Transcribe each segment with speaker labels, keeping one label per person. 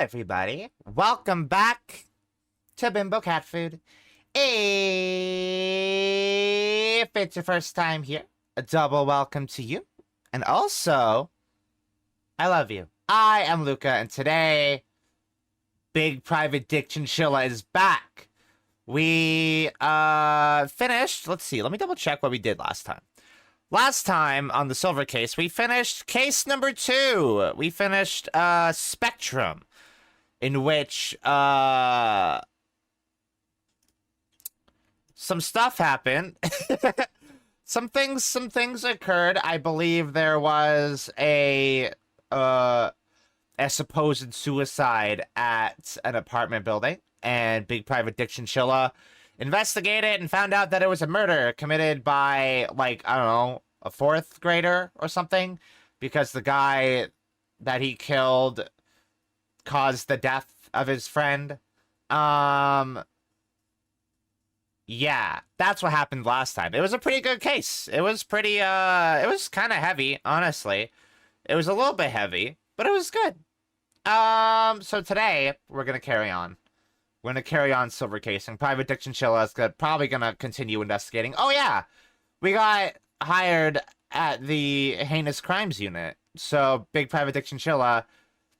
Speaker 1: everybody. Welcome back to Bimbocatfood. If it's your first time here, a double welcome to you. And also, I love you. I am Luka, and today, Big Private Dick Chinchilla is back. We finished, let's see, let me double check what we did last time. Last time on the silver case, we finished case number 2. We finished Spectrum, in which some stuff happened. some things occurred. I believe there was a supposed suicide at an apartment building, and Big Private Dick Chinchilla investigated and found out that it was a murder committed by, like, I don't know, a 4th grader or something, because the guy that he killed caused the death of his friend. Yeah, that's what happened last time. It was a pretty good case. It was pretty, it was kind of heavy, honestly. It was a little bit heavy, but it was good. So today, we're gonna carry on. We're gonna carry on silver casing. Private Dick Chinchilla is probably gonna continue investigating. Oh yeah, we got hired at the heinous crimes unit. So Big Private Dick Chinchilla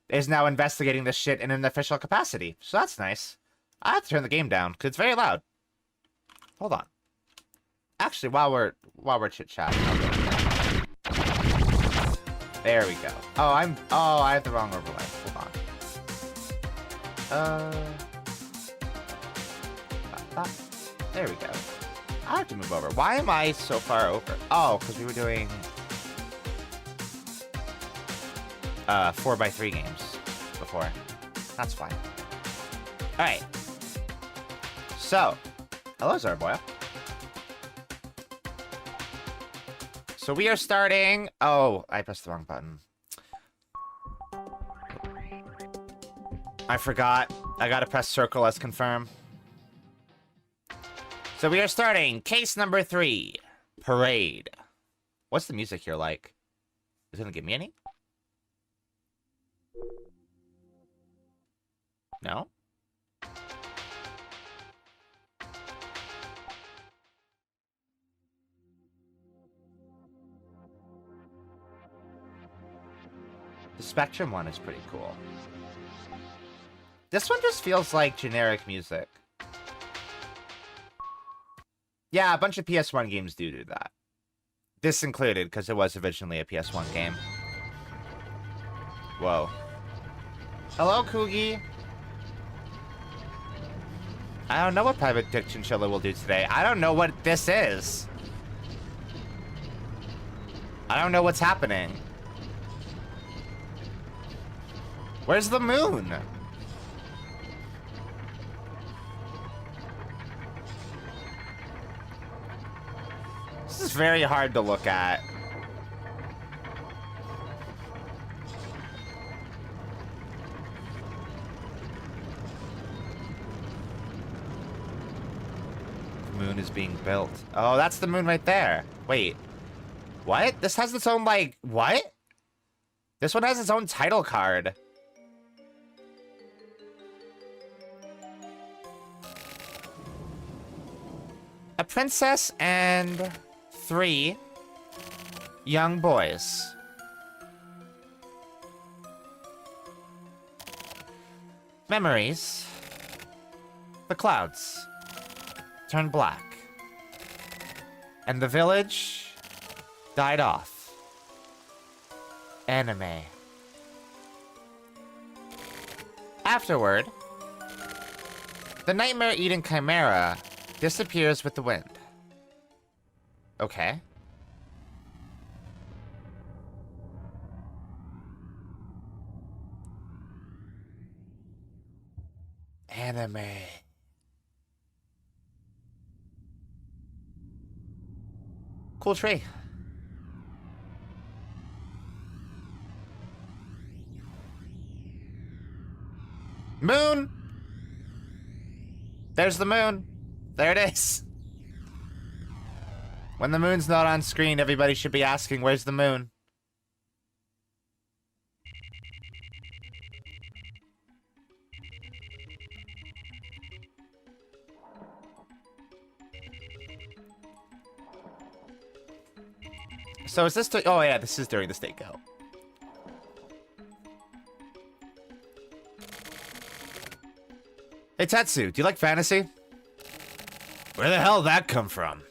Speaker 1: is now investigating this shit in an official capacity. So that's nice. I have to turn the game down because it's very loud. Hold on. Actually, while we're chit-chatting, there we go. Oh, I have the wrong overlay. Hold on. There we go. I have to move over. Why am I so far over? Oh, because we were doing 4x3 games before. That's fine. Alright. So, hello, Zarboya. So we are starting... Oh, I pressed the wrong button. I forgot. I gotta press circle as confirm. So we are starting case number 3, Parade. What's the music here like? Is it gonna give me any? No? The Spectrum one is pretty cool. This one just feels like generic music. Yeah, a bunch of PS1 games do that. This included, because it was originally a PS1 game. Whoa. Hello, Coogie. I don't know what Private Dick Chinchilla will do today. I don't know what this is. I don't know what's happening. Where's the moon? This is very hard to look at. The moon is being built. Oh, that's the moon right there. Wait. What? This has its own, like... What? This one has its own title card. A princess and 3 young boys. Memories. The clouds turned black, and the village died off. Anime. Afterward, the nightmare-eating chimera disappears with the wind. Okay. Anime. Cool tree. Moon! There's the moon. There it is. When the moon's not on screen, everybody should be asking, where's the moon? So is this... Oh, yeah, this is during the stakeout. Hey, Tetsu, do you like fantasy? Where the hell did that come from?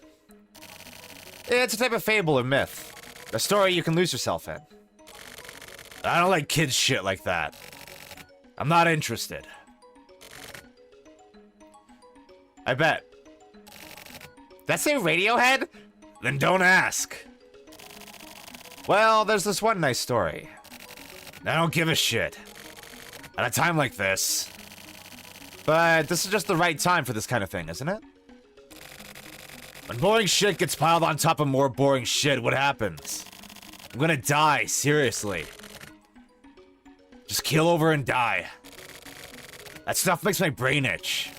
Speaker 1: It's a type of fable or myth. A story you can lose yourself in. I don't like kids shit like that. I'm not interested. I bet. That say Radiohead? Then don't ask. Well, there's this one nice story. I don't give a shit. At a time like this. But this is just the right time for this kind of thing, isn't it? When boring shit gets piled on top of more boring shit, what happens? I'm gonna die, seriously. Just keel over and die. That stuff makes my brain itch.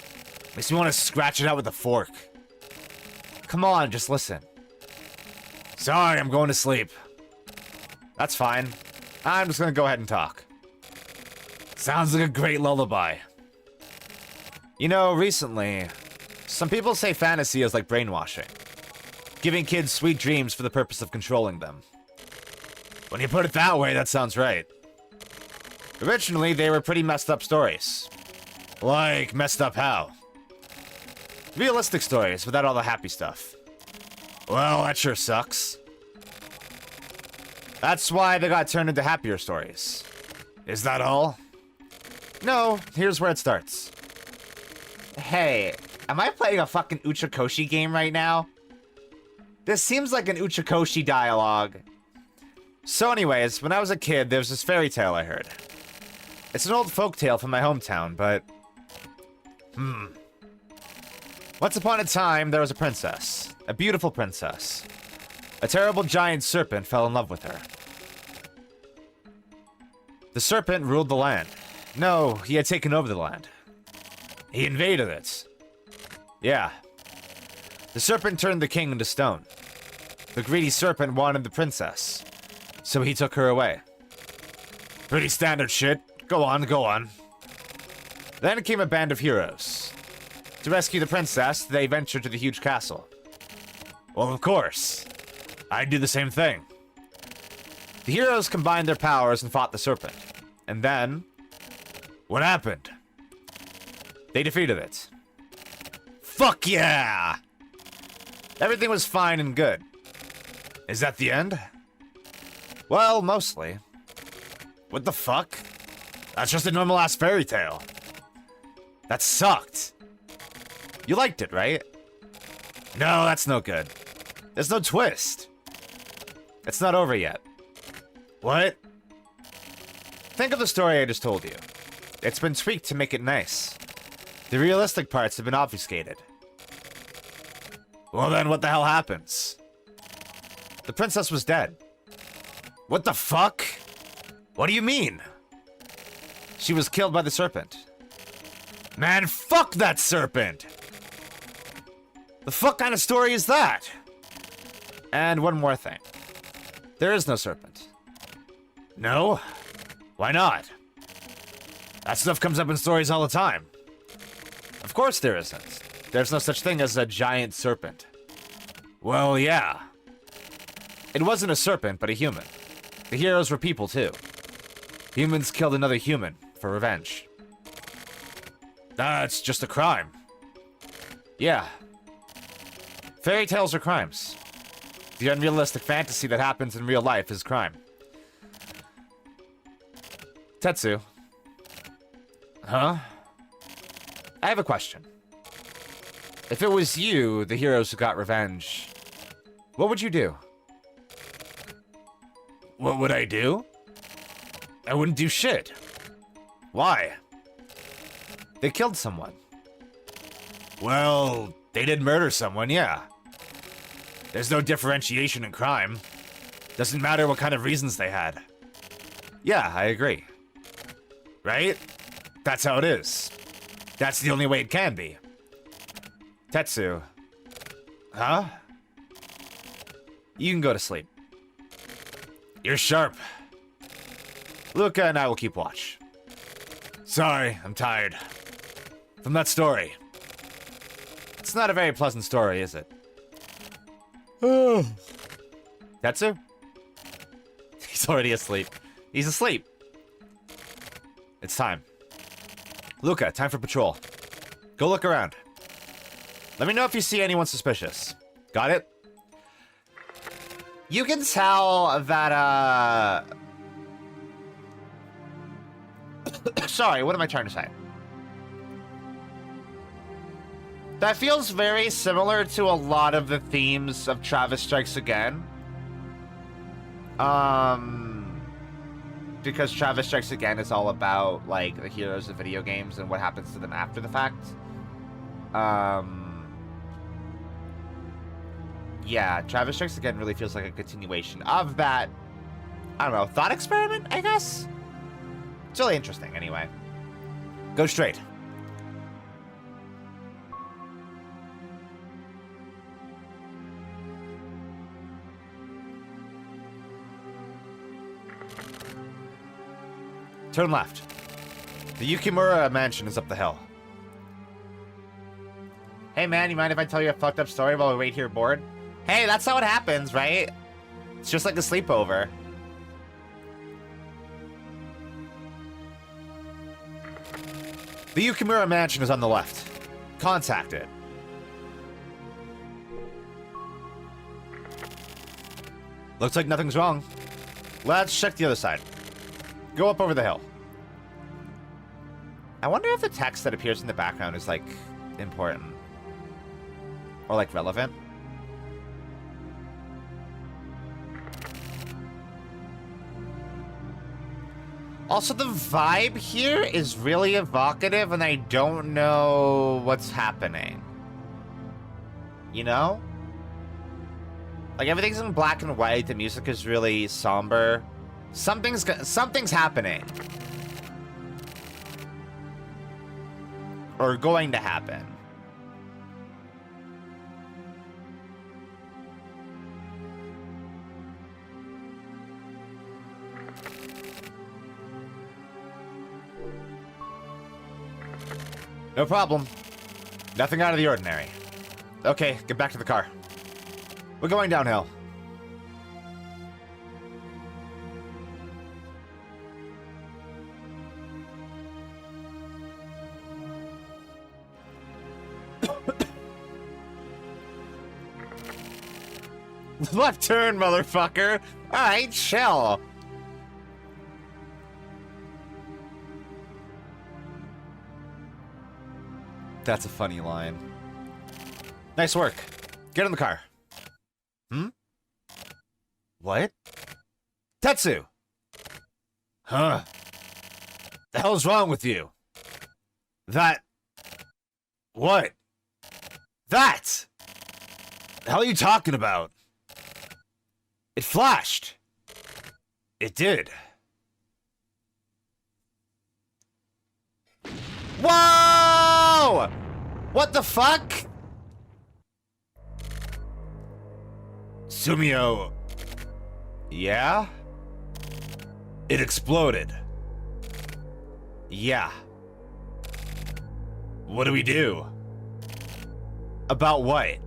Speaker 1: Makes me want to scratch it out with a fork. Come on, just listen. Sorry, I'm going to sleep. That's fine. I'm just gonna go ahead and talk. Sounds like a great lullaby. You know, recently, some people say fantasy is like brainwashing. Giving kids sweet dreams for the purpose of controlling them. When you put it that way, that sounds right. Originally, they were pretty messed up stories. Like, messed up how? Realistic stories without all the happy stuff. Well, that sure sucks. That's why they got turned into happier stories. Is that all? No, here's where it starts. Hey, am I playing a fucking Uchakoshi game right now? This seems like an Uchakoshi dialogue. So anyways, when I was a kid, there was this fairy tale I heard. It's an old folk tale from my hometown, but... Once upon a time, there was a princess. A beautiful princess. A terrible giant serpent fell in love with her. The serpent ruled the land. No, he had taken over the land. He invaded it. Yeah. The serpent turned the king into stone. The greedy serpent wanted the princess. So he took her away. Pretty standard shit. Go on, go on. Then came a band of heroes. To rescue the princess, they ventured to the huge castle. Well, of course. I'd do the same thing. The heroes combined their powers and fought the serpent. And then... what happened? They defeated it. Fuck yeah! Everything was fine and good. Is that the end? Well, mostly. What the fuck? That's just a normal-ass fairy tale. That sucked. You liked it, right? No, that's no good. There's no twist. It's not over yet. What? Think of the story I just told you. It's been tweaked to make it nice. The realistic parts have been obfuscated. Well then, what the hell happens? The princess was dead. What the fuck? What do you mean? She was killed by the serpent. Man, fuck that serpent! The fuck kind of story is that? And one more thing. There is no serpent. No? Why not? That stuff comes up in stories all the time. Of course there isn't. There's no such thing as a giant serpent. Well, yeah. It wasn't a serpent, but a human. The heroes were people, too. Humans killed another human for revenge. That's just a crime. Yeah. Fairy tales are crimes. The unrealistic fantasy that happens in real life is crime. Tetsu. Huh? I have a question. If it was you, the heroes who got revenge, what would you do? What would I do? I wouldn't do shit. Why? They killed someone. Well, they did murder someone, yeah. There's no differentiation in crime. Doesn't matter what kind of reasons they had. Yeah, I agree. Right? That's how it is. That's the only way it can be. Tetsu. Huh? You can go to sleep. You're sharp. Luka and I will keep watch. Sorry, I'm tired. From that story. It's not a very pleasant story, is it? Tetsu? already asleep. He's asleep. It's time. Luka, time for patrol. Go look around. Let me know if you see anyone suspicious. Got it? You can tell that, Sorry, what am I trying to say? That feels very similar to a lot of the themes of Travis Strikes Again. Because Travis Strikes Again is all about, like, the heroes of video games and what happens to them after the fact. Yeah, Travis Strikes Again really feels like a continuation of that, I don't know, thought experiment, I guess? It's really interesting, anyway. Go straight. Turn left. The Yukimura mansion is up the hill. Hey man, you mind if I tell you a fucked up story while we wait here bored? Hey, that's how it happens, right? It's just like a sleepover. The Yukimura mansion is on the left. Contact it. Looks like nothing's wrong. Let's check the other side. Go up over the hill. I wonder if the text that appears in the background is, like, important. Or, like, relevant. Also, the vibe here is really evocative, and I don't know what's happening. You know? Like, everything's in black and white, the music is really somber. Something's happening. Or going to happen. No problem. Nothing out of the ordinary. Okay, get back to the car. We're going downhill. Left turn, motherfucker. Alright, chill. That's a funny line. Nice work. Get in the car. Hmm? What? Tetsu! Huh? The hell's wrong with you? That... What? That! The hell are you talking about? It flashed. It did. Whoa! What the fuck? Sumio. Yeah? It exploded. Yeah. What do we do? About what?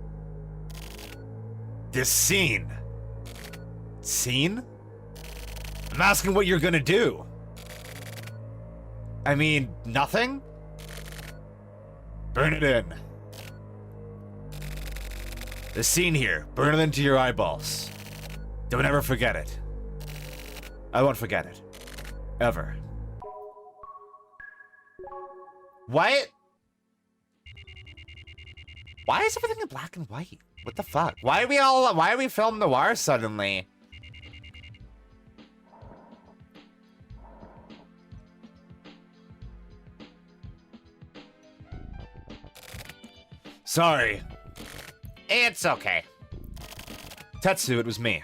Speaker 1: This scene. Scene? I'm asking what you're gonna do. I mean, nothing? Burn it in. The scene here. Burn it into your eyeballs. Don't ever forget it. I won't forget it. Ever. What? Why is everything in black and white? What the fuck? Why are we film noir suddenly? Sorry. It's okay. Tetsu, it was me.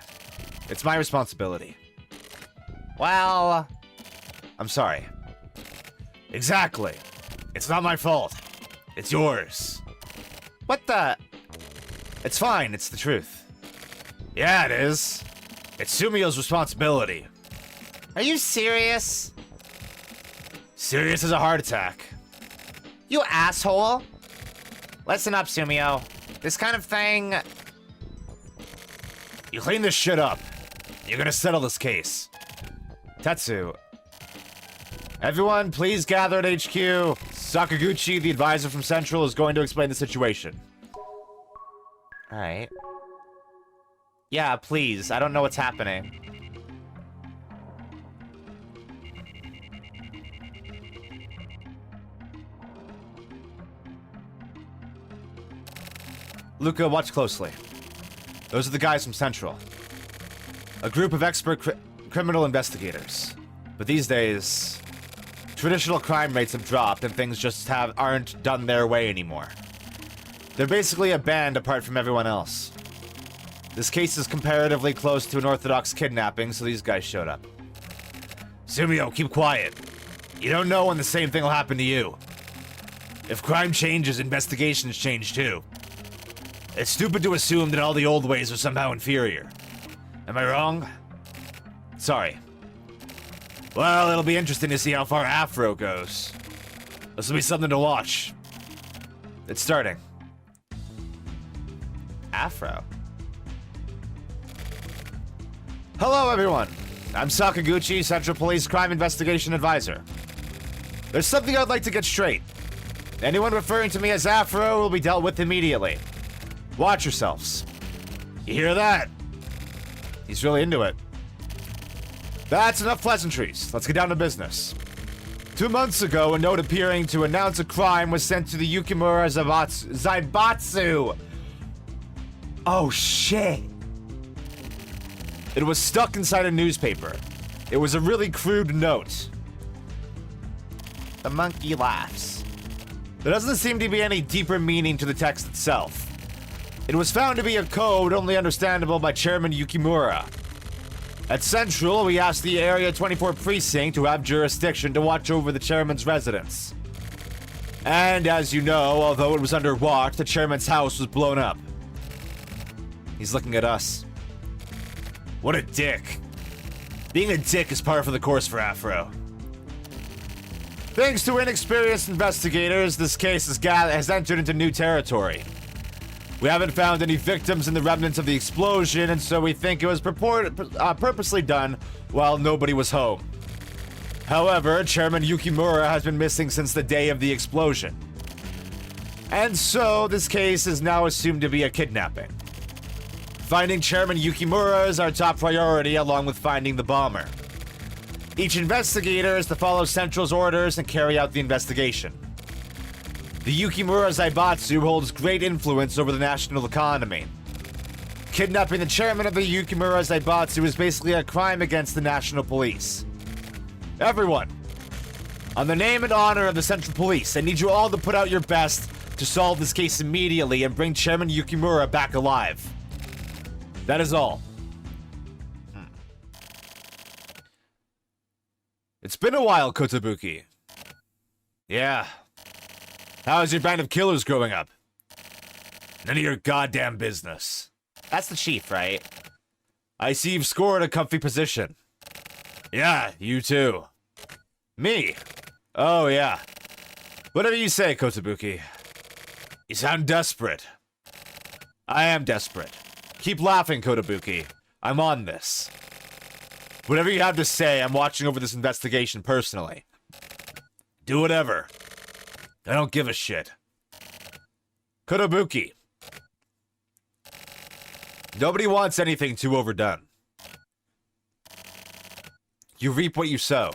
Speaker 1: It's my responsibility. Well, I'm sorry. Exactly. It's not my fault. It's yours. What the? It's fine, it's the truth. Yeah, it is. It's Sumio's responsibility. Are you serious? Serious as a heart attack. You asshole. Listen up, Sumio. This kind of thing... You clean this shit up. You're gonna settle this case. Tetsu. Everyone, please gather at HQ. Sakaguchi, the advisor from Central, is going to explain the situation. Alright. Yeah, please. I don't know what's happening. Luka, watch closely. Those are the guys from Central. A group of expert criminal investigators. But these days, traditional crime rates have dropped and things just aren't done their way anymore. They're basically a band apart from everyone else. This case is comparatively close to an orthodox kidnapping, so these guys showed up. Sumio, keep quiet. You don't know when the same thing will happen to you. If crime changes, investigations change too. It's stupid to assume that all the old ways are somehow inferior. Am I wrong? Sorry. Well, it'll be interesting to see how far Afro goes. This will be something to watch. It's starting. Afro. Hello, everyone. I'm Sakaguchi, Central Police Crime Investigation Advisor. There's something I'd like to get straight. Anyone referring to me as Afro will be dealt with immediately. Watch yourselves. You hear that? He's really into it. That's enough pleasantries. Let's get down to business. 2 months ago, a note appearing to announce a crime was sent to the Yukimura Zaibatsu. Oh, shit. It was stuck inside a newspaper. It was a really crude note. The monkey laughs. There doesn't seem to be any deeper meaning to the text itself. It was found to be a code only understandable by Chairman Yukimura. At Central, we asked the Area 24 precinct to have jurisdiction to watch over the chairman's residence. And as you know, although it was under watch, the chairman's house was blown up. He's looking at us. What a dick. Being a dick is par for the course for Afro. Thanks to inexperienced investigators, this case has entered into new territory. We haven't found any victims in the remnants of the explosion, and so we think it was purposely done while nobody was home. However, Chairman Yukimura has been missing since the day of the explosion. And so, this case is now assumed to be a kidnapping. Finding Chairman Yukimura is our top priority, along with finding the bomber. Each investigator is to follow Central's orders and carry out the investigation. The Yukimura Zaibatsu holds great influence over the national economy. Kidnapping the chairman of the Yukimura Zaibatsu is basically a crime against the national police. Everyone, on the name and honor of the Central Police, I need you all to put out your best to solve this case immediately and bring Chairman Yukimura back alive. That is all. It's been a while, Kotobuki. Yeah. How's your band of killers growing up? None of your goddamn business. That's the chief, right? I see you've scored a comfy position. Yeah, you too. Me? Oh, yeah. Whatever you say, Kotobuki. You sound desperate. I am desperate. Keep laughing, Kotobuki. I'm on this. Whatever you have to say, I'm watching over this investigation personally. Do whatever. I don't give a shit. Kotobuki. Nobody wants anything too overdone. You reap what you sow.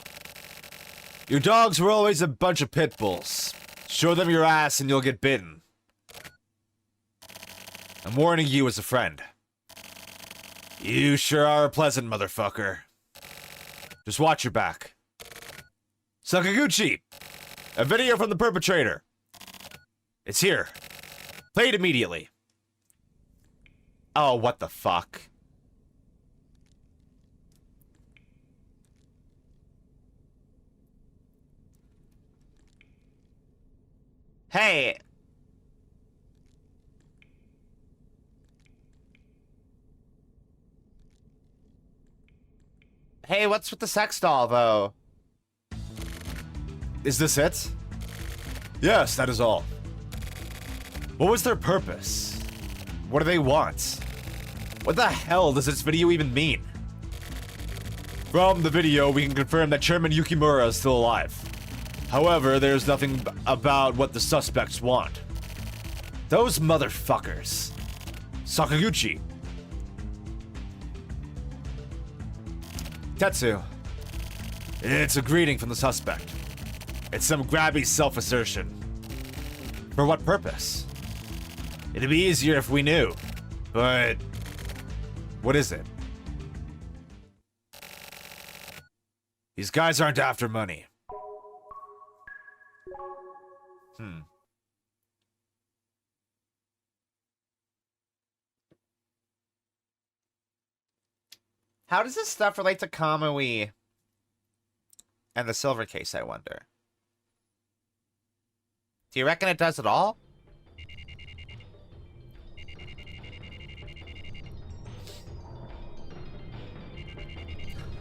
Speaker 1: Your dogs were always a bunch of pit bulls. Show them your ass and you'll get bitten. I'm warning you as a friend. You sure are a pleasant motherfucker. Just watch your back. Sakaguchi! A video from the perpetrator. It's here. Play it immediately. Oh, what the fuck? Hey. Hey, what's with the sex doll, though? Is this it? Yes, that is all. What was their purpose? What do they want? What the hell does this video even mean?
Speaker 2: From the video, we can confirm that Chairman Yukimura is still alive. However, there's nothing about what the suspects want. Those motherfuckers. Sakaguchi. Tetsu. It's a greeting from the suspect. It's some grabby self-assertion. For what purpose? It'd be easier if we knew. But... what is it? These guys aren't after money.
Speaker 1: How does this stuff relate to Kamui and the silver case, I wonder? Do you reckon it does at all?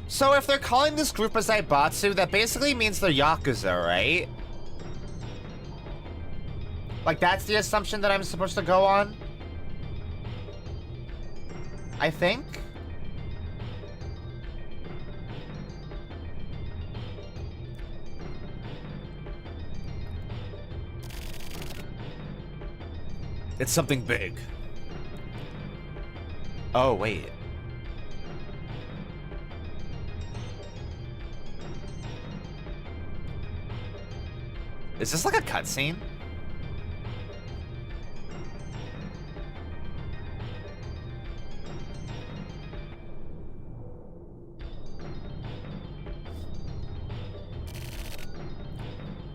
Speaker 1: So if they're calling this group a Zaibatsu, that basically means they're Yakuza, right? Like, that's the assumption that I'm supposed to go on? I think?
Speaker 2: It's something big.
Speaker 1: Oh, wait. Is this like a cutscene?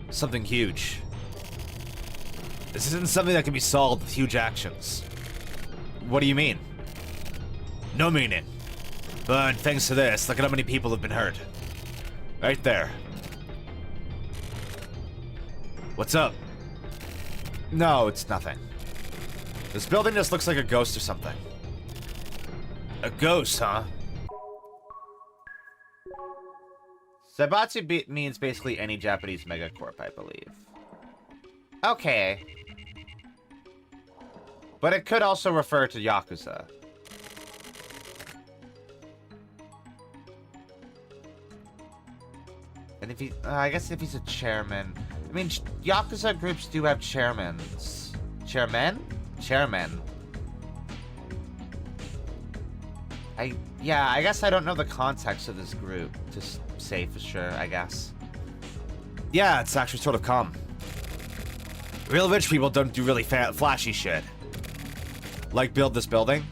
Speaker 2: Something huge. This isn't something that can be solved with huge actions.
Speaker 1: What do you mean?
Speaker 2: No meaning. But thanks to this, look at how many people have been hurt. Right there. What's up?
Speaker 1: No, it's nothing.
Speaker 2: This building just looks like a ghost or something. A ghost, huh?
Speaker 1: Zaibatsu means basically any Japanese megacorp, I believe. Okay. But it could also refer to Yakuza. And if he... I guess if he's a chairman... I mean, Yakuza groups do have chairmans. Chairmen? Chairmen. Yeah, I guess I don't know the context of this group to say for sure, I guess.
Speaker 2: Yeah, it's actually sort of calm. Real rich people don't do really flashy shit. Like build this building.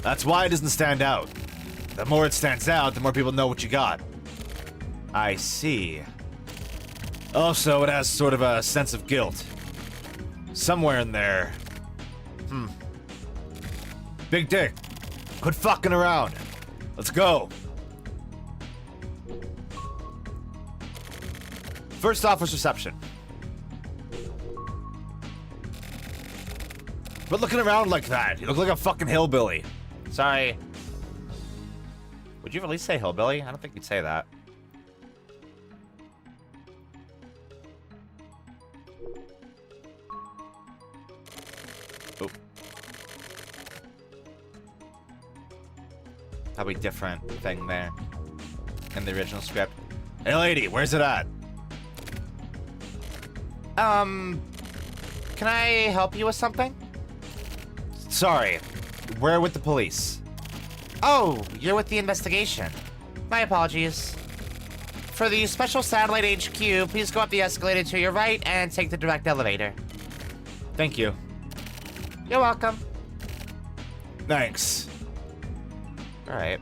Speaker 2: That's why it doesn't stand out. The more it stands out, the more people know what you got.
Speaker 1: I see.
Speaker 2: Also, it has sort of a sense of guilt. Somewhere in there. Big Dick, quit fucking around. Let's go. First office reception. But looking around like that, you look like a fucking hillbilly.
Speaker 1: Sorry. Would you really say hillbilly? I don't think you'd say that. Oh. Probably different thing there in the original script.
Speaker 2: Hey lady, where's it at?
Speaker 1: Can I help you with something?
Speaker 2: Sorry, we're with the police.
Speaker 1: Oh, you're with the investigation. My apologies. For the Special Satellite HQ, please go up the escalator to your right and take the direct elevator.
Speaker 2: Thank you.
Speaker 1: You're welcome.
Speaker 2: Thanks.
Speaker 1: Alright.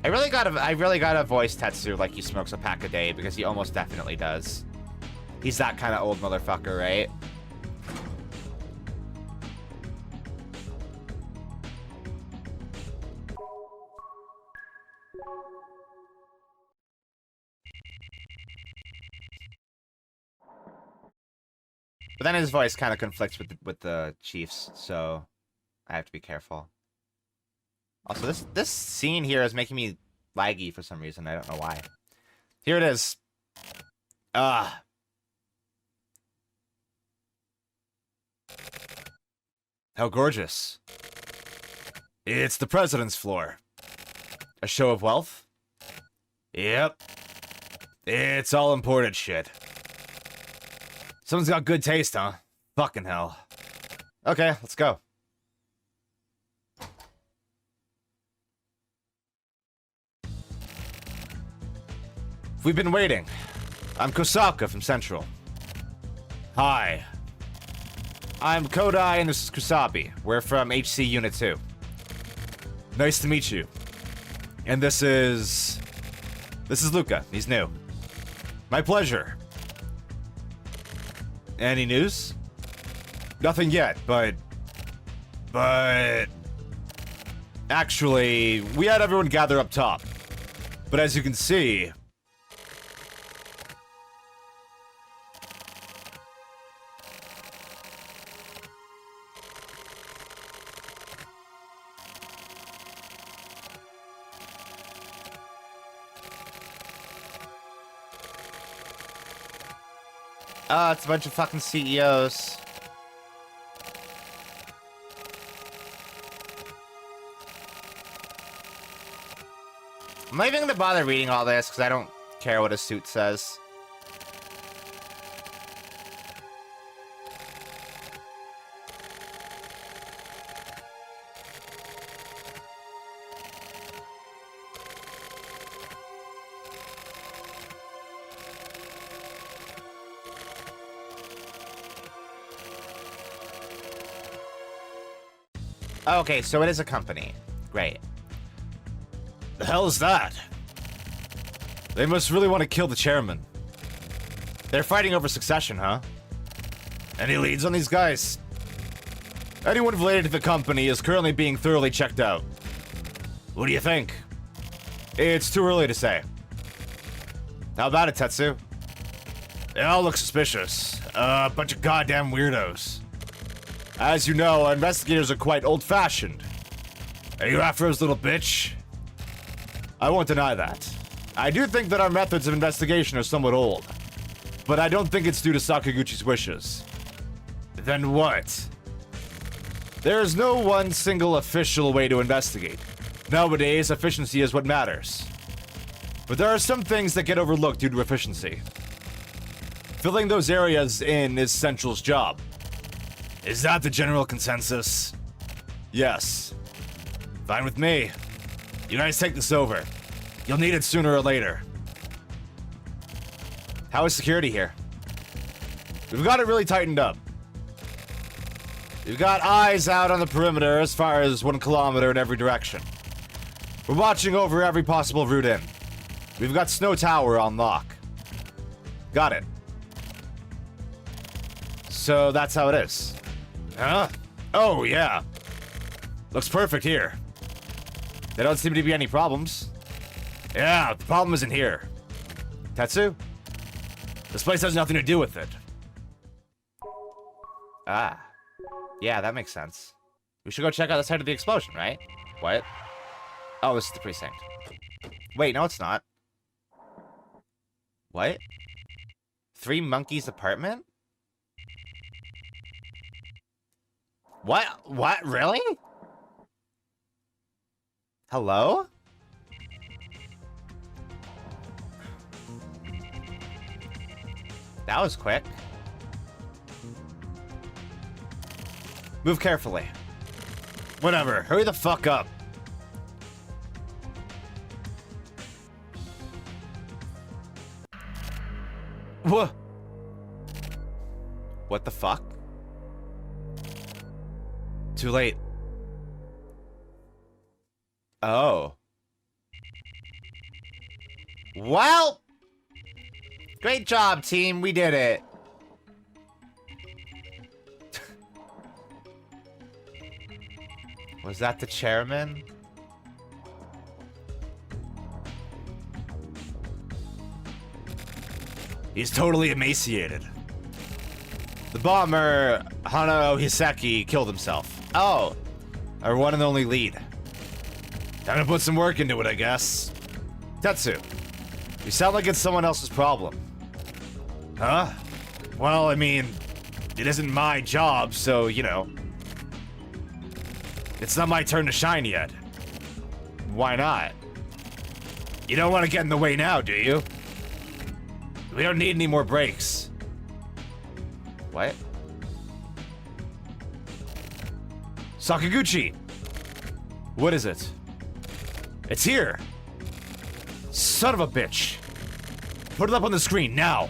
Speaker 1: I really gotta voice Tetsu like he smokes a pack a day, because he almost definitely does. He's that kind of old motherfucker, right? But then his voice kind of conflicts with the Chiefs, so I have to be careful. Also, this scene here is making me laggy for some reason. I don't know why. Here it is. How
Speaker 2: gorgeous. It's the president's floor. A show of wealth? Yep. It's all imported shit. Someone's got good taste, huh? Fucking hell. Okay, let's go. We've been waiting. I'm Kosaka from Central. Hi. I'm Kodai and this is Kusabi. We're from HC Unit 2. Nice to meet you. And this is Luka. He's new. My pleasure. Any news? Nothing yet, but... Actually, we had everyone gather up top. But as you can see...
Speaker 1: It's a bunch of fucking CEOs. I'm not even gonna bother reading all this because I don't care what a suit says. Okay, so it is a company. Great.
Speaker 2: The hell is that? They must really want to kill the chairman. They're fighting over succession, huh? Any leads on these guys? Anyone related to the company is currently being thoroughly checked out. What do you think? It's too early to say. How about it, Tetsu? They all look suspicious. A bunch of goddamn weirdos. As you know, our investigators are quite old-fashioned. Are you Afro's little bitch? I won't deny that. I do think that our methods of investigation are somewhat old. But I don't think it's due to Sakaguchi's wishes. Then what? There's no one single official way to investigate. Nowadays, efficiency is what matters. But there are some things that get overlooked due to efficiency. Filling those areas in is Central's job. Is that the general consensus? Yes. Fine with me. You guys take this over. You'll need it sooner or later. How is security here? We've got it really tightened up. We've got eyes out on the perimeter as far as 1 kilometer in every direction. We're watching over every possible route in. We've got Snow Tower on lock. Got it. So that's how it is. Huh? Oh, yeah. Looks perfect here. There don't seem to be any problems. Yeah, the problem isn't here. Tetsu? This place has nothing to do with it.
Speaker 1: Ah. Yeah, that makes sense. We should go check out the site of the explosion, right? What? Oh, this is the precinct. Wait, no, it's not. What? 3 Monkeys apartment? What? What? Really? Hello? That was quick. Move carefully.
Speaker 2: Whatever, hurry the fuck up. What?
Speaker 1: What the fuck?
Speaker 2: Too late.
Speaker 1: Oh. Well, great job, team. We did it. Was that the chairman?
Speaker 2: He's totally emaciated. The bomber, Hano Hiseki, killed himself.
Speaker 1: Oh.
Speaker 2: Our one and only lead. Time to put some work into it, I guess. Tetsu, you sound like it's someone else's problem. Huh? Well, I mean, it isn't my job, so, you know. It's not my turn to shine yet.
Speaker 1: Why not?
Speaker 2: You don't want to get in the way now, do you? We don't need any more breaks.
Speaker 1: What?
Speaker 2: Sakaguchi! What is it? It's here! Son of a bitch! Put it up on the screen, now!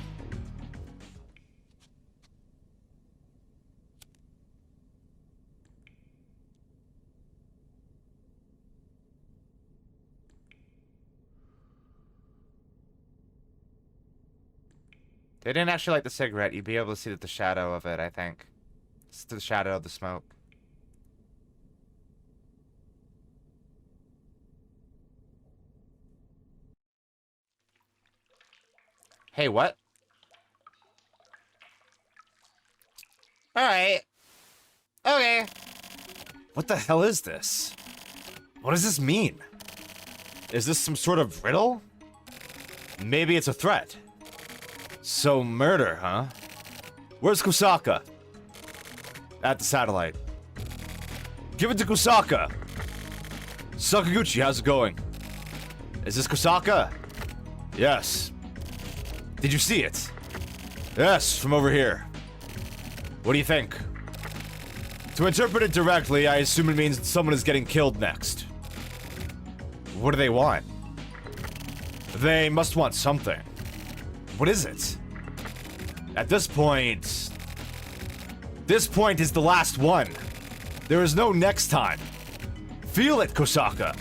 Speaker 1: They didn't actually light the cigarette. You'd be able to see the shadow of it, I think. It's the shadow of the smoke. Hey, what? Alright. Okay.
Speaker 2: What the hell is this? What does this mean? Is this some sort of riddle? Maybe it's a threat. So murder, huh? Where's Kusaka? At the satellite. Give it to Kusaka! Sakaguchi, how's it going? Is this Kusaka? Yes. Did you see it? Yes, from over here. What do you think? To interpret it directly, I assume it means that someone is getting killed next. What do they want? They must want something. What is it? At this point is the last one. There is no next time. Feel it, Kusaka.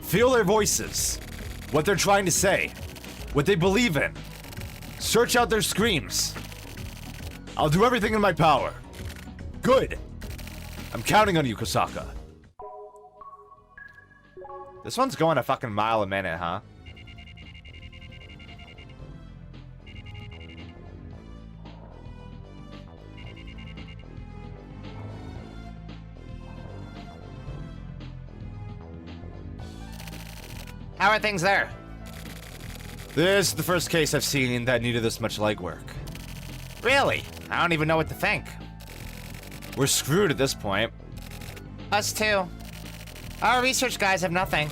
Speaker 2: Feel their voices. What they're trying to say. What they believe in. Search out their screams. I'll do everything in my power. Good. I'm counting on you, Kusaka.
Speaker 1: This one's going a fucking mile a minute, huh? How are things there?
Speaker 2: This is the first case I've seen that needed this much legwork.
Speaker 1: Really? I don't even know what to think.
Speaker 2: We're screwed at this point.
Speaker 1: Us too. Our research guys have nothing.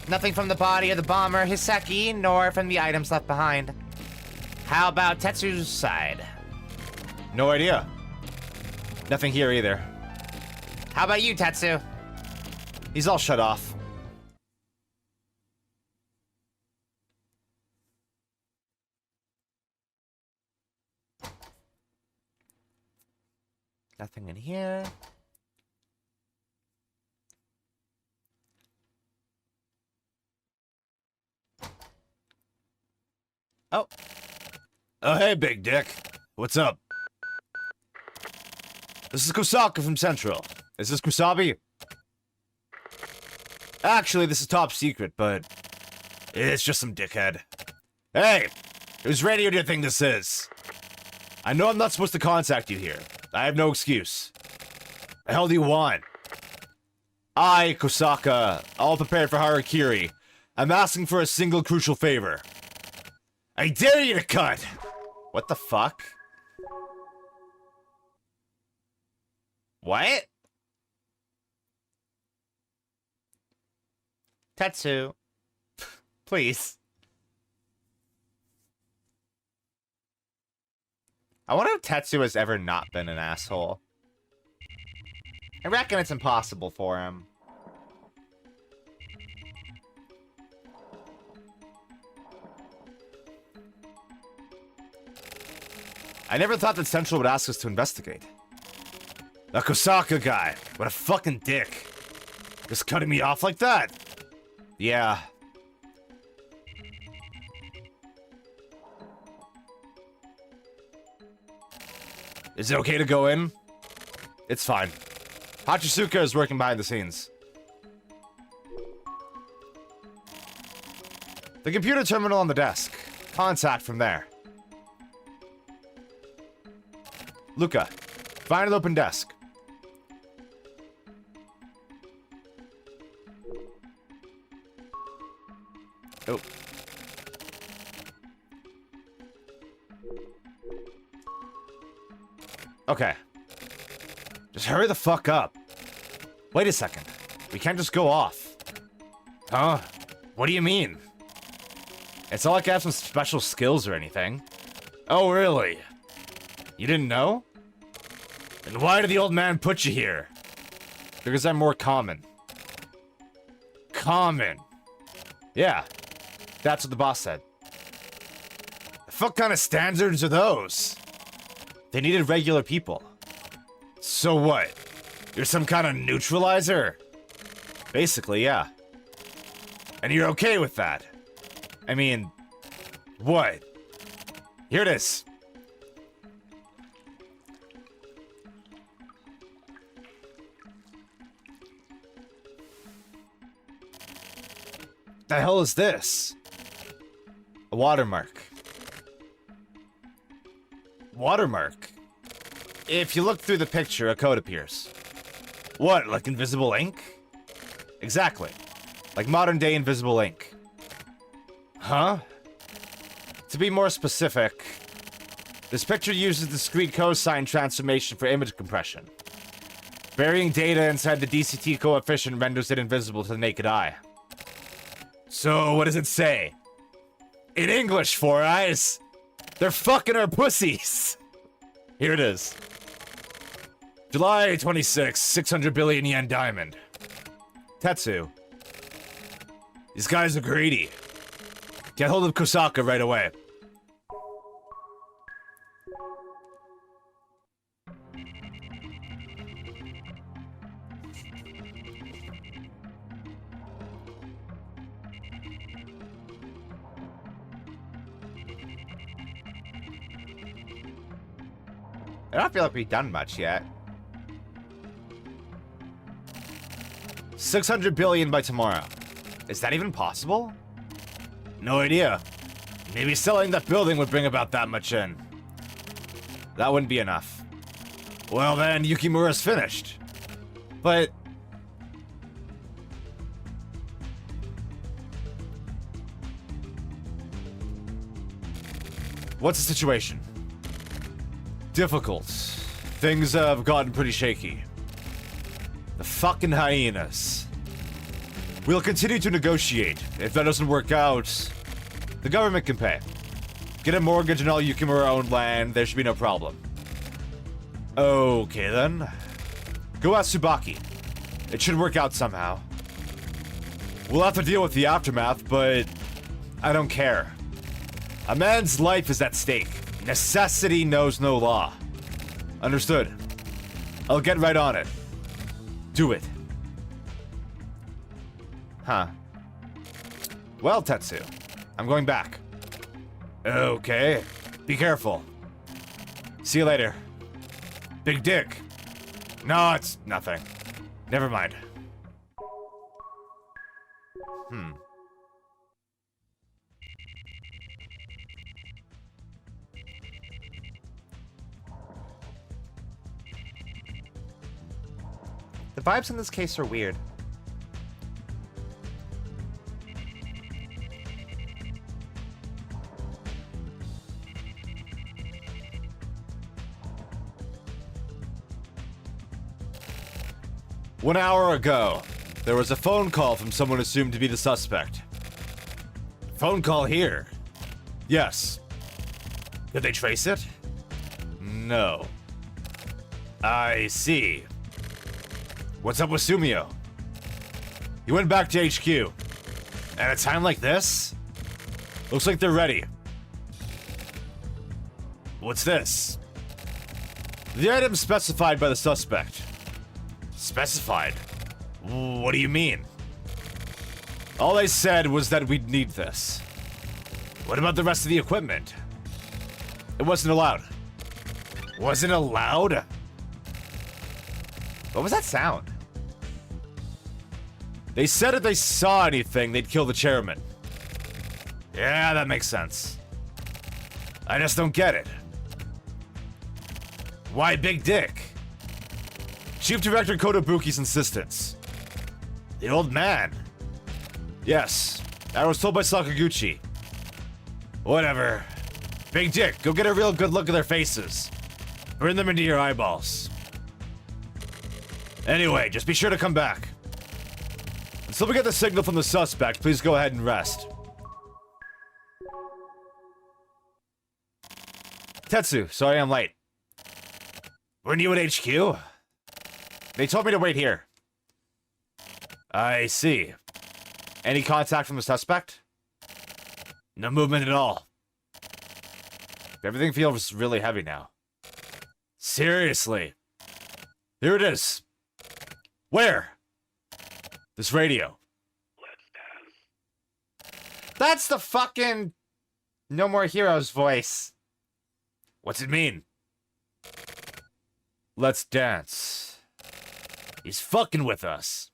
Speaker 1: Nothing from the body of the bomber Hiseki, nor from the items left behind. How about Tetsu's side?
Speaker 2: No idea. Nothing here either.
Speaker 1: How about you, Tetsu?
Speaker 2: He's all shut off.
Speaker 1: Nothing in here. Oh.
Speaker 2: Oh, hey, big dick. What's up? This is Kusaka from Central. Is this Kusabi? Actually, this is top secret, but it's just some dickhead. Hey, whose radio do you think this is? I know I'm not supposed to contact you here. I have no excuse. The hell do you want? I, Kusaka, all prepared for Harakiri. I'm asking for a single crucial favor. I dare you to cut!
Speaker 1: What the fuck? What? Tetsu. Please. I wonder if Tetsu has ever not been an asshole. I reckon it's impossible for him.
Speaker 2: I never thought that Central would ask us to investigate. The Kusaka guy. What a fucking dick. Just cutting me off like that. Yeah. Is it okay to go in? It's fine. Hachisuka is working behind the scenes. The computer terminal on the desk. Contact from there. Luka, find an open desk. Oh. Okay. Just hurry the fuck up. Wait a second. We can't just go off. Huh? What do you mean? It's not like I have some special skills or anything. Oh, really? You didn't know? And why did the old man put you here? Because I'm more common. Common. Yeah. That's what the boss said. The fuck kind of standards are those? They needed regular people. So what? You're some kind of neutralizer? Basically, yeah. And you're okay with that? I mean, what? Here it is. The hell is this? A watermark. Watermark? If you look through the picture, a code appears. What, like invisible ink? Exactly. Like modern day invisible ink. Huh? To be more specific, this picture uses discrete cosine transformation for image compression. Burying data inside the DCT coefficient renders it invisible to the naked eye. So, what does it say? In English, Four Eyes! They're fucking our pussies! Here it is. July 26, 600 billion yen diamond. Tetsu. These guys are greedy. Get hold of Kosaka right away.
Speaker 1: I don't feel like we've done much yet.
Speaker 2: 600 billion by tomorrow. Is that even possible? No idea. Maybe selling that building would bring about that much in. That wouldn't be enough. Well then, Yukimura's finished. But... what's the situation? Difficult. Things have gotten pretty shaky. The fucking hyenas. We'll continue to negotiate. If that doesn't work out, the government can pay. Get a mortgage on all Yukimura-owned land, there should be no problem. Okay then. Go ask Tsubaki. It should work out somehow. We'll have to deal with the aftermath, but I don't care. A man's life is at stake. Necessity knows no law. Understood. I'll get right on it. Do it. Huh. Well, Tetsu, I'm going back. Okay. Be careful. See you later. Big dick. No, it's nothing. Never mind.
Speaker 1: The vibes in this case are weird.
Speaker 2: One hour ago, there was a phone call from someone assumed to be the suspect. Phone call here? Yes. Did they trace it? No. I see. What's up with Sumio? He went back to HQ. At a time like this? Looks like they're ready. What's this? The item specified by the suspect. Specified? What do you mean? All they said was that we'd need this. What about the rest of the equipment? It wasn't allowed. Wasn't allowed?
Speaker 1: What was that sound?
Speaker 2: They said if they saw anything, they'd kill the chairman. Yeah, that makes sense. I just don't get it. Why Big Dick? Chief Director Kotobuki's insistence. The old man. Yes, I was told by Sakaguchi. Whatever. Big Dick, go get a real good look at their faces. Burn them into your eyeballs. Anyway, just be sure to come back. Until we get the signal from the suspect, please go ahead and rest. Tetsu, sorry I'm late. Weren't you at HQ? They told me to wait here. I see. Any contact from the suspect? No movement at all. Everything feels really heavy now. Seriously. Here it is. Where? This radio.
Speaker 1: That's the fucking No More Heroes voice.
Speaker 2: What's it mean? Let's dance. He's fucking with us.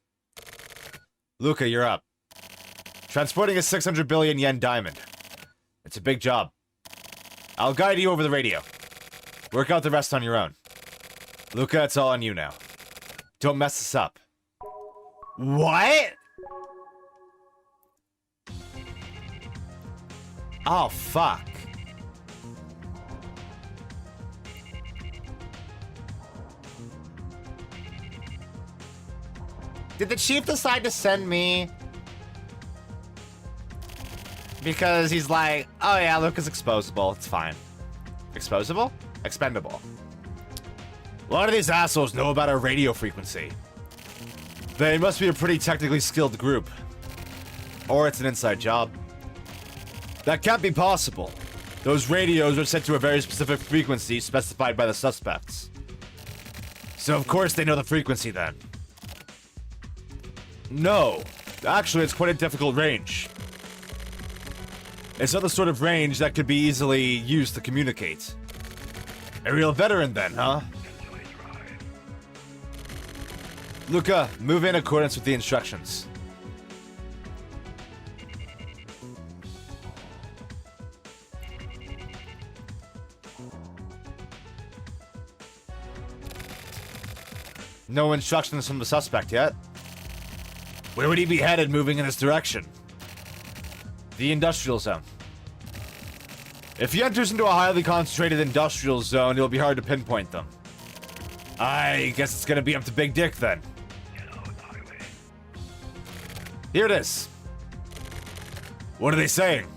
Speaker 2: Luka, you're up. Transporting a 600 billion yen diamond. It's a big job. I'll guide you over the radio. Work out the rest on your own. Luka, it's all on you now. Don't mess this up.
Speaker 1: What? Oh, fuck. Did the chief decide to send me? Because he's like, oh yeah, Luka's exposable. It's fine. Exposable? Expendable.
Speaker 2: A lot of these assholes know about our radio frequency. They must be a pretty technically skilled group. Or it's an inside job. That can't be possible. Those radios are set to a very specific frequency specified by the suspects. So of course they know the frequency then. No. Actually, it's quite a difficult range. It's not the sort of range that could be easily used to communicate. A real veteran then, huh? Luka, move in accordance with the instructions. No instructions from the suspect yet. Where would he be headed moving in this direction? The industrial zone. If he enters into a highly concentrated industrial zone, it'll be hard to pinpoint them. I guess it's gonna be up to Big Dick then. Here it is. What are they saying?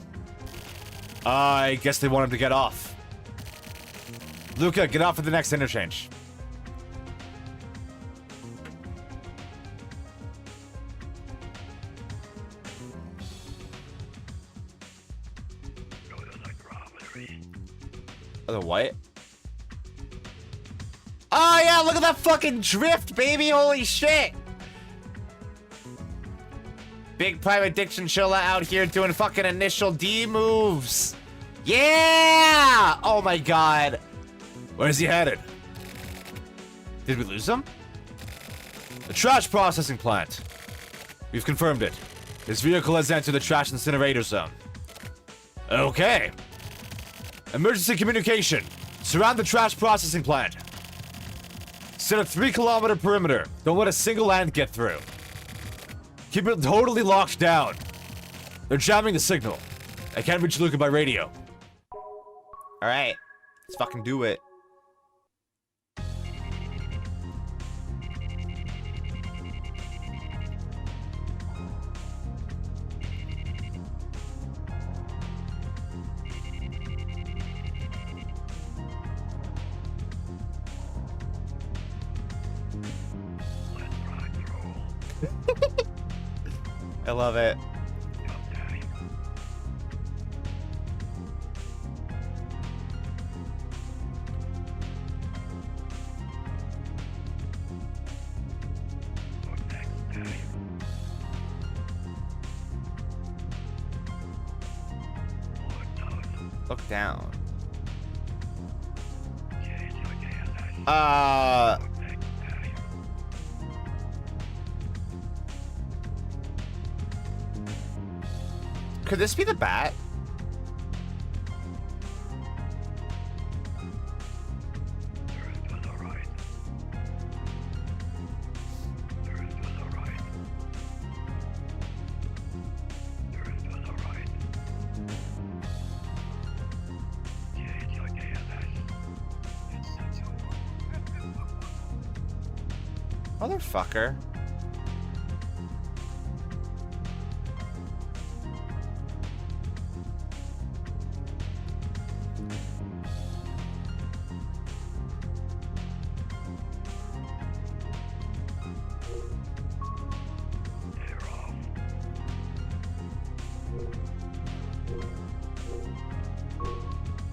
Speaker 2: I guess they want him to get off. Luka, get off at the next interchange.
Speaker 1: The what? Oh yeah, look at that fucking drift, baby! Holy shit! Big private dick chinchilla out here doing fucking initial D moves. Yeah! Oh my god.
Speaker 2: Where's he headed? Did we lose him? The trash processing plant. We've confirmed it. His vehicle has entered the trash incinerator zone. Okay. Emergency communication. Surround the trash processing plant. Set a 3-kilometer perimeter. Don't let a single ant get through. Keep it totally locked down. They're jamming the signal. I can't reach Luka by radio.
Speaker 1: Alright. Let's fucking do it. I love it. Look down. Could this be the bat? Motherfucker.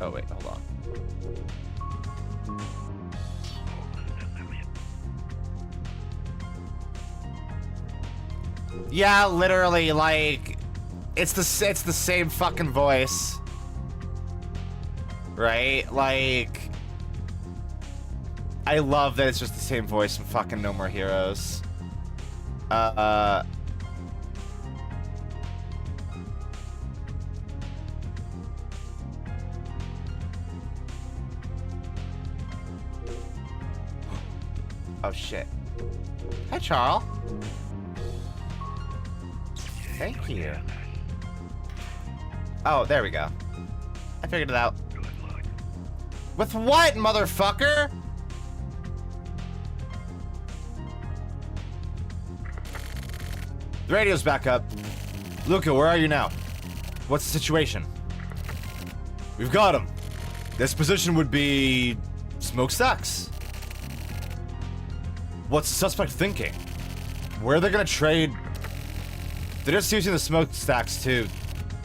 Speaker 1: Oh, wait, hold on. Yeah, literally, like, it's the same fucking voice. Right? Like, I love that it's just the same voice from fucking No More Heroes. Oh, shit. Hi, Charles. Thank you. Oh, there we go. I figured it out. With what, motherfucker? The radio's back up. Luka, where are you now? What's the situation? We've got him. This position would be... smokestacks. What's the suspect thinking? Where are they gonna trade? They're just using the smokestacks to...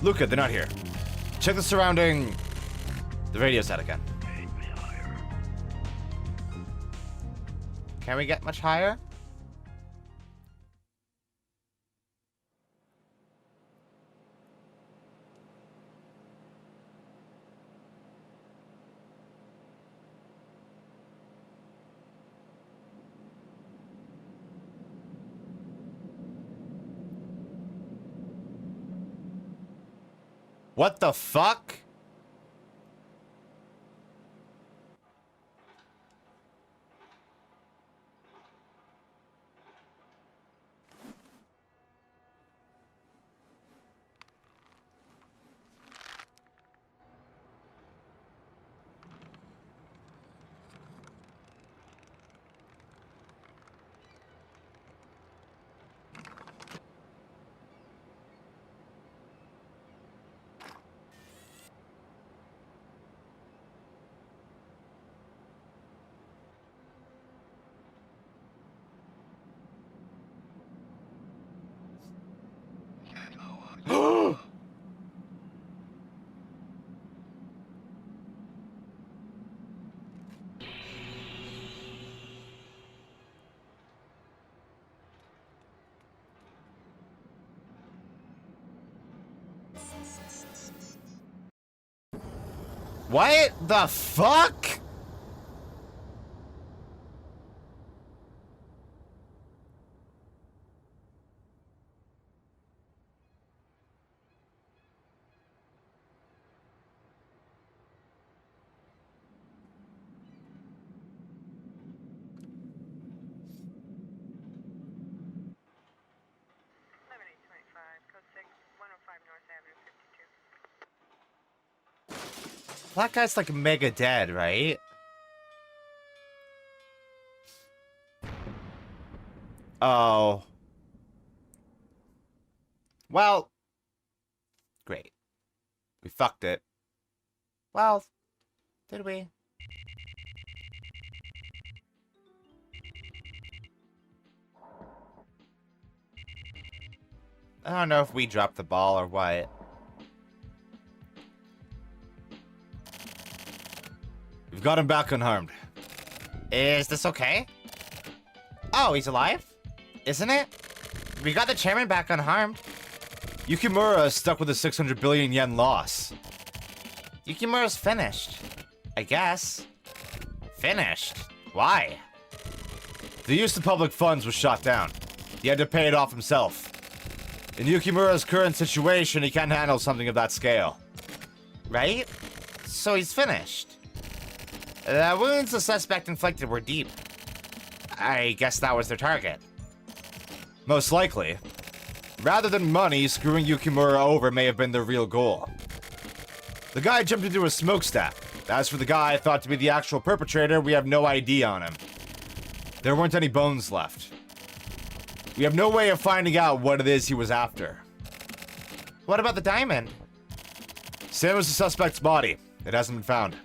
Speaker 1: Luka, they're not here. Check the surrounding... The radio's out again. Can we get much higher? What the fuck? What the fuck? That guy's like mega dead, right? Oh. Well. Great. We fucked it. Well, did we? I don't know if we dropped the ball or what.
Speaker 2: We've got him back unharmed.
Speaker 1: Is this okay? Oh, he's alive? Isn't it? We got the chairman back unharmed.
Speaker 2: Yukimura is stuck with a 600 billion yen loss.
Speaker 1: Yukimura's finished. I guess. Finished? Why?
Speaker 2: The use of public funds was shot down. He had to pay it off himself. In Yukimura's current situation, he can't handle something of that scale.
Speaker 1: Right? So he's finished. The wounds the suspect inflicted were deep. I guess that was their target.
Speaker 2: Most likely. Rather than money, screwing Yukimura over may have been their real goal. The guy jumped into a smokestack. As for the guy thought to be the actual perpetrator, we have no ID on him. There weren't any bones left. We have no way of finding out what it is he was after.
Speaker 1: What about the diamond?
Speaker 2: Same as the suspect's body. It hasn't been found.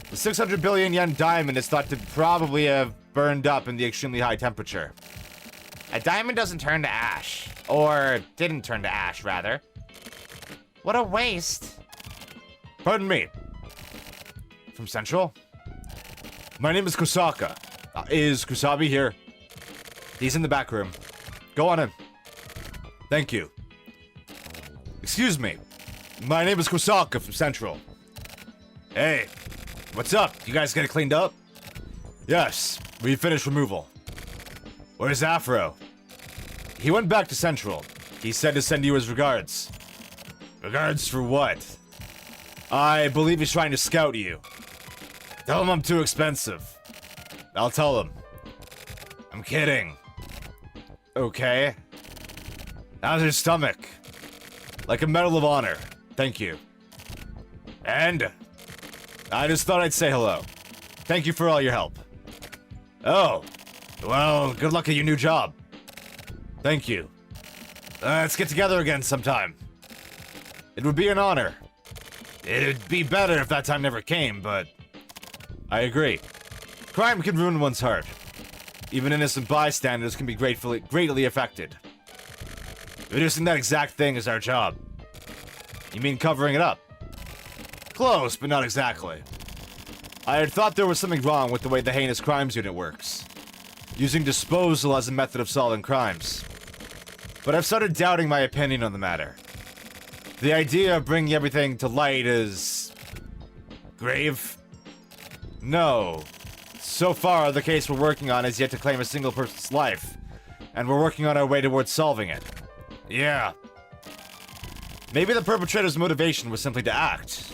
Speaker 2: The 600 billion yen diamond is thought to probably have burned up in the extremely high temperature.
Speaker 1: A diamond doesn't turn to ash. Or didn't turn to ash, rather. What a waste.
Speaker 2: Pardon me. From Central? My name is Kusaka. Is Kusabi here? He's in the back room. Go on in. Thank you. Excuse me. My name is Kusaka from Central. Hey, what's up? You guys get it cleaned up? Yes, we finished removal. Where's Afro? He went back to Central. He said to send you his regards. Regards for what? I believe he's trying to scout you. Tell him I'm too expensive. I'll tell him. I'm kidding. Okay. How's your stomach? Like a Medal of Honor. Thank you. And I just thought I'd say hello. Thank you for all your help. Oh. Well, good luck at your new job. Thank you. Let's get together again sometime. It would be an honor. It'd be better if that time never came, but I agree. Crime can ruin one's heart. Even innocent bystanders can be greatly affected. Reducing that exact thing is our job. You mean covering it up? Close, but not exactly. I had thought there was something wrong with the way the Heinous Crimes Unit works, using disposal as a method of solving crimes. But I've started doubting my opinion on the matter. The idea of bringing everything to light is grave? No. So far, the case we're working on is yet to claim a single person's life, and we're working on our way towards solving it. Yeah. Maybe the perpetrator's motivation was simply to act.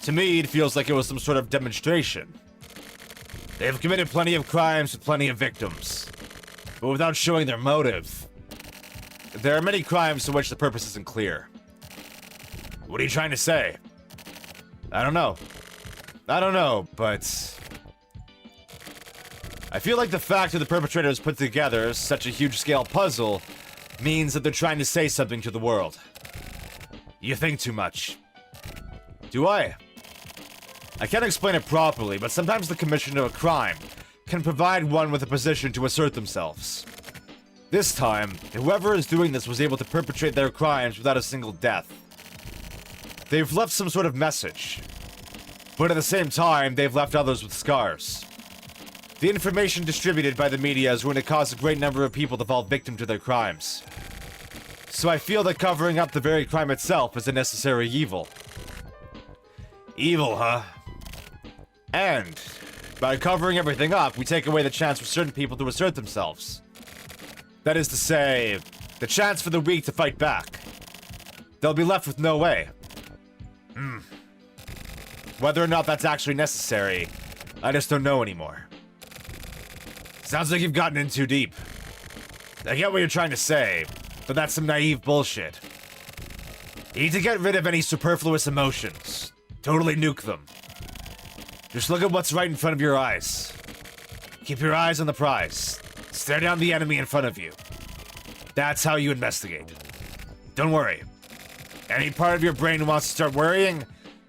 Speaker 2: To me, it feels like it was some sort of demonstration. They've committed plenty of crimes with plenty of victims, but without showing their motive. There are many crimes to which the purpose isn't clear. What are you trying to say? I don't know. But I feel like the fact that the perpetrators put together such a huge-scale puzzle means that they're trying to say something to the world. You think too much. Do I? I can't explain it properly, but sometimes the commission of a crime can provide one with a position to assert themselves. This time, whoever is doing this was able to perpetrate their crimes without a single death. They've left some sort of message, but at the same time, they've left others with scars. The information distributed by the media is going to cause a great number of people to fall victim to their crimes. So I feel that covering up the very crime itself is a necessary evil. Evil, huh? And by covering everything up, we take away the chance for certain people to assert themselves. That is to say, the chance for the weak to fight back. They'll be left with no way. Whether or not that's actually necessary, I just don't know anymore. Sounds like you've gotten in too deep. I get what you're trying to say, but that's some naive bullshit. You need to get rid of any superfluous emotions. Totally nuke them. Just look at what's right in front of your eyes. Keep your eyes on the prize. Stare down the enemy in front of you. That's how you investigate. Don't worry. Any part of your brain wants to start worrying,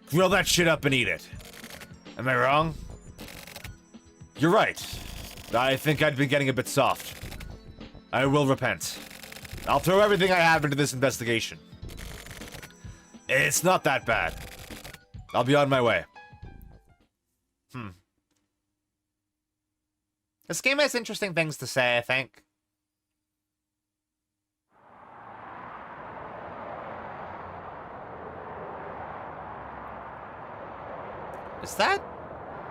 Speaker 2: grill that shit up and eat it. Am I wrong? You're right. I think I'd been getting a bit soft. I will repent. I'll throw everything I have into this investigation. It's not that bad. I'll be on my way.
Speaker 1: This game has interesting things to say, I think. Is that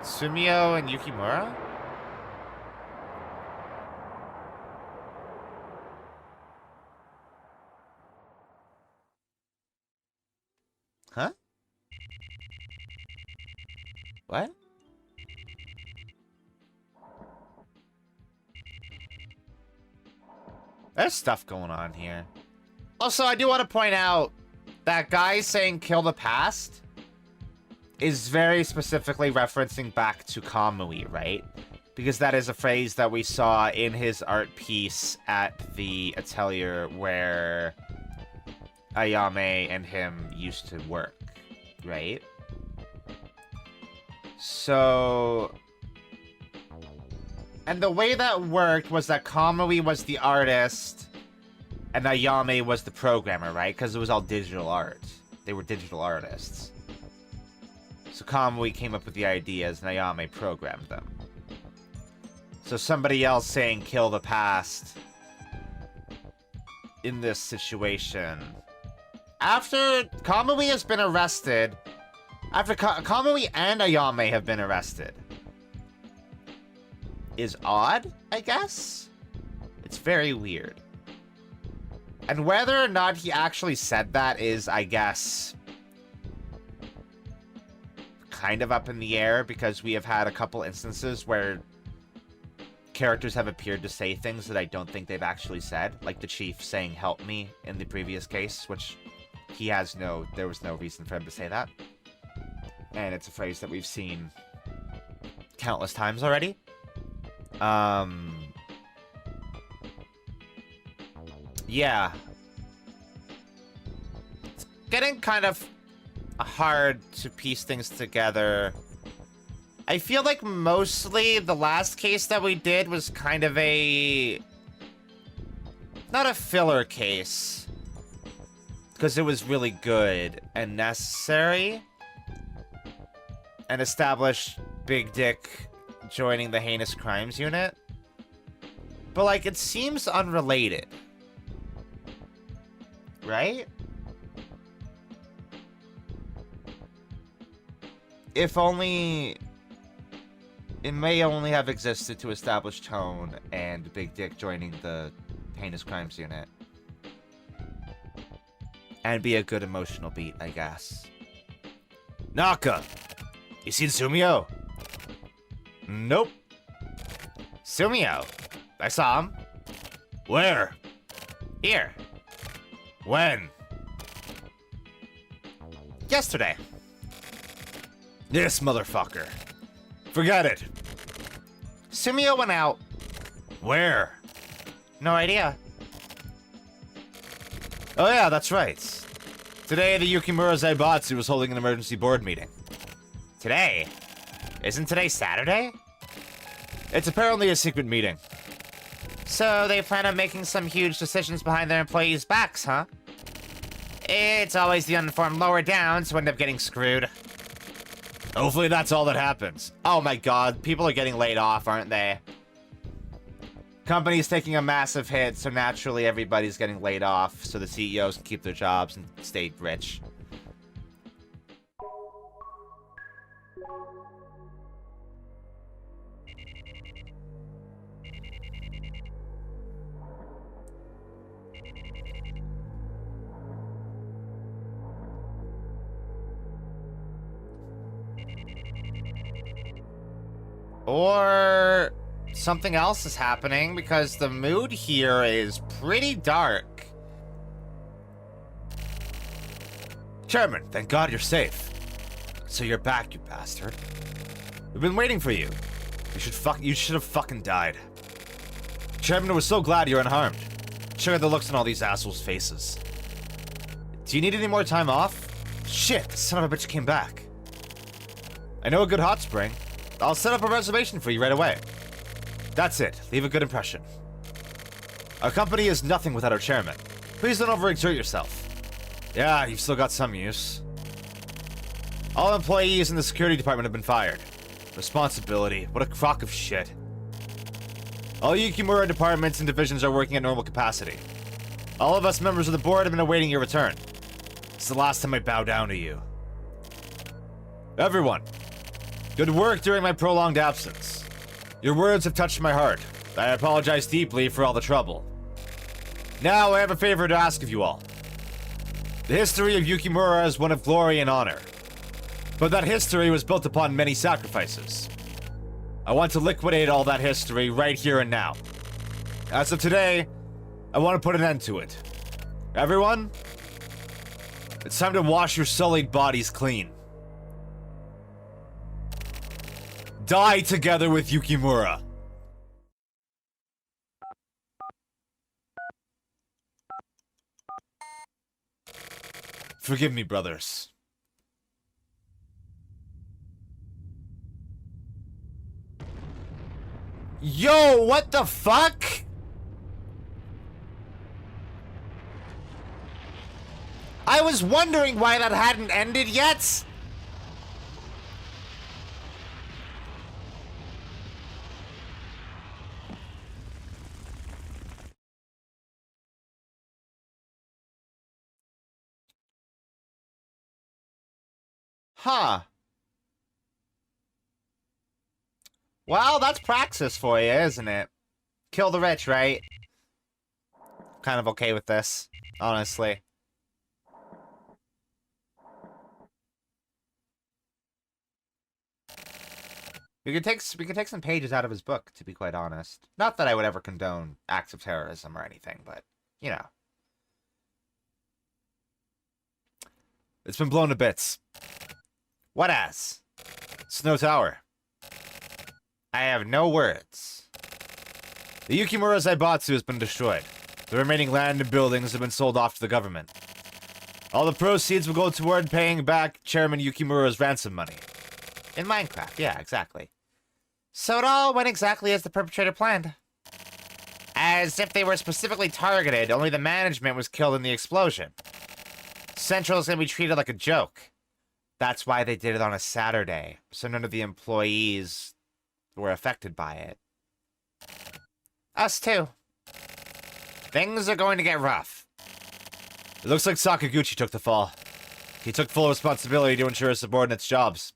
Speaker 1: Sumio and Yukimura? Huh? What? There's stuff going on here. Also, I do want to point out that guy saying kill the past is very specifically referencing back to Kamui, right? Because that is a phrase that we saw in his art piece at the atelier where Ayame and him used to work, right? So... And the way that worked was that Kamui was the artist and Ayame was the programmer, right? Because it was all digital art. They were digital artists. So Kamui came up with the ideas, and Ayame programmed them. So somebody else saying kill the past in this situation. After Kamui has been arrested, after Kamui and Ayame have been arrested, is odd, I guess? It's very weird. And whether or not he actually said that is, I guess, kind of up in the air, because we have had a couple instances where characters have appeared to say things that I don't think they've actually said, like the chief saying help me in the previous case, which there was no reason for him to say that. And it's a phrase that we've seen countless times already. Yeah. It's getting kind of hard to piece things together. I feel like mostly the last case that we did was kind of not a filler case, because it was really good and necessary, and established Big Dick joining the Heinous Crimes Unit. But, like, it seems unrelated. Right? If only... It may only have existed to establish Tone and Big Dick joining the Heinous Crimes Unit. And be a good emotional beat, I guess.
Speaker 2: Naka! You seen Sumio?
Speaker 1: Nope. Sumio. I saw him.
Speaker 2: Where?
Speaker 1: Here.
Speaker 2: When?
Speaker 1: Yesterday.
Speaker 2: This motherfucker. Forget it.
Speaker 1: Sumio went out.
Speaker 2: Where?
Speaker 1: No idea.
Speaker 2: Oh yeah, that's right. Today, the Yukimura Zaibatsu was holding an emergency board meeting.
Speaker 1: Today? Isn't today Saturday?
Speaker 2: It's apparently a secret meeting.
Speaker 1: So they plan on making some huge decisions behind their employees' backs, huh? It's always the uninformed lower downs who end up getting screwed.
Speaker 2: Hopefully that's all that happens.
Speaker 1: Oh my god, people are getting laid off, aren't they? Company's taking a massive hit, so naturally everybody's getting laid off, so the CEOs can keep their jobs and stay rich. Or something else is happening, because the mood here is pretty dark.
Speaker 2: Chairman, thank God you're safe. So you're back, you bastard. We've been waiting for you. You should have fucking died. Chairman was so glad you're unharmed. Check out the looks on all these assholes' faces. Do you need any more time off? Shit, the son of a bitch came back. I know a good hot spring. I'll set up a reservation for you right away. That's it. Leave a good impression. Our company is nothing without our chairman. Please don't overexert yourself. Yeah, you've still got some use. All employees in the security department have been fired. Responsibility. What a crock of shit. All Yukimura departments and divisions are working at normal capacity. All of us members of the board have been awaiting your return. It's the last time I bow down to you. Everyone, good work during my prolonged absence. Your words have touched my heart. I apologize deeply for all the trouble. Now I have a favor to ask of you all. The history of Yukimura is one of glory and honor. But that history was built upon many sacrifices. I want to liquidate all that history right here and now. As of today, I want to put an end to it. Everyone, it's time to wash your sullied bodies clean. Die together with Yukimura. Forgive me, brothers.
Speaker 1: Yo, what the fuck? I was wondering why that hadn't ended yet. Huh. Well, that's praxis for you, isn't it? Kill the rich, right? Kind of okay with this, honestly. We could take some pages out of his book, to be quite honest. Not that I would ever condone acts of terrorism or anything, but you know.
Speaker 2: It's been blown to bits.
Speaker 1: What as?
Speaker 2: Snow Tower.
Speaker 1: I have no words.
Speaker 2: The Yukimura Zaibatsu has been destroyed. The remaining land and buildings have been sold off to the government. All the proceeds will go toward paying back Chairman Yukimura's ransom money.
Speaker 1: In Minecraft, yeah, exactly. So it all went exactly as the perpetrator planned. As if they were specifically targeted, only the management was killed in the explosion. Central is going to be treated like a joke. That's why they did it on a Saturday, so none of the employees were affected by it. Us too. Things are going to get rough.
Speaker 2: It looks like Sakaguchi took the fall. He took full responsibility to ensure his subordinates' jobs.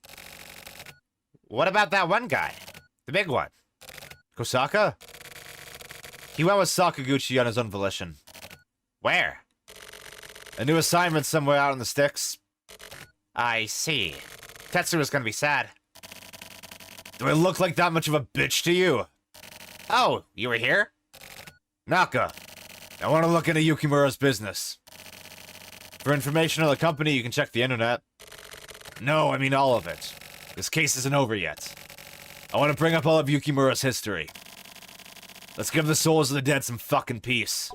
Speaker 1: What about that one guy? The big one?
Speaker 2: Kosaka? He went with Sakaguchi on his own volition.
Speaker 1: Where?
Speaker 2: A new assignment somewhere out in the sticks.
Speaker 1: I see. Tetsuo's gonna be sad.
Speaker 2: Do I look like that much of a bitch to you?
Speaker 1: Oh, you were here?
Speaker 2: Naka, I want to look into Yukimura's business. For information on the company, you can check the internet. No, I mean all of it. This case isn't over yet. I want to bring up all of Yukimura's history. Let's give the souls of the dead some fucking peace.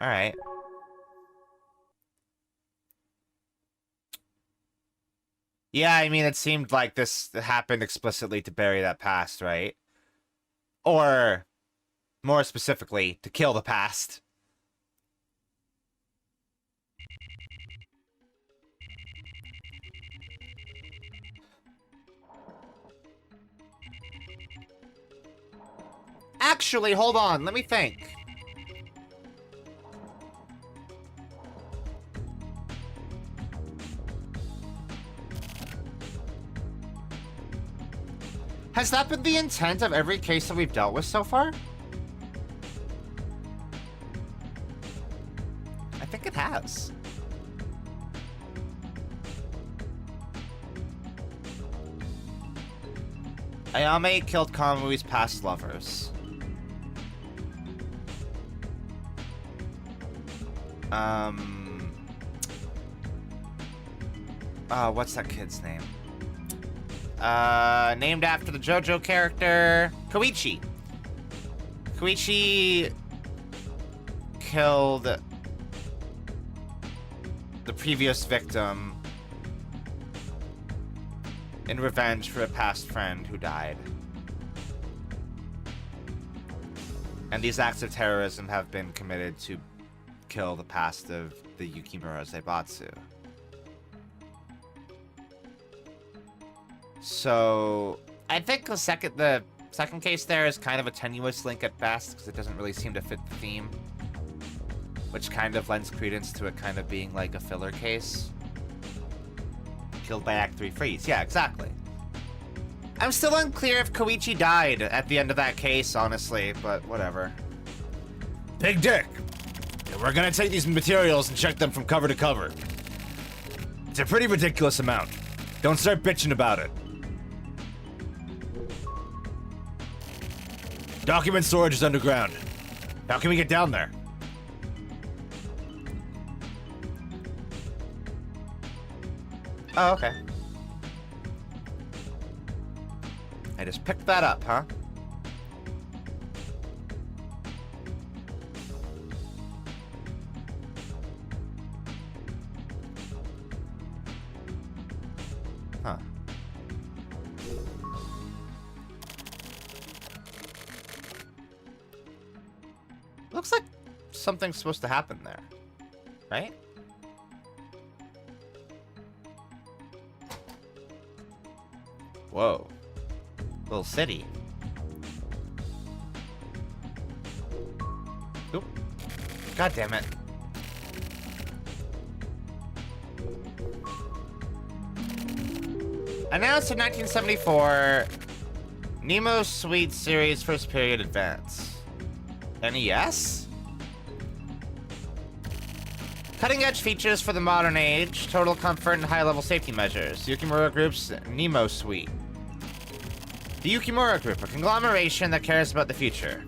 Speaker 1: Alright. Yeah, I mean, it seemed like this happened explicitly to bury that past, right? Or, more specifically, to kill the past. Actually, hold on, let me think. Has that been the intent of every case that we've dealt with so far? I think it has. Ayame killed Kamui's past lovers. What's that kid's name? Named after the JoJo character, Koichi. Koichi killed the previous victim in revenge for a past friend who died. And these acts of terrorism have been committed to kill the past of the Yukimura Zaibatsu. So, I think the second case there is kind of a tenuous link at best, because it doesn't really seem to fit the theme. Which kind of lends credence to it kind of being like a filler case. Killed by Act 3 freeze. Yeah, exactly. I'm still unclear if Koichi died at the end of that case, honestly, but whatever.
Speaker 2: Big Dick! We're gonna take these materials and check them from cover to cover. It's a pretty ridiculous amount. Don't start bitching about it. Document storage is underground. How can we get down there?
Speaker 1: Oh, okay. I just picked that up, huh? Huh. Looks like something's supposed to happen there, right? Whoa. Little city. Oop. God damn it. Announced in 1974, Nemo Suite Series First Period Advance. NES? Cutting-edge features for the modern age, total comfort and high-level safety measures. Yukimura Group's Nemo Suite. The Yukimura Group, a conglomeration that cares about the future.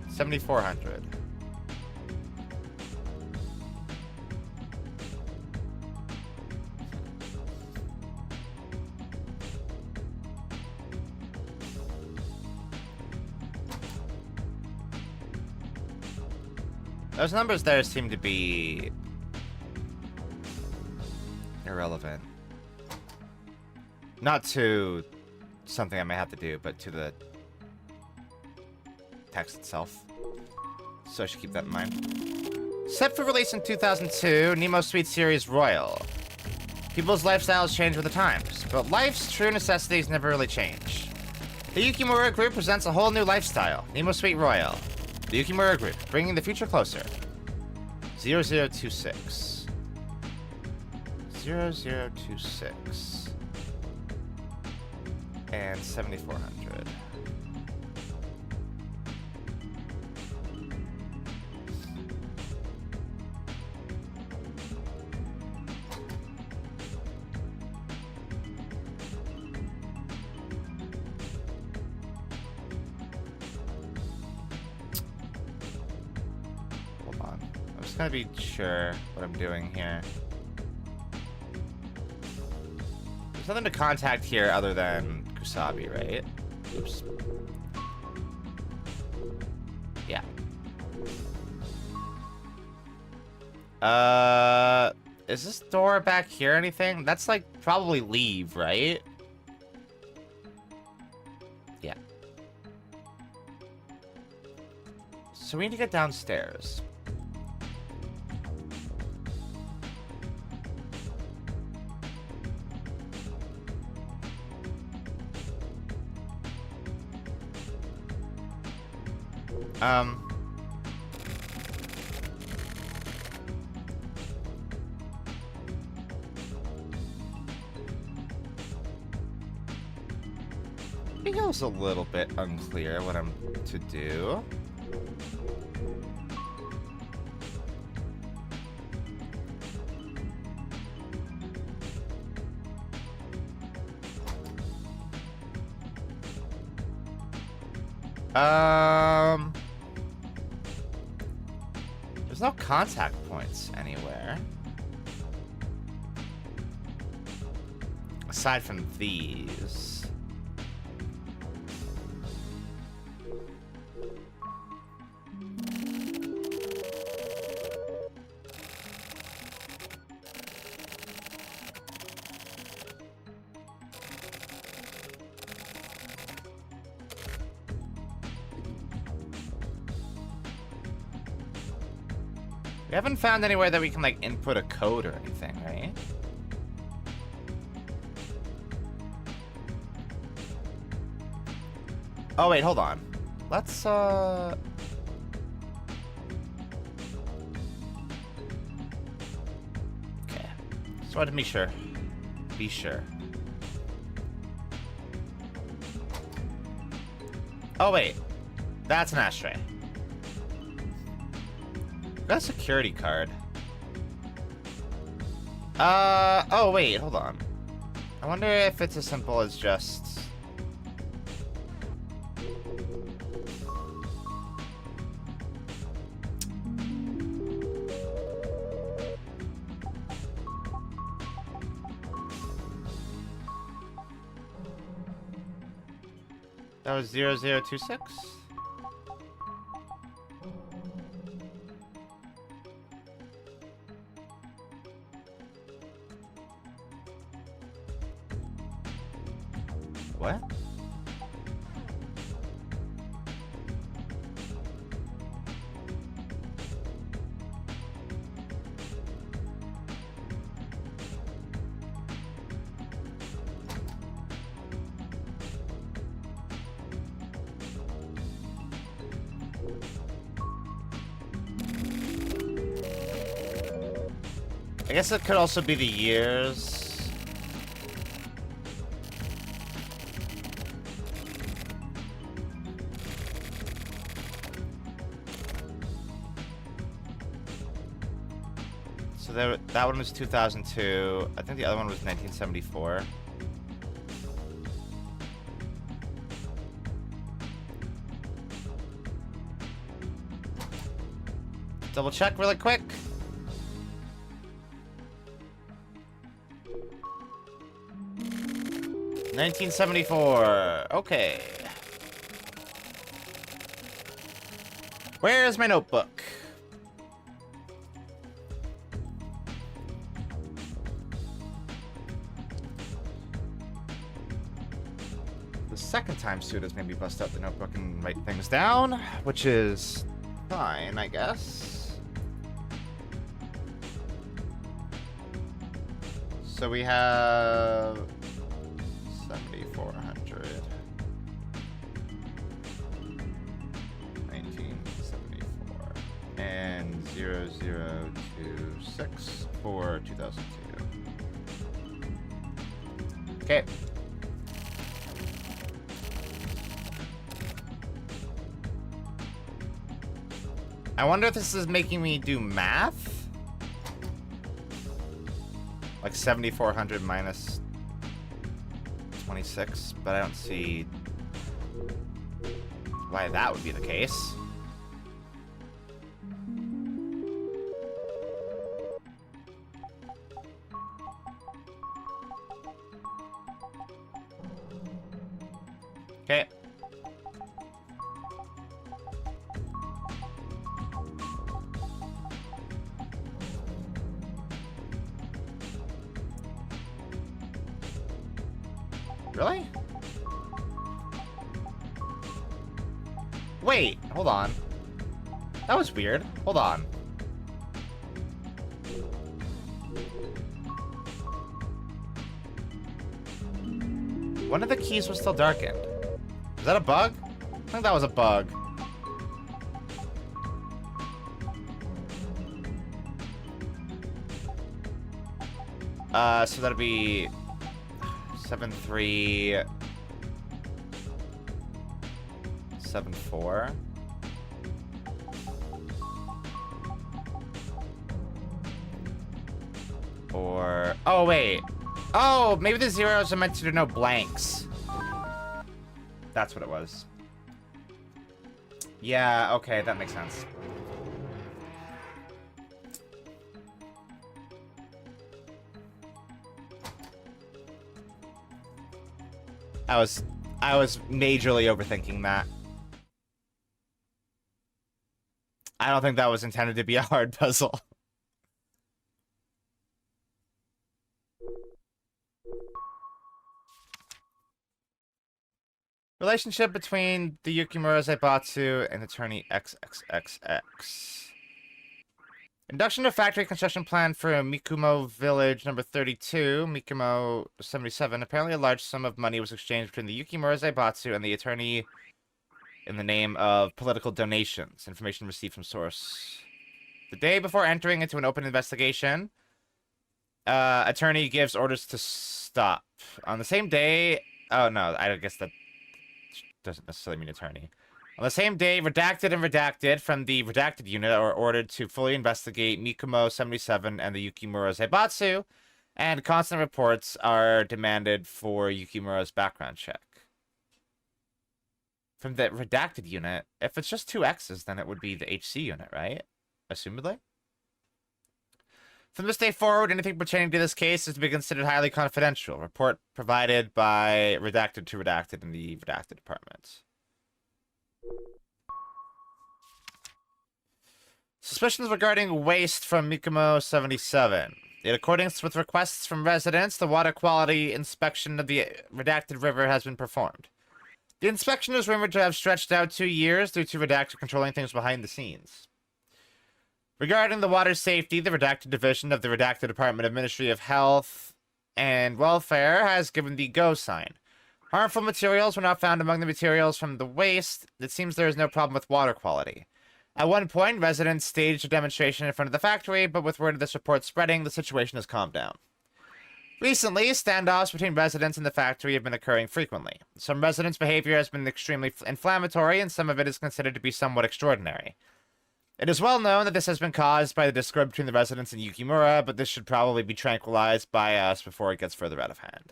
Speaker 1: 7,400. Those numbers there seem to be irrelevant. Not to something I may have to do, but to the text itself. So I should keep that in mind. Set for release in 2002, Nemo Suite Series Royal. People's lifestyles change with the times, but life's true necessities never really change. The Yukimura Group presents a whole new lifestyle, Nemo Suite Royal. The Yukimura Group, bringing the future closer. 0026. 0026. And 7,400. Just gotta be sure what I'm doing here. There's nothing to contact here other than Kusabi, right? Oops. Yeah. Is this door back here anything? That's like probably leave, right? Yeah. So we need to get downstairs. It feels a little bit unclear what I'm to do. There's no contact points anywhere. Aside from these. We haven't found anywhere that we can, like, input a code or anything, right? Oh, wait, hold on. Let's, Okay. Just wanted to be sure. Be sure. Oh, wait. That's an ashtray. Got a security card. Oh wait, hold on. I wonder if it's as simple as just... That was 0026? What? I guess it could also be the years. that one was 2002. I think the other one was 1974. Double check really quick. $1974. Okay. Where is my notebook? The second time Suda's made me bust out the notebook and write things down, which is fine, I guess. So we have 7,400. 1974. And 0026 for 2002. Okay. I wonder if this is making me do math? Like 7,400 minus 26, but I don't see why that would be the case. Okay. Really? Wait, hold on. That was weird. Hold on. One of the keys was still darkened. Is that a bug? I think that was a bug. So that'd be 7374. Or oh wait. Oh, maybe the zeros are meant to denote blanks. That's what it was. Yeah, okay, that makes sense. I was majorly overthinking that. I don't think that was intended to be a hard puzzle. Relationship between the Yukimura Zaibatsu and attorney XXXX. Induction of factory construction plan for Mikumo Village number 32, Mikumo 77. Apparently a large sum of money was exchanged between the Yukimura Zaibatsu and the attorney in the name of political donations. Information received from source. The day before entering into an open investigation, attorney gives orders to stop. On the same day... Oh, no, I guess that doesn't necessarily mean attorney. On the same day, Redacted and Redacted from the Redacted unit are ordered to fully investigate Mikumo 77 and the Yukimura Zaibatsu, and constant reports are demanded for Yukimura's background check. From the Redacted unit, if it's just two X's, then it would be the HC unit, right? Assumedly? From this day forward, anything pertaining to this case is to be considered highly confidential. Report provided by Redacted to Redacted in the Redacted department. Suspicions regarding waste from Mikumo 77. In accordance with requests from residents, the water quality inspection of the Redacted River has been performed. The inspection is rumored to have stretched out 2 years due to Redacted controlling things behind the scenes. Regarding the water safety, the Redacted Division of the Redacted Department of Ministry of Health and Welfare has given the go sign. Harmful materials were not found among the materials from the waste. It seems there is no problem with water quality. At one point, residents staged a demonstration in front of the factory, but with word of this report spreading, the situation has calmed down. Recently, standoffs between residents and the factory have been occurring frequently. Some residents' behavior has been extremely inflammatory, and some of it is considered to be somewhat extraordinary. It is well known that this has been caused by the discord between the residents and Yukimura, but this should probably be tranquilized by us before it gets further out of hand.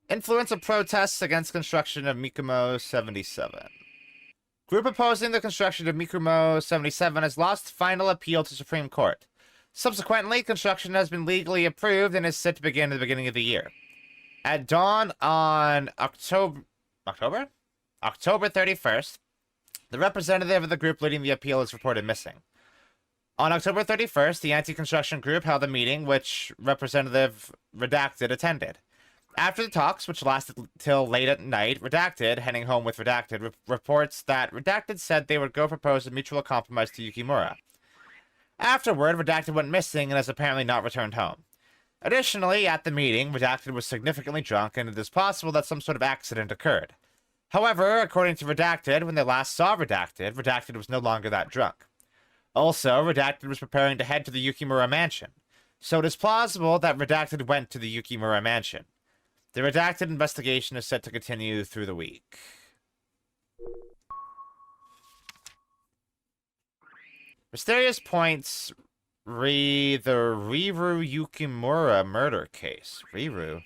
Speaker 1: Influence of protests against construction of Mikumo 77. Group opposing the construction of Mikumo 77 has lost final appeal to Supreme Court. Subsequently, construction has been legally approved and is set to begin at the beginning of the year. At dawn on October 31st, the representative of the group leading the appeal is reported missing. On October 31st, the anti-construction group held a meeting which Representative Redacted attended. After the talks, which lasted till late at night, Redacted, heading home with Redacted, reports that Redacted said they would go propose a mutual compromise to Yukimura. Afterward, Redacted went missing and has apparently not returned home. Additionally, at the meeting, Redacted was significantly drunk, and it is possible that some sort of accident occurred. However, according to Redacted, when they last saw Redacted, Redacted was no longer that drunk. Also, Redacted was preparing to head to the Yukimura mansion, so it is plausible that Redacted went to the Yukimura mansion. The Redacted investigation is set to continue through the week. Mysterious points re the Riru Yukimura murder case. Riru.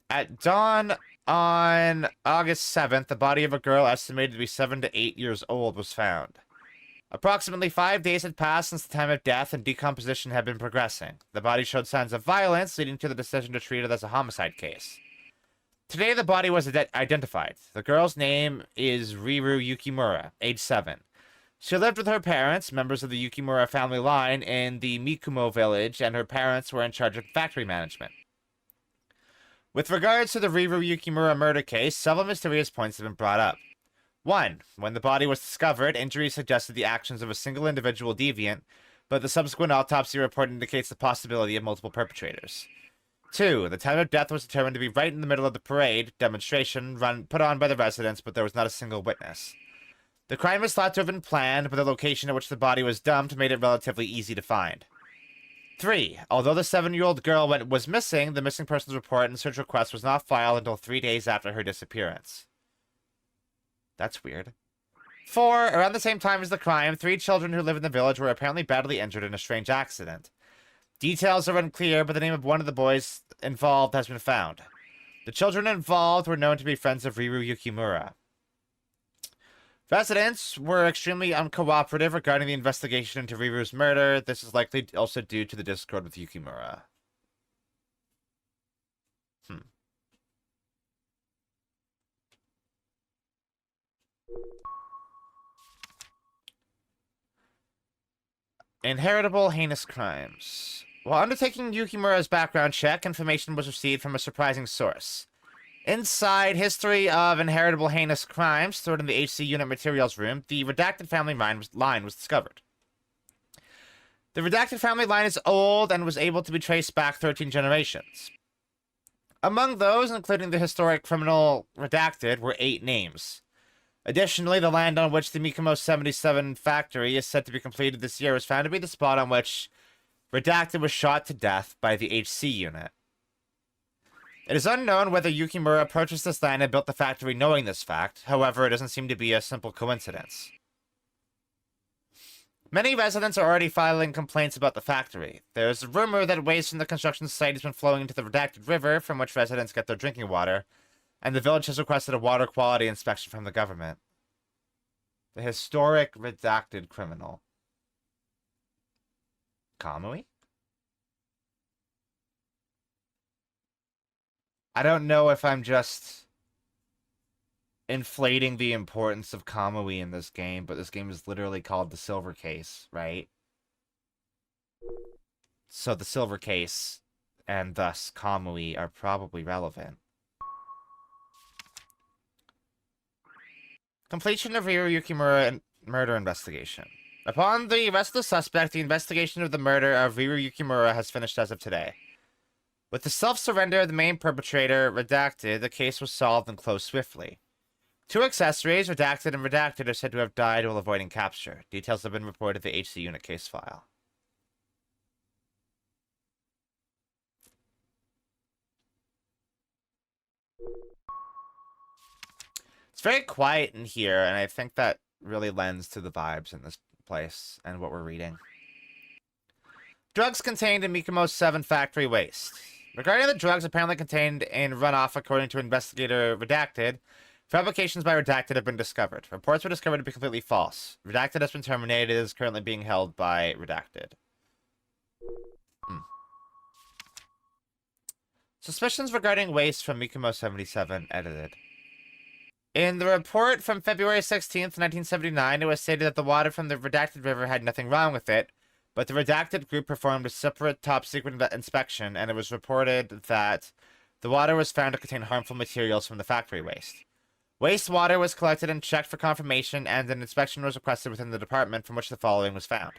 Speaker 1: At dawn on August 7th, the body of a girl estimated to be 7 to 8 years old was found. Approximately 5 days had passed since the time of death, and decomposition had been progressing. The body showed signs of violence, leading to the decision to treat it as a homicide case. Today, the body was identified. The girl's name is Riru Yukimura, age 7. She lived with her parents, members of the Yukimura family line, in the Mikumo village, and her parents were in charge of factory management. With regards to the Riru Yukimura murder case, several mysterious points have been brought up. 1. When the body was discovered, injuries suggested the actions of a single individual deviant, but the subsequent autopsy report indicates the possibility of multiple perpetrators. 2. The time of death was determined to be right in the middle of the parade demonstration put on by the residents, but there was not a single witness. The crime is thought to have been planned, but the location at which the body was dumped made it relatively easy to find. 3. Although the 7-year-old girl was missing, the missing persons report and search request was not filed until 3 days after her disappearance. That's weird. 4. Around the same time as the crime, 3 children who live in the village were apparently badly injured in a strange accident. Details are unclear, but the name of one of the boys involved has been found. The children involved were known to be friends of Riru Yukimura. Residents were extremely uncooperative regarding the investigation into Riru's murder. This is likely also due to the discord with Yukimura. Inheritable heinous crimes. While undertaking Yukimura's background check, information was received from a surprising source. Inside History of Inheritable Heinous Crimes, stored in the HC Unit Materials room, the Redacted family line was discovered. The Redacted family line is old and was able to be traced back 13 generations. Among those, including the historic criminal Redacted, were 8 names. Additionally, the land on which the Mikumo 77 factory is said to be completed this year was found to be the spot on which Redacted was shot to death by the HC unit. It is unknown whether Yukimura purchased this land and built the factory knowing this fact. However, it doesn't seem to be a simple coincidence. Many residents are already filing complaints about the factory. There is a rumor that waste from the construction site has been flowing into the Redacted River, from which residents get their drinking water, and the village has requested a water quality inspection from the government. The historic Redacted criminal. Kamui? I don't know if I'm just inflating the importance of Kamui in this game, but this game is literally called the Silver Case, right? So the Silver Case, and thus Kamui, are probably relevant. Completion of Riru Yukimura murder investigation. Upon the arrest of the suspect, the investigation of the murder of Riru Yukimura has finished as of today. With the self-surrender of the main perpetrator, Redacted, the case was solved and closed swiftly. 2 accessories, Redacted and Redacted, are said to have died while avoiding capture. Details have been reported to the HC unit case file. It's very quiet in here, and I think that really lends to the vibes in this place and what we're reading. Drugs contained in Mikomo's 7 factory waste. Regarding the drugs apparently contained in runoff, according to investigator Redacted, fabrications by Redacted have been discovered. Reports were discovered to be completely false. Redacted has been terminated and is currently being held by Redacted. Suspicions regarding waste from Mikomo 77 edited. In the report from February 16th, 1979, it was stated that the water from the Redacted River had nothing wrong with it, but the Redacted group performed a separate top-secret inspection, and it was reported that the water was found to contain harmful materials from the factory waste. Wastewater was collected and checked for confirmation, and an inspection was requested within the department from which the following was found.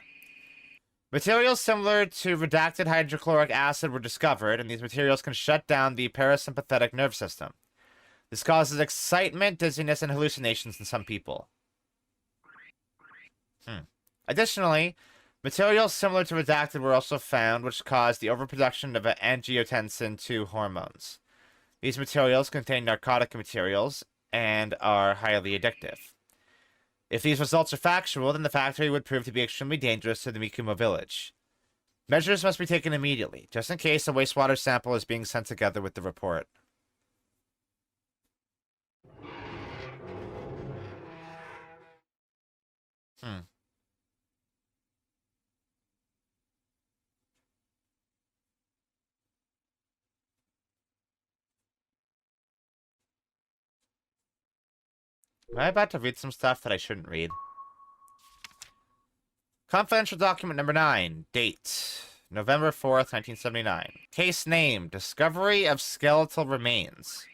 Speaker 1: Materials similar to redacted hydrochloric acid were discovered, and these materials can shut down the parasympathetic nerve system. This causes excitement, dizziness, and hallucinations in some people. Additionally, materials similar to redacted were also found, which caused the overproduction of angiotensin II hormones. These materials contain narcotic materials and are highly addictive. If these results are factual, then the factory would prove to be extremely dangerous to the Mikumo village. Measures must be taken immediately, just in case a wastewater sample is being sent together with the report. Am I about to read some stuff that I shouldn't read? Confidential document number 9. Date. November 4th, 1979. Case name. Discovery of skeletal remains.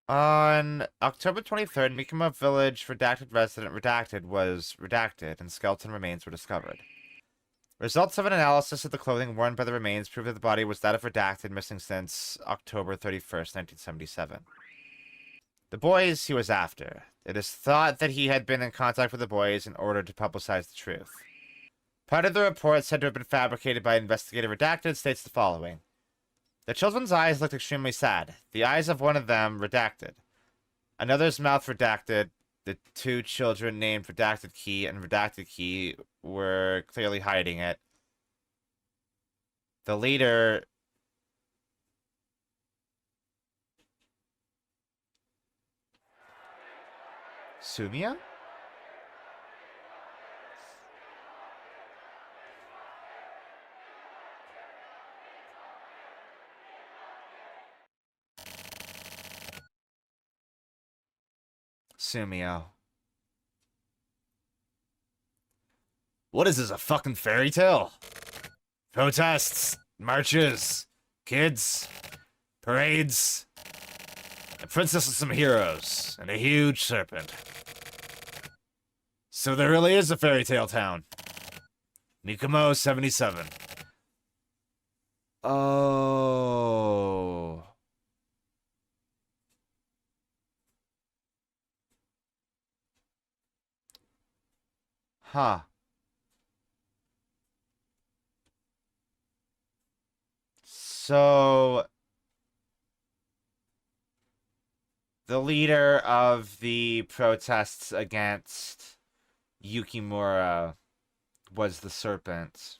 Speaker 1: On October 23rd, Mikomo Village redacted resident redacted was redacted, and skeleton remains were discovered. Results of an analysis of the clothing worn by the remains proved that the body was that of redacted, missing since October 31st, 1977. The boys he was after. It is thought that he had been in contact with the boys in order to publicize the truth. Part of the report, said to have been fabricated by investigator redacted, states the following. The children's eyes looked extremely sad. The eyes of one of them redacted. Another's mouth redacted. The 2 children named Redacted Key and Redacted Key were clearly hiding it. The leader... Sumia? Sumio.
Speaker 2: What is this, a fucking fairy tale? Protests, marches, kids, parades, a princess and some heroes, and a huge serpent. So there really is a fairy tale town. Mikomo 77.
Speaker 1: Oh. Huh. So... the leader of the protests against Yukimura was the serpent.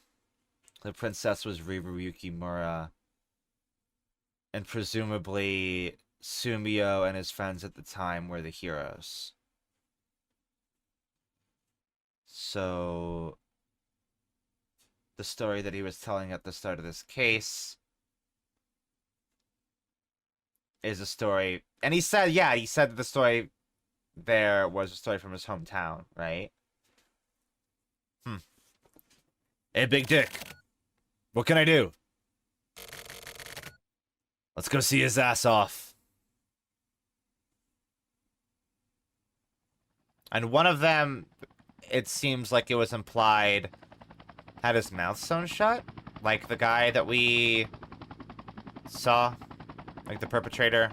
Speaker 1: The princess was Riru Yukimura. And presumably Sumio and his friends at the time were the heroes. So the story that he was telling at the start of this case is a story, and he said that the story there was a story from his hometown, right?
Speaker 2: Hey, Big Dick. What can I do? Let's go see his ass off.
Speaker 1: And one of them, it seems like it was implied, had his mouth sewn shut, like the guy that we saw, like the perpetrator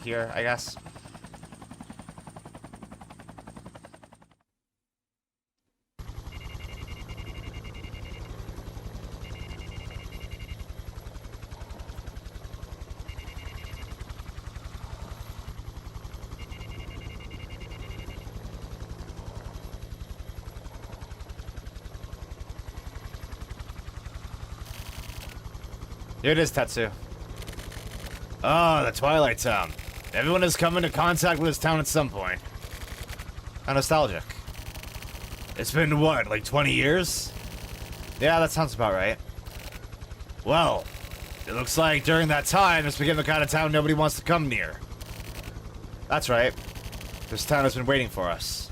Speaker 1: here, I guess.
Speaker 2: Here it is, Tetsu. Ah, the Twilight Town. Everyone has come into contact with this town at some point. How nostalgic. It's been, what, like 20 years? Yeah, that sounds about right. Well, it looks like during that time, it's become the kind of town nobody wants to come near. That's right. This town has been waiting for us.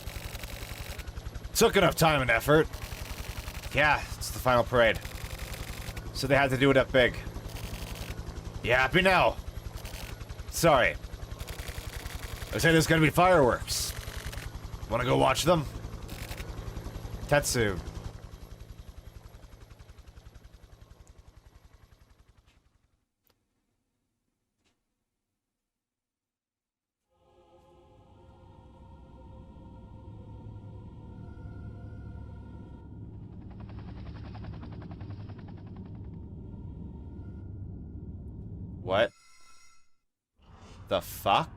Speaker 2: Took enough time and effort. Yeah, it's the final parade. So they had to do it up big. You happy now? Sorry. I said there's gonna be fireworks. Wanna go watch them? Tetsu. What? The fuck?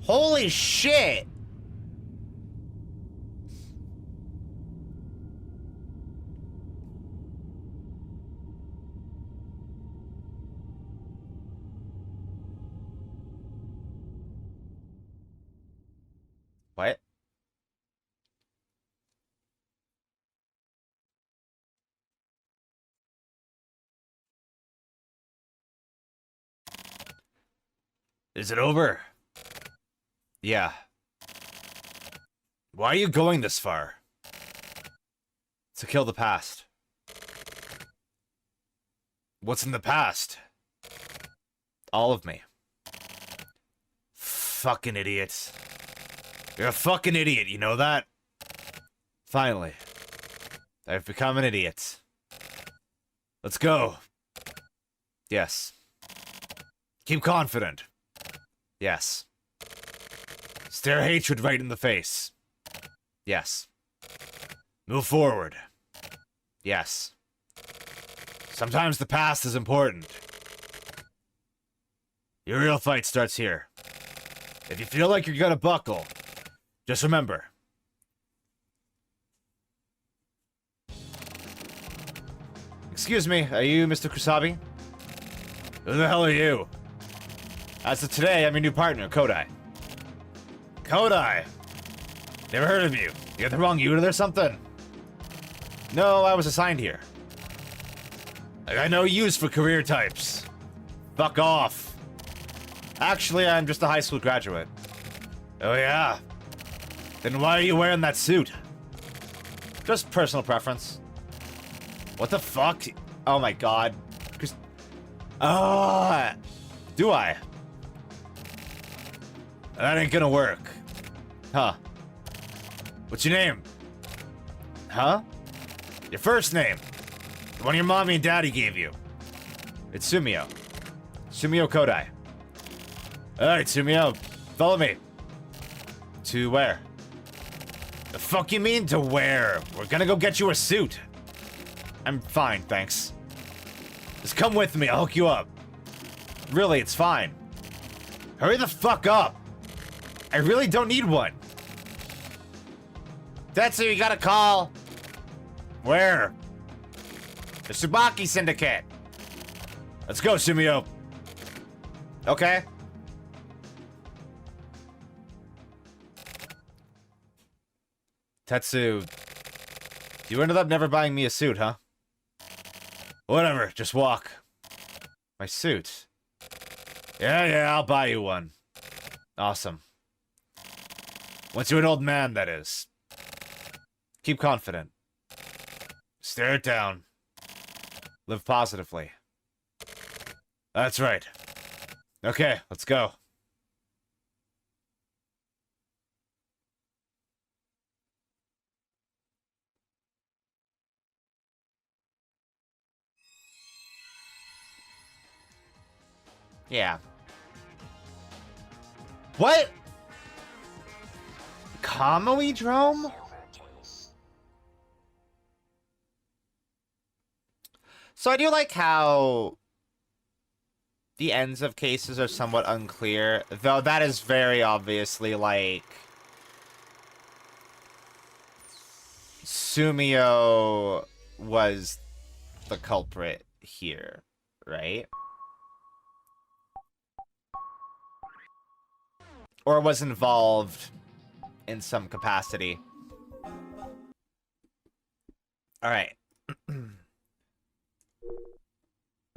Speaker 2: Holy shit! What? Is it over? Yeah. Why are you going this far? To kill the past. What's in the past? All of me. Fucking idiot. You're a fucking idiot, you know that? Finally. I've become an idiot. Let's go. Yes. Keep confident. Yes. Stare hatred right in the face. Yes. Move forward. Yes. Sometimes the past is important. Your real fight starts here. If you feel like you're gonna buckle, just remember. Excuse me, are you Mr. Kusabi? Who the hell are you? As of today, I'm your new partner, Kodai. Kodai! Never heard of you. You got the wrong unit or something? No, I was assigned here. I got no use for career types. Fuck off. Actually, I'm just a high school graduate. Oh yeah? Then why are you wearing that suit? Just personal preference. What the fuck? Oh my god. Do I? That ain't gonna work. Huh. What's your name? Huh? Your first name. The one your mommy and daddy gave you. It's Sumio. Sumio Kodai. Alright, Sumio. Follow me. To where? The fuck you mean to where? We're gonna go get you a suit. I'm fine, thanks. Just come with me, I'll hook you up. Really, it's fine. Hurry the fuck up. I really don't need one. Tetsu, you got a call. Where? The Tsubaki Syndicate. Let's go, Sumio. Okay. Tetsu, you ended up never buying me a suit, huh? Whatever, just walk. My suit? Yeah, I'll buy you one. Awesome. Once you're an old man, that is. Keep confident. Stare it down. Live positively. That's right. Okay, let's go. Yeah. What?
Speaker 1: Kamui Drome? So I do like how the ends of cases are somewhat unclear, though that is very obviously, like, Sumio was the culprit here, right? Or was involved in some capacity. Alright.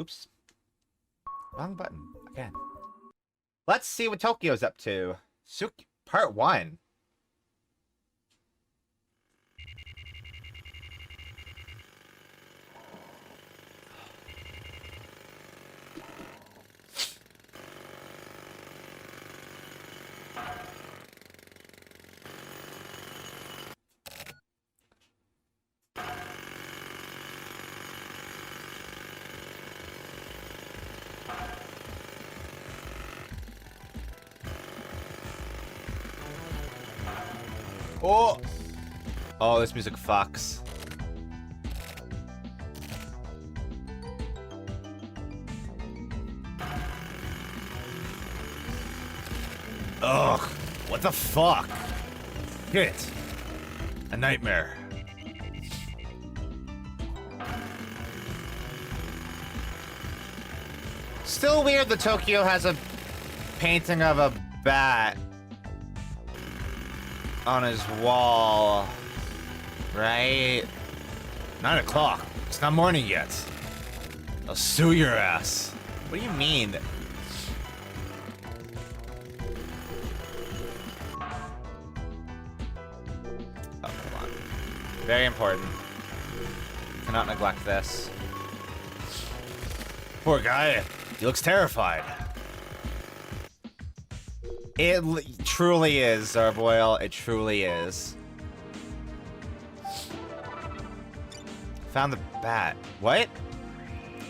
Speaker 1: Oops. Wrong button. Again. Let's see what Tokyo's up to. Part 1. Oh! Oh, this music fucks.
Speaker 2: Ugh, what the fuck? Shit. A nightmare.
Speaker 1: Still weird that Tokyo has a painting of a bat on his wall, right?
Speaker 2: 9 o'clock. It's not morning yet. I'll sue your ass.
Speaker 1: What do you mean? Oh, hold on. Very important. Cannot neglect this.
Speaker 2: Poor guy. He looks terrified.
Speaker 1: It truly is, Zarboil. It truly is. Found the bat. What?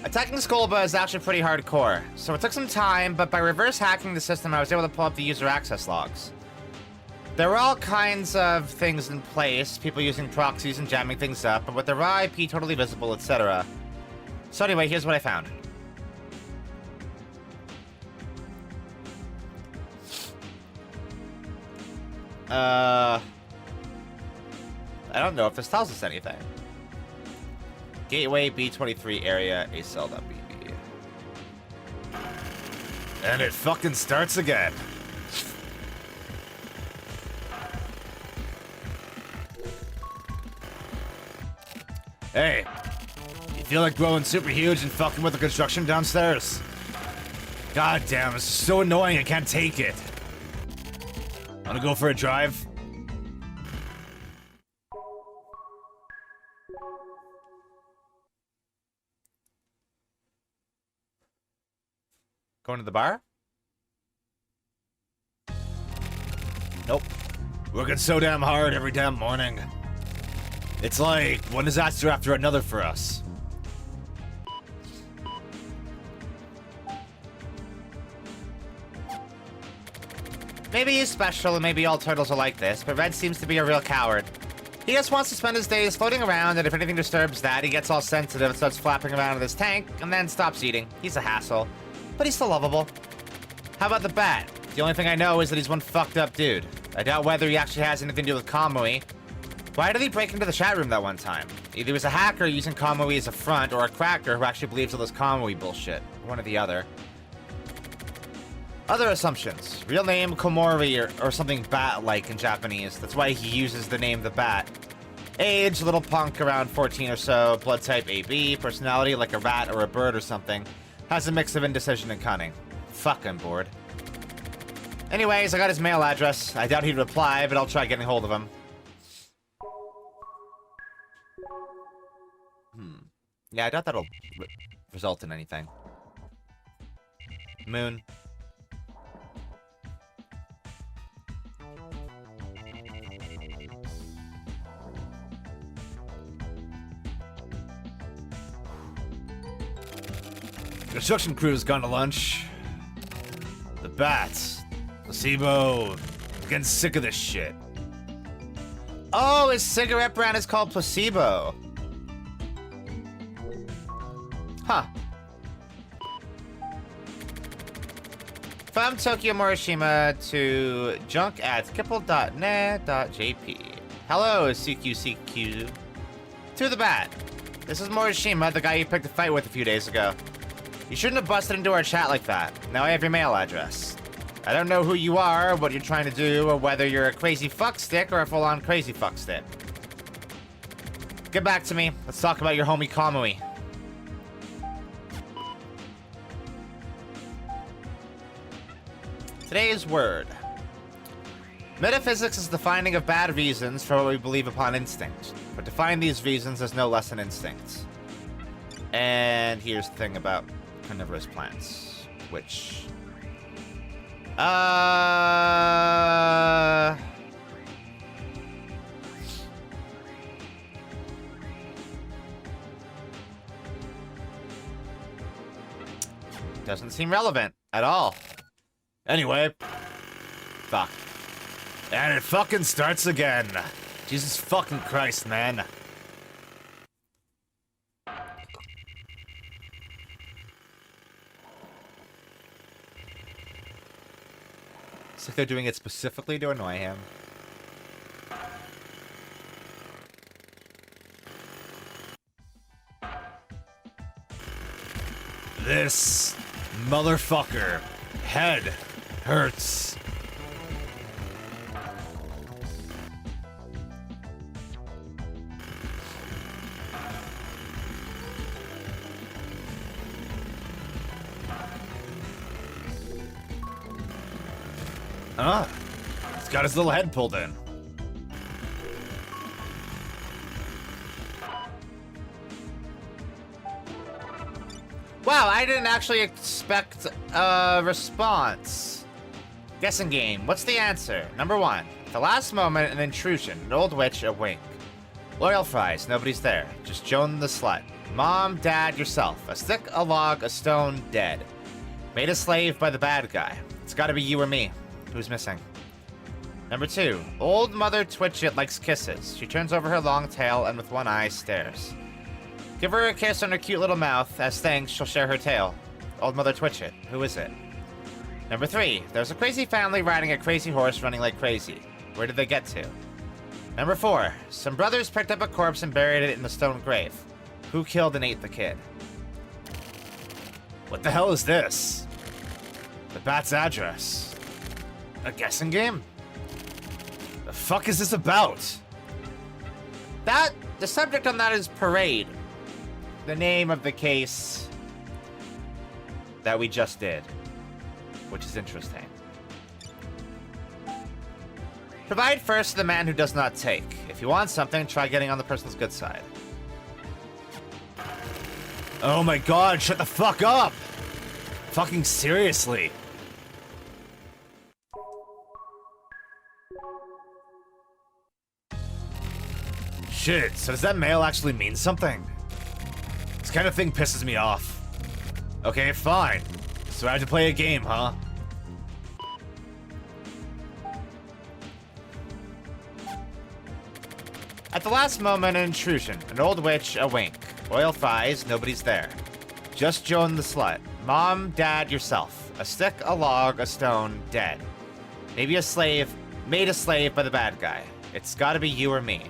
Speaker 1: Attacking Skolba is actually pretty hardcore. So it took some time, but by reverse hacking the system, I was able to pull up the user access logs. There were all kinds of things in place, people using proxies and jamming things up, but with the raw IP totally visible, etc. So anyway, here's what I found. I don't know if this tells us anything. Gateway B23 area, acel.bb.
Speaker 2: And it fucking starts again. Hey, you feel like growing super huge and fucking with the construction downstairs? God damn, this is so annoying, I can't take it. Wanna go for a drive?
Speaker 1: Going to the bar?
Speaker 2: Nope. Working so damn hard every damn morning. It's like one disaster after another for us.
Speaker 1: Maybe he's special and maybe all turtles are like this, but Red seems to be a real coward. He just wants to spend his days floating around, and if anything disturbs that, he gets all sensitive and starts flapping around in his tank, and then stops eating. He's a hassle. But he's still lovable. How about the bat? The only thing I know is that he's one fucked up dude. I doubt whether he actually has anything to do with Kamui. Why did he break into the chat room that one time? Either he was a hacker using Kamui as a front, or a cracker who actually believes all this Kamui bullshit. One or the other. Other assumptions. Real name Komori or something bat-like in Japanese. That's why he uses the name the Bat. Age, little punk around 14 or so. Blood type AB. Personality like a rat or a bird or something. Has a mix of indecision and cunning. Fuck, I'm bored. Anyways, I got his mail address. I doubt he'd reply, but I'll try getting hold of him. Yeah, I doubt that'll result in anything. Moon.
Speaker 2: Construction crew's gone to lunch. The bats. Placebo. Getting sick of this shit.
Speaker 1: Oh, his cigarette brand is called Placebo. Huh. From Tokyo Morishima to junk@kipple.net.jp. Hello, CQCQ. To the bat. This is Morishima, the guy you picked a fight with a few days ago. You shouldn't have busted into our chat like that. Now I have your mail address. I don't know who you are, or what you're trying to do, or whether you're a crazy fuckstick or a full-on crazy fuckstick. Get back to me. Let's talk about your homie Kamui. Today's word. Metaphysics is the finding of bad reasons for what we believe upon instinct. But to find these reasons is no less than instinct. And here's the thing about carnivorous plants, which... doesn't seem relevant at all.
Speaker 2: Anyway. Fuck. And it fucking starts again. Jesus fucking Christ, man.
Speaker 1: It's like they're doing it specifically to annoy him.
Speaker 2: This motherfucker head hurts. Ah, he's got his little head pulled in.
Speaker 1: Wow, I didn't actually expect a response. Guessing game. What's the answer? Number 1. At the last moment, an intrusion. An old witch, a wink. Loyal fries. Nobody's there. Just Joan the slut. Mom, dad, yourself. A stick, a log, a stone, dead. Made a slave by the bad guy. It's gotta be you or me. Who's missing? Number 2. Old Mother Twitchit likes kisses. She turns over her long tail and with one eye stares. Give her a kiss on her cute little mouth. As thanks, she'll share her tail. Old Mother Twitchit. Who is it? Number 3. There's a crazy family riding a crazy horse running like crazy. Where did they get to? Number 4. Some brothers picked up a corpse and buried it in a stone grave. Who killed and ate the kid?
Speaker 2: What the hell is this? The bat's address. A guessing game? The fuck is this about?
Speaker 1: The subject on that is Parade. The name of the case that we just did. Which is interesting. Provide first to the man who does not take. If you want something, try getting on the person's good side.
Speaker 2: Oh my god, shut the fuck up! Fucking seriously. Shit, so does that mail actually mean something? This kind of thing pisses me off. Okay, fine. So I have to play a game, huh?
Speaker 1: At the last moment, an intrusion. An old witch, a wink. Oil fries, nobody's there. Just Joan the slut. Mom, dad, yourself. A stick, a log, a stone, dead. Maybe a slave, made a slave by the bad guy. It's gotta be you or me.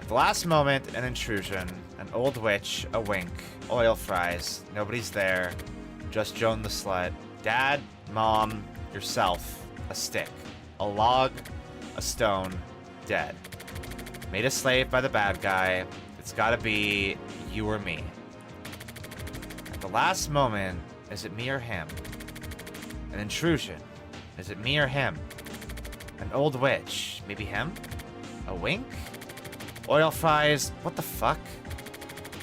Speaker 1: At the last moment, an intrusion. An old witch, a wink. Oil fries, nobody's there. Just Joan the slut. Dad, mom, yourself. A stick. A log, a stone, dead. Made a slave by the bad guy. It's gotta be you or me. At the last moment, is it me or him? An intrusion. Is it me or him? An old witch. Maybe him? A wink? Oil fries. What the fuck?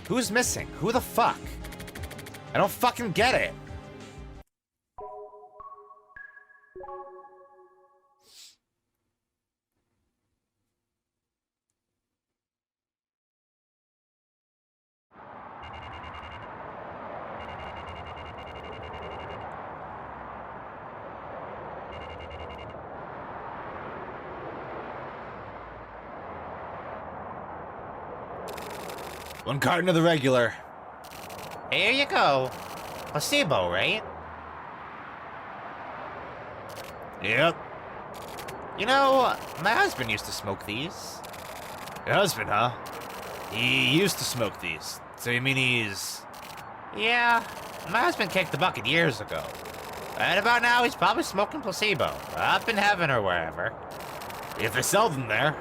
Speaker 1: Who's missing? Who the fuck? I don't fucking get it.
Speaker 2: 1 carton of the regular.
Speaker 1: Here you go. Placebo, right?
Speaker 2: Yep.
Speaker 1: You know, my husband used to smoke these.
Speaker 2: Your husband, huh? He used to smoke these. So you mean he's...
Speaker 1: Yeah, my husband kicked the bucket years ago. Right about now, he's probably smoking placebo, up in heaven or wherever.
Speaker 2: If they sell them there.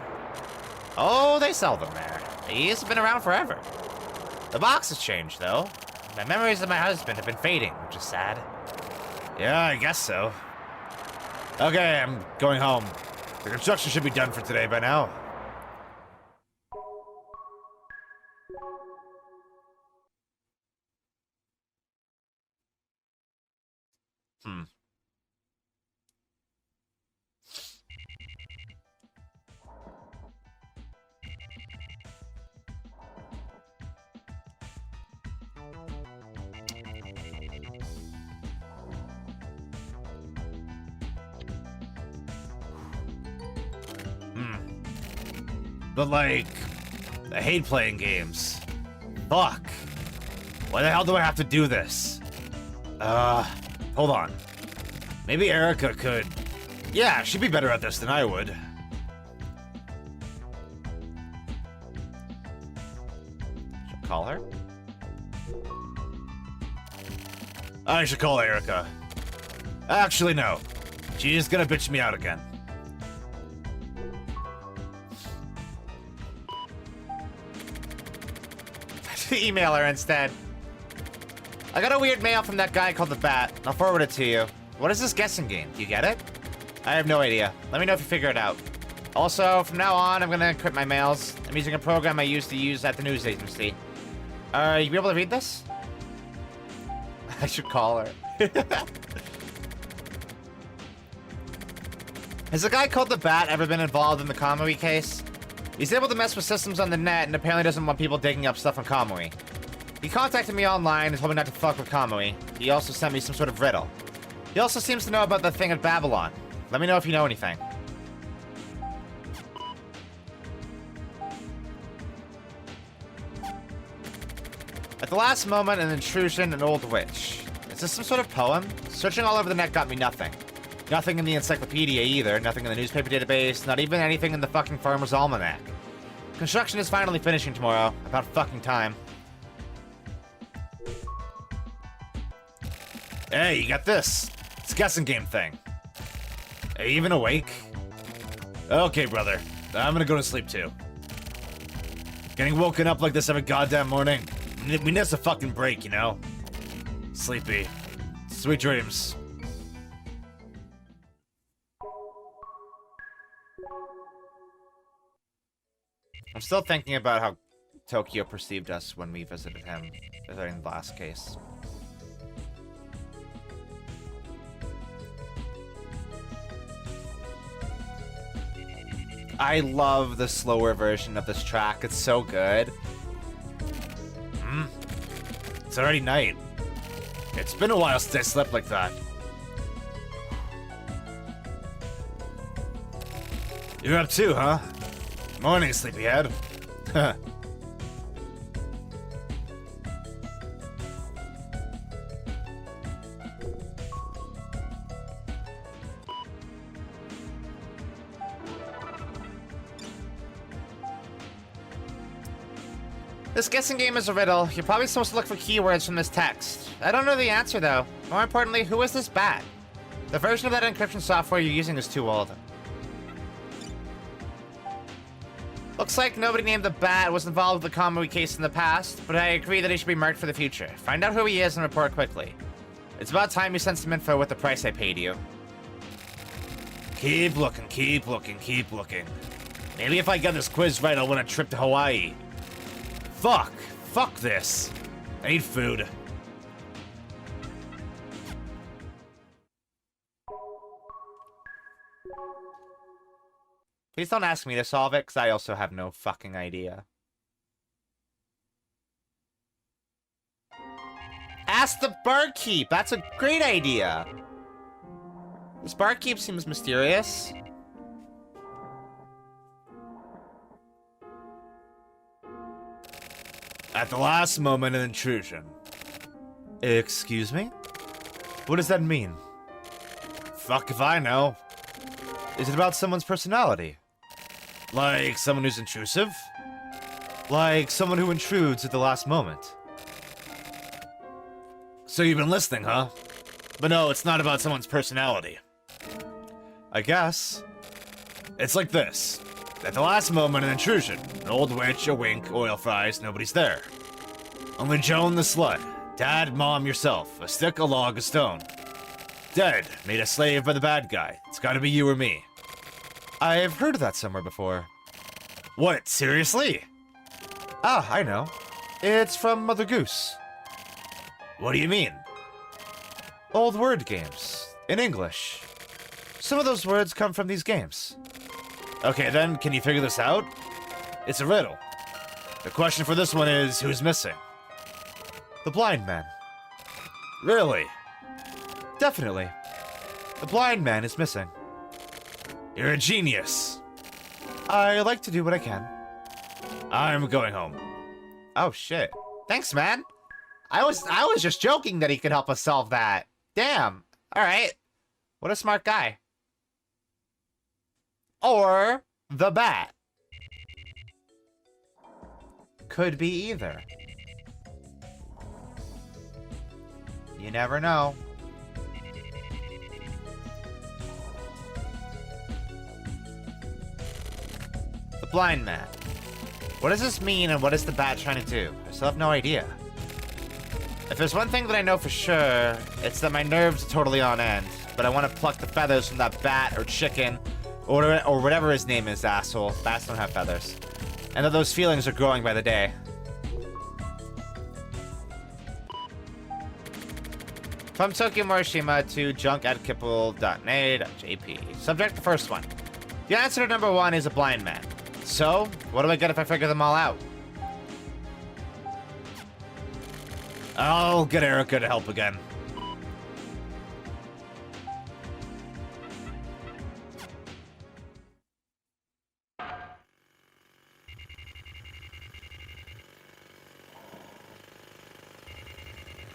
Speaker 1: Oh, they sell them there. He's been around forever. The box has changed, though. My memories of my husband have been fading, which is sad.
Speaker 2: Yeah, I guess so. Okay, I'm going home. The construction should be done for today by now. But like, I hate playing games. Fuck. Why the hell do I have to do this? Hold on. Maybe Erica could... Yeah, she'd be better at this than I would.
Speaker 1: Should call her?
Speaker 2: I should call Erica. Actually, no. She's gonna bitch me out again.
Speaker 1: Email her instead. I got a weird mail from that guy called the Bat. I'll forward it to you. What is this guessing game? Do you get it? I have no idea. Let me know if you figure it out. Also, from now on, I'm gonna encrypt my mails. I'm using a program I used to use at the news agency. You be able to read this? I should call her. Has a guy called the Bat ever been involved in the Kamui case? He's able to mess with systems on the net and apparently doesn't want people digging up stuff on Kamui. He contacted me online and told me not to fuck with Kamui. He also sent me some sort of riddle. He also seems to know about the thing at Babylon. Let me know if you know anything. At the last moment, an intrusion, an old witch. Is this some sort of poem? Searching all over the net got me nothing. Nothing in the encyclopedia either, nothing in the newspaper database, not even anything in the fucking Farmer's Almanac. Construction is finally finishing tomorrow. About fucking time.
Speaker 2: Hey, you got this. It's a guessing game thing. Are you even awake? Okay, brother. I'm gonna go to sleep too. Getting woken up like this every goddamn morning. We need a fucking break, you know? Sleepy. Sweet dreams.
Speaker 1: I'm still thinking about how Tokyo perceived us when we visited him during the last case. I love the slower version of this track. It's so good.
Speaker 2: It's already night. It's been a while since I slept like that. You're up too, huh? Morning, sleepyhead.
Speaker 1: This guessing game is a riddle. You're probably supposed to look for keywords from this text. I don't know the answer, though. More importantly, who is this Bat? The version of that encryption software you're using is too old. Looks like nobody named the Bat was involved with the Kamui case in the past, but I agree that he should be marked for the future. Find out who he is and report quickly. It's about time you sent some info with the price I paid you.
Speaker 2: Keep looking, keep looking, keep looking. Maybe if I get this quiz right, I'll win a trip to Hawaii. Fuck! Fuck this! I need food.
Speaker 1: Please don't ask me to solve it, because I also have no fucking idea. Ask the barkeep! That's a great idea! This barkeep seems mysterious.
Speaker 2: At the last moment, an intrusion. Excuse me? What does that mean? Fuck if I know. Is it about someone's personality? Like someone who's intrusive? Like someone who intrudes at the last moment? So you've been listening, huh? But no, it's not about someone's personality. I guess. It's like this. At the last moment, an intrusion. An old witch, a wink, oil fries, nobody's there. Only Joan the slut. Dad, mom, yourself. A stick, a log, a stone. Dead. Made a slave by the bad guy. It's gotta be you or me. I've heard of that somewhere before. What, seriously? Ah, I know. It's from Mother Goose. What do you mean? Old word games. In English. Some of those words come from these games. Okay then, can you figure this out? It's a riddle. The question for this one is, who's missing? The blind man. Really? Definitely. The blind man is missing. You're a genius. I like to do what I can. I'm going home.
Speaker 1: Oh shit. Thanks, man. I was just joking that he could help us solve that. Damn. Alright. What a smart guy. Or the bat. Could be either. You never know. The blind man. What does this mean and what is the bat trying to do? I still have no idea. If there's one thing that I know for sure, it's that my nerves are totally on end. But I want to pluck the feathers from that bat or chicken or whatever his name is, asshole. Bats don't have feathers. And that those feelings are growing by the day. From Tokyo Morishima to junk@kipple.na.jp. Subject the first one. The answer to number 1 is a blind man. So, what do I get if I figure them all out?
Speaker 2: I'll get Erica to help again.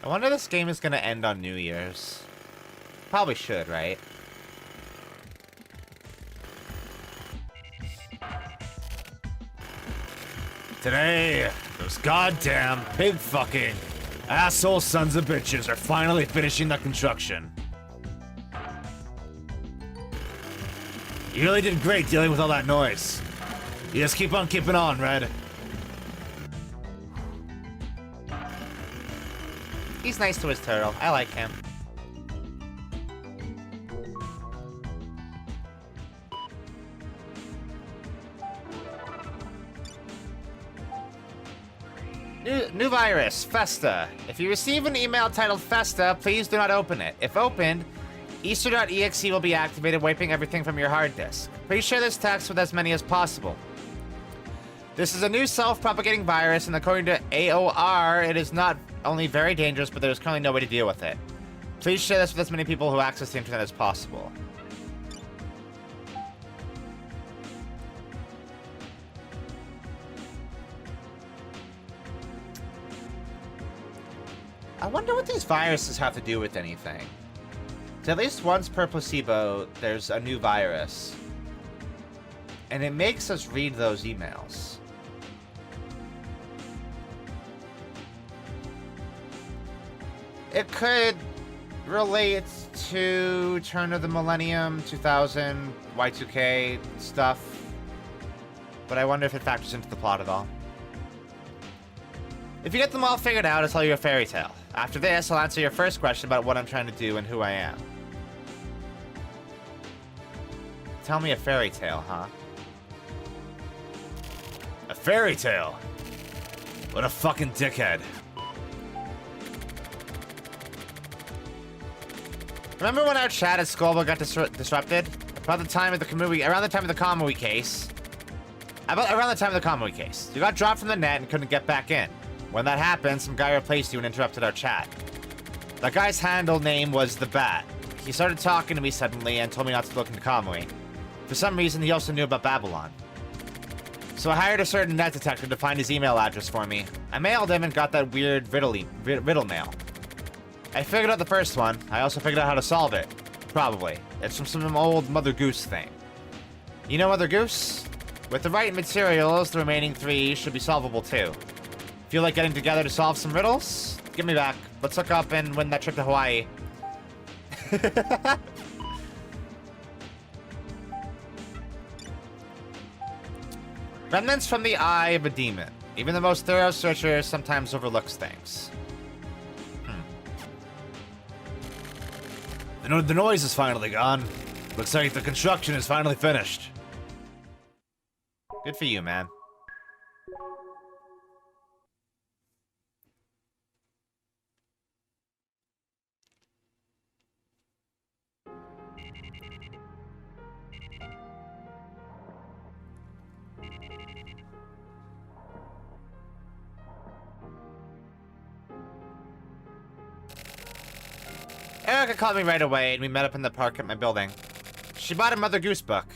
Speaker 1: I wonder if this game is gonna end on New Year's. Probably should, right?
Speaker 2: Today, those goddamn pig fucking asshole sons of bitches are finally finishing the construction. You really did great dealing with all that noise. You just keep on keeping on, Red.
Speaker 1: He's nice to his turtle. I like him. New virus, Festa. If you receive an email titled Festa, please do not open it. If opened, Easter.exe will be activated, wiping everything from your hard disk. Please share this text with as many as possible. This is a new self-propagating virus, and according to AOR, it is not only very dangerous, but there's currently no way to deal with it. Please share this with as many people who access the internet as possible. I wonder what these viruses have to do with anything. So at least once per placebo, there's a new virus. And it makes us read those emails. It could relate to turn of the millennium, 2000, Y2K stuff. But I wonder if it factors into the plot at all. If you get them all figured out, I'll tell you a fairy tale. After this, I'll answer your first question about what I'm trying to do and who I am. Tell me a fairy tale, huh?
Speaker 2: A fairy tale? What a fucking dickhead.
Speaker 1: Remember when our chat at Skullbook got disrupted? Around the time of the Kamui case. Around the time of the Kamui case. You got dropped from the net and couldn't get back in. When that happened, some guy replaced you and interrupted our chat. That guy's handle name was The Bat. He started talking to me suddenly and told me not to look into Kamui. For some reason, he also knew about Babylon. So I hired a certain net detective to find his email address for me. I mailed him and got that weird riddle mail. I figured out the first one. I also figured out how to solve it. Probably. It's from some old Mother Goose thing. You know Mother Goose? With the right materials, the remaining 3 should be solvable too. Feel like getting together to solve some riddles? Give me back. Let's hook up and win that trip to Hawaii. Remnants from the eye of a demon. Even the most thorough searcher sometimes overlooks things.
Speaker 2: The noise is finally gone. Looks like the construction is finally finished.
Speaker 1: Good for you, man. Erica called me right away, and we met up in the park at my building. She bought a Mother Goose book.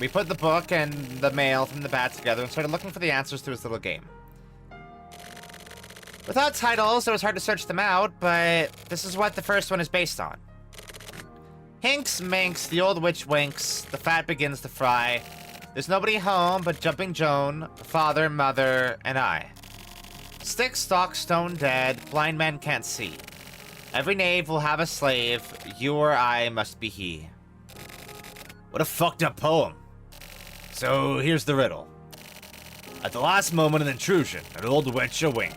Speaker 1: We put the book and the mail from the bat together and started looking for the answers to his little game. Without titles, it was hard to search them out, but this is what the first one is based on. Hinks, Minks, the old witch winks, the fat begins to fry. There's nobody home but Jumping Joan, father, mother, and I. Stick, stock, stone dead, blind man can't see. Every knave will have a slave, you or I must be he.
Speaker 2: What a fucked up poem. So here's the riddle. At the last moment of intrusion, an old witch a wink.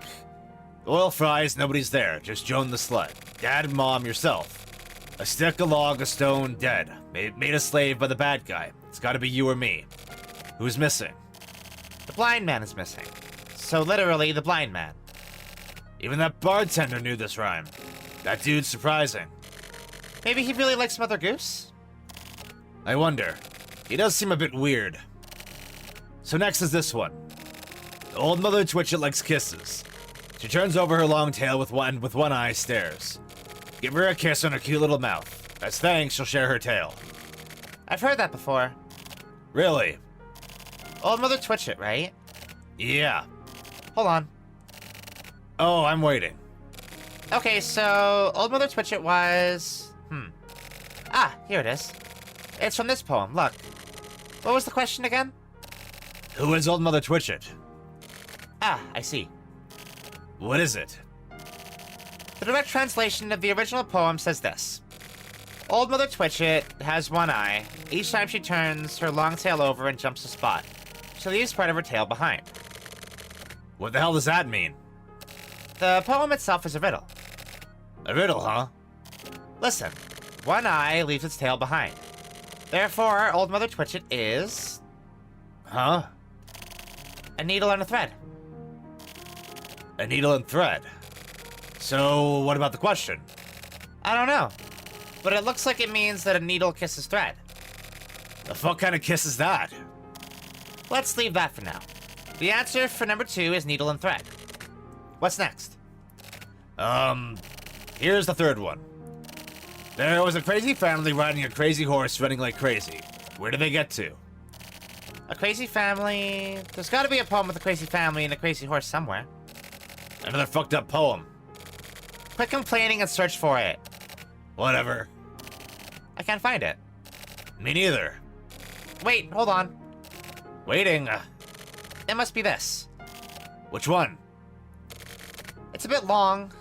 Speaker 2: The oil fries, nobody's there, just Joan the slut. Dad and mom, yourself. A stick, a log, a stone, dead. Made a slave by the bad guy. It's gotta be you or me. Who's missing?
Speaker 1: The blind man is missing. So literally, the blind man.
Speaker 2: Even that bartender knew this rhyme. That dude's surprising.
Speaker 1: Maybe he really likes Mother Goose?
Speaker 2: I wonder. He does seem a bit weird. So next is this one. The old Mother Twitchit likes kisses. She turns over her long tail with one eye stares. Give her a kiss on her cute little mouth. As thanks, she'll share her tail.
Speaker 1: I've heard that before.
Speaker 2: Really?
Speaker 1: Old Mother Twitchit, right?
Speaker 2: Yeah.
Speaker 1: Hold on.
Speaker 2: Oh, I'm waiting.
Speaker 1: Okay, so Old Mother Twitchit was... Ah, here it is. It's from this poem, look. What was the question again?
Speaker 2: Who is Old Mother Twitchit?
Speaker 1: Ah, I see.
Speaker 2: What is it?
Speaker 1: The direct translation of the original poem says this. Old Mother Twitchit has one eye. Each time she turns her long tail over and jumps a spot, she leaves part of her tail behind.
Speaker 2: What the hell does that mean?
Speaker 1: The poem itself is a riddle.
Speaker 2: A riddle, huh?
Speaker 1: Listen, one eye leaves its tail behind. Therefore, Old Mother Twitchit is...
Speaker 2: Huh?
Speaker 1: A needle and a thread.
Speaker 2: A needle and thread. So, what about the question?
Speaker 1: I don't know, but it looks like it means that a needle kisses thread.
Speaker 2: The fuck kind of kiss is that?
Speaker 1: Let's leave that for now. The answer for number 2 is needle and thread. What's next?
Speaker 2: Here's the third one. There was a crazy family riding a crazy horse running like crazy. Where did they get to?
Speaker 1: A crazy family... There's gotta be a poem with a crazy family and a crazy horse somewhere.
Speaker 2: Another fucked up poem.
Speaker 1: Quit complaining and search for it.
Speaker 2: Whatever.
Speaker 1: I can't find it.
Speaker 2: Me neither.
Speaker 1: Wait, hold on.
Speaker 2: Waiting.
Speaker 1: It must be this.
Speaker 2: Which one?
Speaker 1: It's a bit long.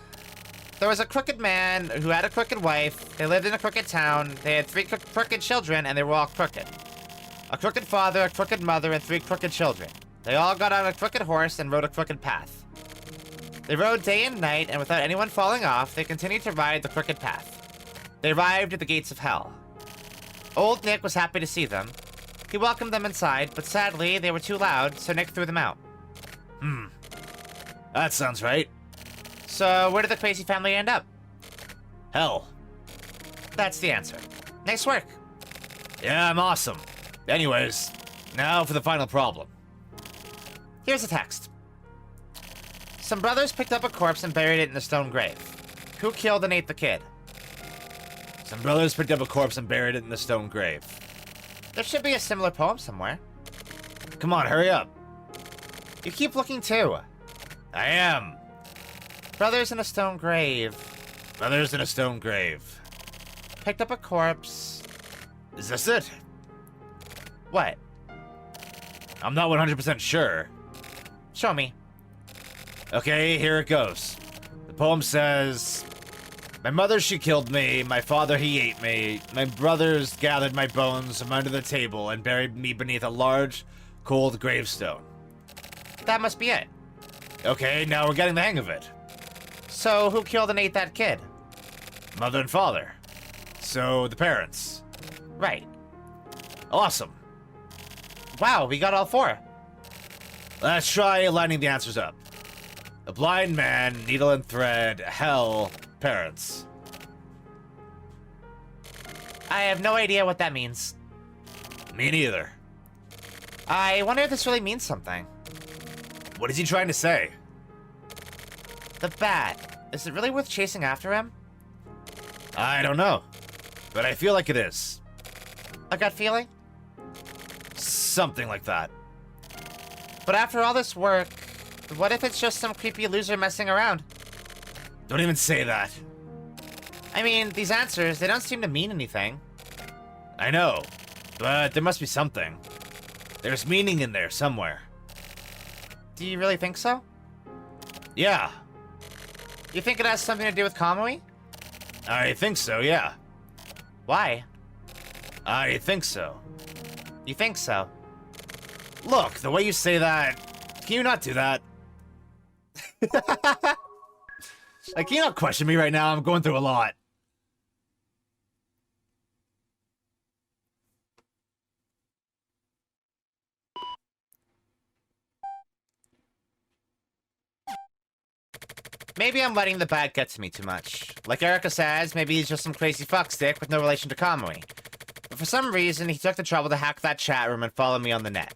Speaker 1: There was a crooked man who had a crooked wife. They lived in a crooked town. They had 3 crooked children, and they were all crooked. A crooked father, a crooked mother, and 3 crooked children. They all got on a crooked horse and rode a crooked path. They rode day and night, and without anyone falling off, they continued to ride the crooked path. They arrived at the gates of hell. Old Nick was happy to see them. He welcomed them inside, but sadly, they were too loud, so Nick threw them out.
Speaker 2: That sounds right.
Speaker 1: So, where did the crazy family end up?
Speaker 2: Hell.
Speaker 1: That's the answer. Nice work.
Speaker 2: Yeah, I'm awesome. Anyways, now for the final problem.
Speaker 1: Here's the text. Some brothers picked up a corpse and buried it in a stone grave. Who killed and ate the kid?
Speaker 2: Some brothers picked up a corpse and buried it in the stone grave.
Speaker 1: There should be a similar poem somewhere.
Speaker 2: Come on, hurry up.
Speaker 1: You keep looking too.
Speaker 2: I am.
Speaker 1: Brothers in a stone grave.
Speaker 2: Brothers in a stone grave.
Speaker 1: Picked up a corpse.
Speaker 2: Is this it?
Speaker 1: What?
Speaker 2: I'm not 100% sure.
Speaker 1: Show me.
Speaker 2: Okay, here it goes. The poem says, my mother, she killed me. My father, he ate me. My brothers gathered my bones from under the table and buried me beneath a large, cold gravestone.
Speaker 1: That must be it.
Speaker 2: Okay, now we're getting the hang of it.
Speaker 1: So, who killed and ate that kid?
Speaker 2: Mother and father. So, the parents.
Speaker 1: Right.
Speaker 2: Awesome.
Speaker 1: Wow, we got all 4.
Speaker 2: Let's try lining the answers up. A blind man, needle and thread, hell, parents.
Speaker 1: I have no idea what that means.
Speaker 2: Me neither.
Speaker 1: I wonder if this really means something.
Speaker 2: What is he trying to say?
Speaker 1: The bat. Is it really worth chasing after him?
Speaker 2: I don't know, but I feel like it is.
Speaker 1: A gut feeling?
Speaker 2: Something like that.
Speaker 1: But after all this work, what if it's just some creepy loser messing around?
Speaker 2: Don't even say that.
Speaker 1: I mean, these answers, they don't seem to mean anything.
Speaker 2: I know, but there must be something. There's meaning in there somewhere.
Speaker 1: Do you really think so?
Speaker 2: Yeah,
Speaker 1: You think it has something to do with Kamui?
Speaker 2: I think so, yeah.
Speaker 1: Why?
Speaker 2: I think so.
Speaker 1: You think so?
Speaker 2: Look, the way you say that, can you not do that? Like, can you not question me right now? I'm going through a lot.
Speaker 1: Maybe I'm letting the bat get to me too much. Like Erica says, maybe he's just some crazy fuckstick with no relation to Kamui. But for some reason, he took the trouble to hack that chat room and follow me on the net.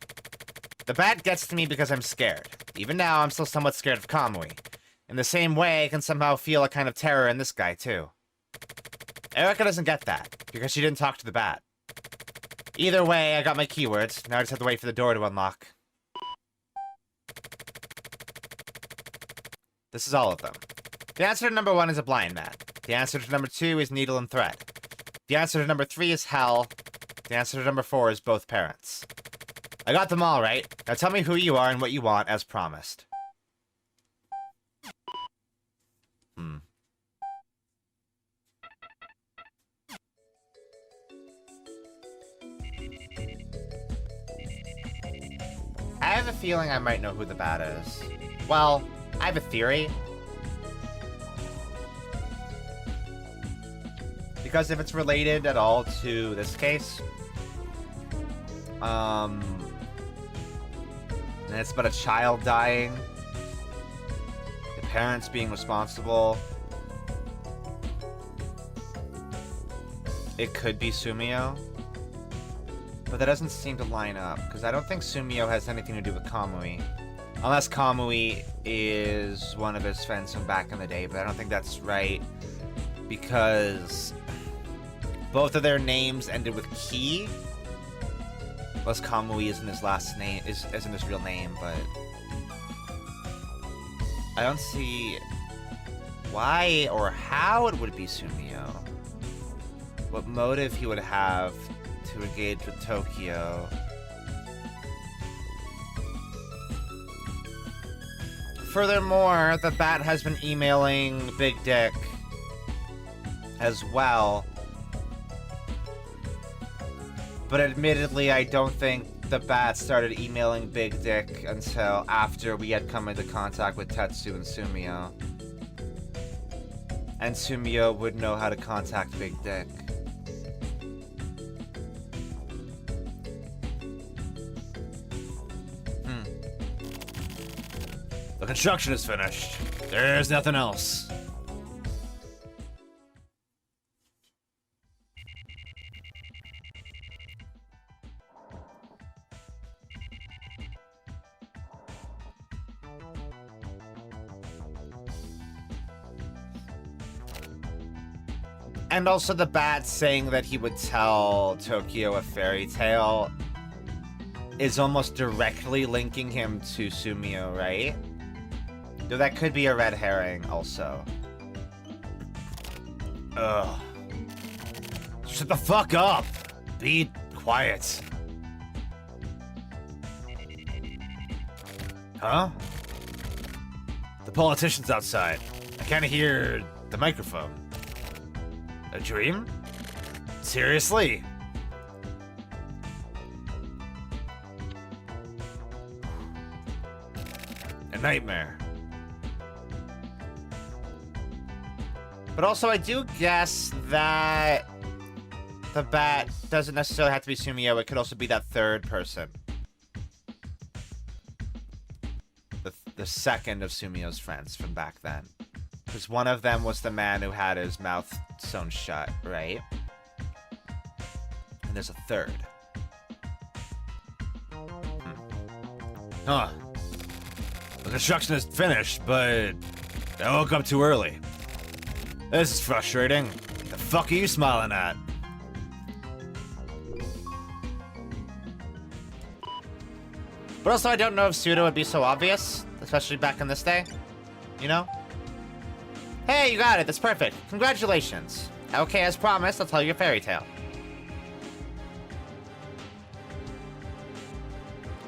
Speaker 1: The bat gets to me because I'm scared. Even now, I'm still somewhat scared of Kamui. In the same way, I can somehow feel a kind of terror in this guy, too. Erica doesn't get that, because she didn't talk to the bat. Either way, I got my keywords. Now I just have to wait for the door to unlock. This is all of them. The answer to number 1 is a blind man. The answer to number 2 is needle and thread. The answer to number 3 is hell. The answer to number 4 is both parents. I got them all right. Now tell me who you are and what you want, as promised. I have a feeling I might know who the bat is. Well, I have a theory. Because if it's related at all to this case, and it's about a child dying, the parents being responsible, it could be Sumio. But that doesn't seem to line up, because I don't think Sumio has anything to do with Kamui. Unless Kamui is one of his friends from back in the day, but I don't think that's right. Because both of their names ended with Ki. Unless Kamui isn't his last name, isn't his real name, but I don't see why or how it would be Sumio. What motive he would have to engage with Tokyo. Furthermore, the bat has been emailing Big Dick as well. But admittedly, I don't think the bat started emailing Big Dick until after we had come into contact with Tetsu and Sumio. And Sumio would know how to contact Big Dick.
Speaker 2: The construction is finished. There's nothing else.
Speaker 1: And also the bat saying that he would tell Tokyo a fairy tale. is almost directly linking him to Sumio, right? Though that could be a red herring also.
Speaker 2: Ugh. Shut the fuck up! Be quiet. Huh? The politician's outside. I can't hear the microphone. A dream? Seriously? A nightmare.
Speaker 1: But also, I do guess that the bat doesn't necessarily have to be Sumio. It could also be that third person. The second of Sumio's friends from back then. Because one of them was the man who had his mouth sewn shut, right? And there's a third.
Speaker 2: Huh. The construction is finished, but I woke up too early. This is frustrating. The fuck are you smiling at?
Speaker 1: But also, I don't know if Suda would be so obvious, especially back in this day. You know? Hey, you got it. That's perfect. Congratulations. Okay, as promised, I'll tell you a fairy tale.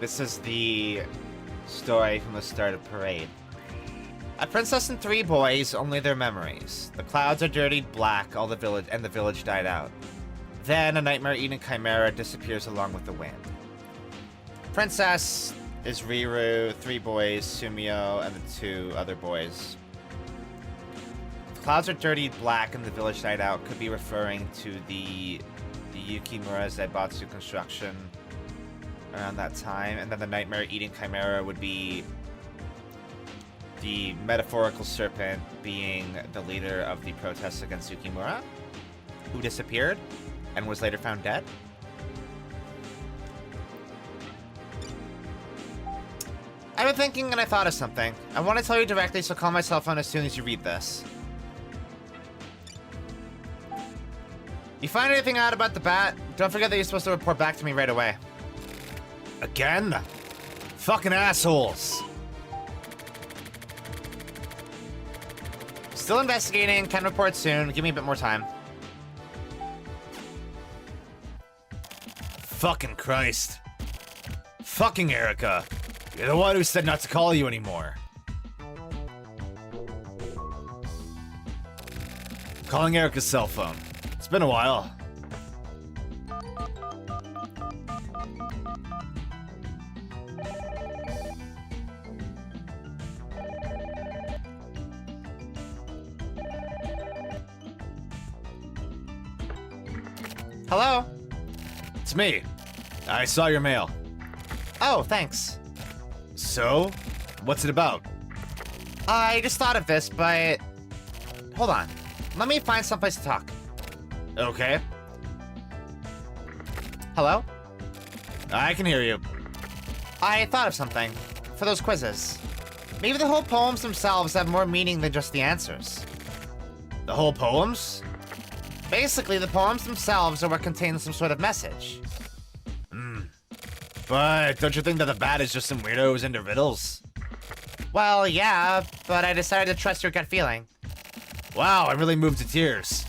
Speaker 1: This is the story from the start of Parade. A princess and 3 boys, only their memories. The clouds are dirtied black, all the village died out. Then a nightmare-eating chimera disappears along with the wind. Princess is Riru, 3 boys, Sumio, and the 2 other boys. The clouds are dirtied black and the village died out could be referring to the Yukimura Zaibatsu construction around that time. And then the nightmare-eating chimera would be the metaphorical serpent being the leader of the protests against Yukimura, who disappeared and was later found dead. I've been thinking and I thought of something. I want to tell you directly, so call my cell phone as soon as you read this. You find anything out about the bat? Don't forget that you're supposed to report back to me right away.
Speaker 2: Again? Fucking assholes.
Speaker 1: Still investigating, can report soon. Give me a bit more time.
Speaker 2: Fucking Christ. Fucking Erica. You're the one who said not to call you anymore. I'm calling Erica's cell phone. It's been a while.
Speaker 1: Hello?
Speaker 2: It's me. I saw your mail.
Speaker 1: Oh, thanks.
Speaker 2: So? What's it about?
Speaker 1: I just thought of this, but... Hold on. Let me find someplace to talk.
Speaker 2: Okay.
Speaker 1: Hello?
Speaker 2: I can hear you.
Speaker 1: I thought of something. For those quizzes. Maybe the whole poems themselves have more meaning than just the answers.
Speaker 2: The whole poems?
Speaker 1: Basically, the poems themselves are what contain some sort of message.
Speaker 2: But don't you think that the bat is just some weirdo who's into riddles?
Speaker 1: Well, yeah, but I decided to trust your gut feeling.
Speaker 2: Wow, I'm really moved to tears.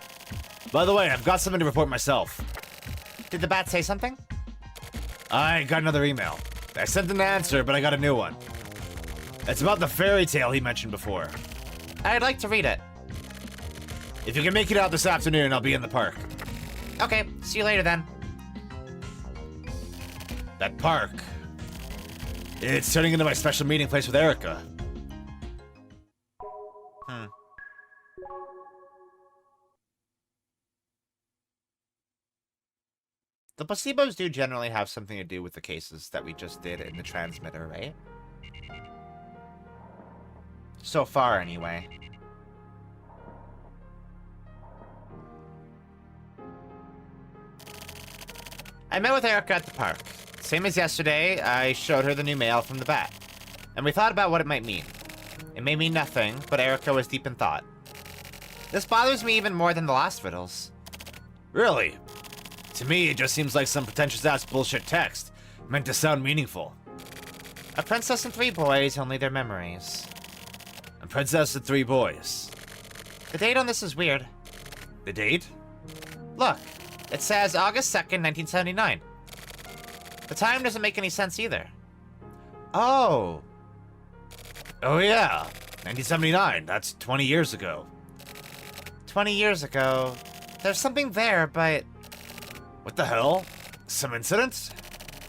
Speaker 2: By the way, I've got something to report myself.
Speaker 1: Did the bat say something?
Speaker 2: I got another email. I sent an answer, but I got a new one. It's about the fairy tale he mentioned before.
Speaker 1: I'd like to read it.
Speaker 2: If you can make it out this afternoon, I'll be in the park.
Speaker 1: Okay, see you later then.
Speaker 2: That park. It's turning into my special meeting place with Erica.
Speaker 1: The placebos do generally have something to do with the cases that we just did in the transmitter, right? So far, anyway. I met with Erica at the park. Same as yesterday, I showed her the new mail from the bat. And we thought about what it might mean. It may mean nothing, but Erica was deep in thought. This bothers me even more than the last riddles.
Speaker 2: Really? To me, it just seems like some pretentious-ass bullshit text. Meant to sound meaningful.
Speaker 1: A princess and 3 boys, only their memories.
Speaker 2: A princess and 3 boys.
Speaker 1: The date on this is weird.
Speaker 2: The date?
Speaker 1: Look, it says August 2nd, 1979. The time doesn't make any sense either.
Speaker 2: Oh. Oh yeah, 1979. That's 20 years ago.
Speaker 1: 20 years ago. There's something there, but...
Speaker 2: What the hell? Some incident?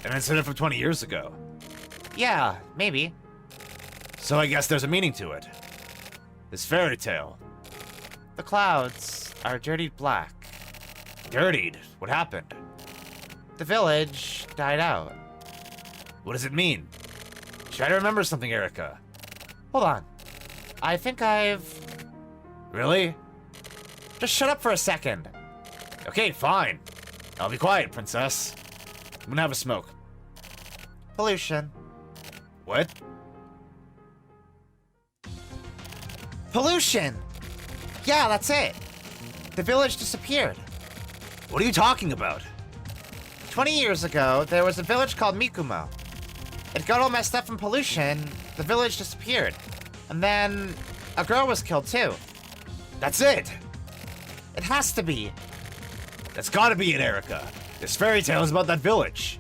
Speaker 2: An incident from 20 years ago.
Speaker 1: Yeah, maybe.
Speaker 2: So I guess there's a meaning to it. This fairy tale.
Speaker 1: The clouds are dirtied black.
Speaker 2: Dirtied? What happened?
Speaker 1: The village died out.
Speaker 2: What does it mean? Try to remember something, Erica.
Speaker 1: Hold on. I think I've...
Speaker 2: Really?
Speaker 1: Just shut up for a second.
Speaker 2: Okay, fine. I'll be quiet, princess. I'm gonna have a smoke.
Speaker 1: Pollution.
Speaker 2: What?
Speaker 1: Pollution! Yeah, that's it. The village disappeared.
Speaker 2: What are you talking about?
Speaker 1: 20 years ago, there was a village called Mikumo. It got all messed up from pollution, the village disappeared. And then, a girl was killed too.
Speaker 2: That's it!
Speaker 1: It has to be.
Speaker 2: That's gotta be it, Erica. This fairy tale is about that village.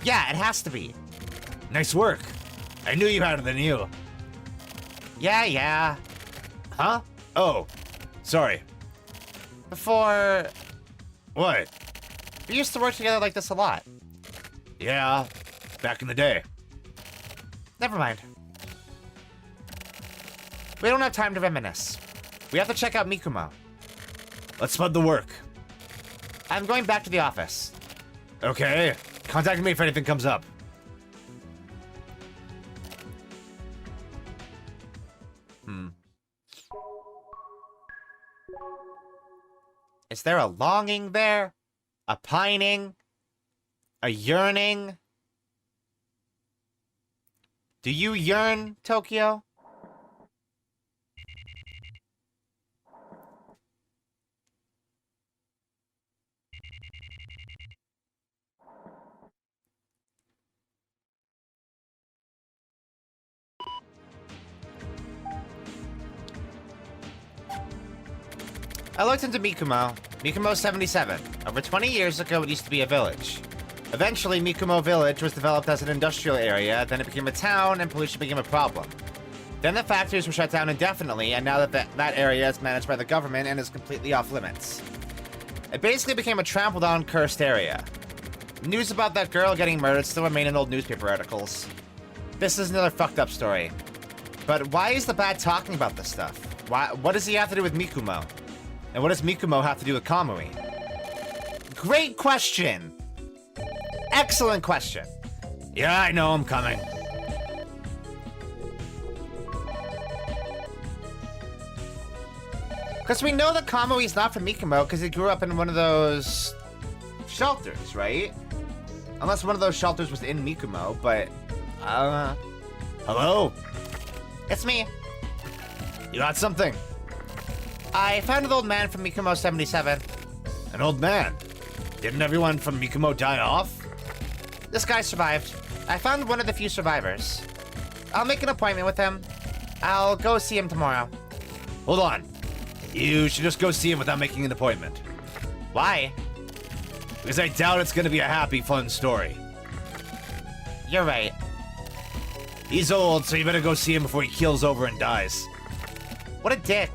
Speaker 1: Yeah, it has to be.
Speaker 2: Nice work. I knew you had it in you.
Speaker 1: Yeah.
Speaker 2: Huh? Oh, sorry.
Speaker 1: Before,
Speaker 2: What?
Speaker 1: we used to work together like this a lot.
Speaker 2: Yeah, back in the day.
Speaker 1: Never mind. We don't have time to reminisce. We have to check out Mikumo.
Speaker 2: Let's spud the work.
Speaker 1: I'm going back to the office.
Speaker 2: Okay. Contact me if anything comes up.
Speaker 1: Is there a longing there? A pining? A yearning? Do you yearn, Tokyo? I looked into Mikumo. Mikumo 77. Over 20 years ago, it used to be a village. Eventually, Mikumo Village was developed as an industrial area, then it became a town, and pollution became a problem. Then the factories were shut down indefinitely, and now that area is managed by the government and is completely off limits. It basically became a trampled on, cursed area. News about that girl getting murdered still remain in old newspaper articles. This is another fucked up story. But why is the bat talking about this stuff? What does he have to do with Mikumo? And what does Mikumo have to do with Kamui? Great question! Excellent question.
Speaker 2: Yeah, I know, I'm coming.
Speaker 1: Because we know that Kamui's not from Mikumo because he grew up in one of those shelters, right? Unless one of those shelters was in Mikumo, but...
Speaker 2: Hello?
Speaker 1: It's me.
Speaker 2: You got something?
Speaker 1: I found an old man from Mikumo 77.
Speaker 2: An old man? Didn't everyone from Mikumo die off?
Speaker 1: This guy survived. I found one of the few survivors. I'll make an appointment with him. I'll go see him tomorrow.
Speaker 2: Hold on. You should just go see him without making an appointment.
Speaker 1: Why?
Speaker 2: Because I doubt it's gonna be a happy, fun story.
Speaker 1: You're right.
Speaker 2: He's old, so you better go see him before he keels over and dies.
Speaker 1: What a dick.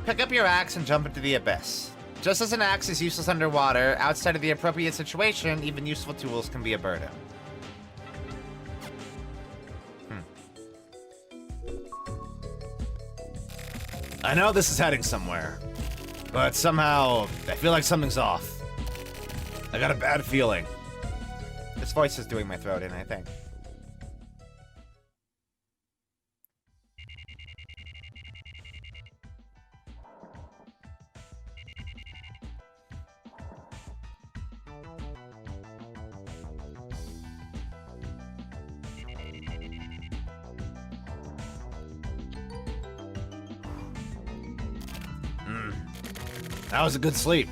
Speaker 1: Pick up your axe and jump into the abyss. Just as an axe is useless underwater, outside of the appropriate situation, even useful tools can be a burden.
Speaker 2: I know this is heading somewhere, but somehow I feel like something's off. I got a bad feeling.
Speaker 1: This voice is doing my throat in, I think.
Speaker 2: That was a good sleep.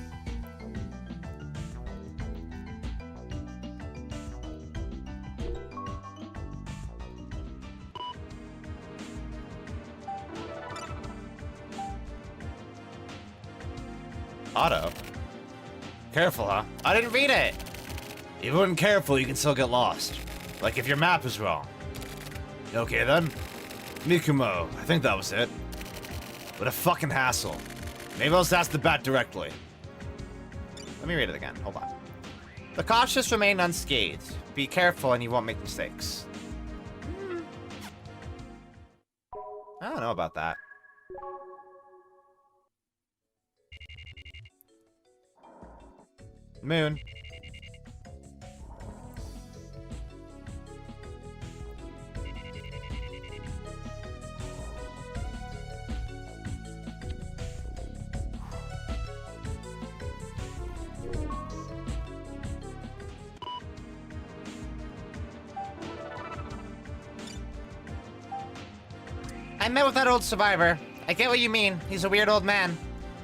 Speaker 1: Auto. Careful, huh? I didn't read it.
Speaker 2: If you weren't careful, you can still get lost. Like if your map is wrong. Okay then. Mikumo, I think that was it. What a fucking hassle. Maybe I'll just ask the bat directly.
Speaker 1: Let me read it again. Hold on. The cautious remain unscathed. Be careful and you won't make mistakes. I don't know about that. Moon. I met with that old survivor. I get what you mean. He's a weird old man.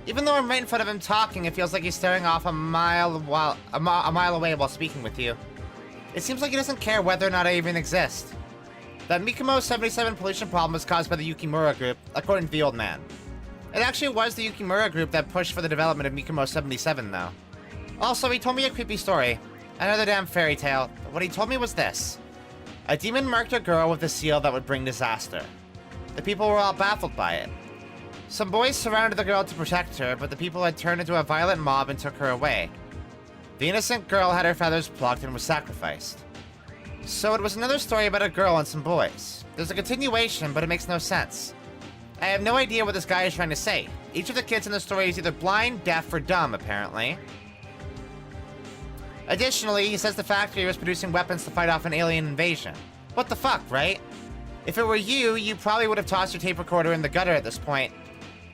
Speaker 1: Even though I'm right in front of him talking, it feels like he's staring off a mile away while speaking with you. It seems like he doesn't care whether or not I even exist. That Mikumo 77 pollution problem was caused by the Yukimura group, according to the old man. It actually was the Yukimura group that pushed for the development of Mikumo 77, though. Also, he told me a creepy story. Another damn fairy tale. What he told me was this. A demon marked a girl with a seal that would bring disaster. The people were all baffled by it. Some boys surrounded the girl to protect her, but the people had turned into a violent mob and took her away. The innocent girl had her feathers plucked and was sacrificed. So it was another story about a girl and some boys. There's a continuation, but it makes no sense. I have no idea what this guy is trying to say. Each of the kids in the story is either blind, deaf, or dumb, apparently. Additionally, he says the factory was producing weapons to fight off an alien invasion. What the fuck, right? If it were you, you probably would have tossed your tape recorder in the gutter at this point.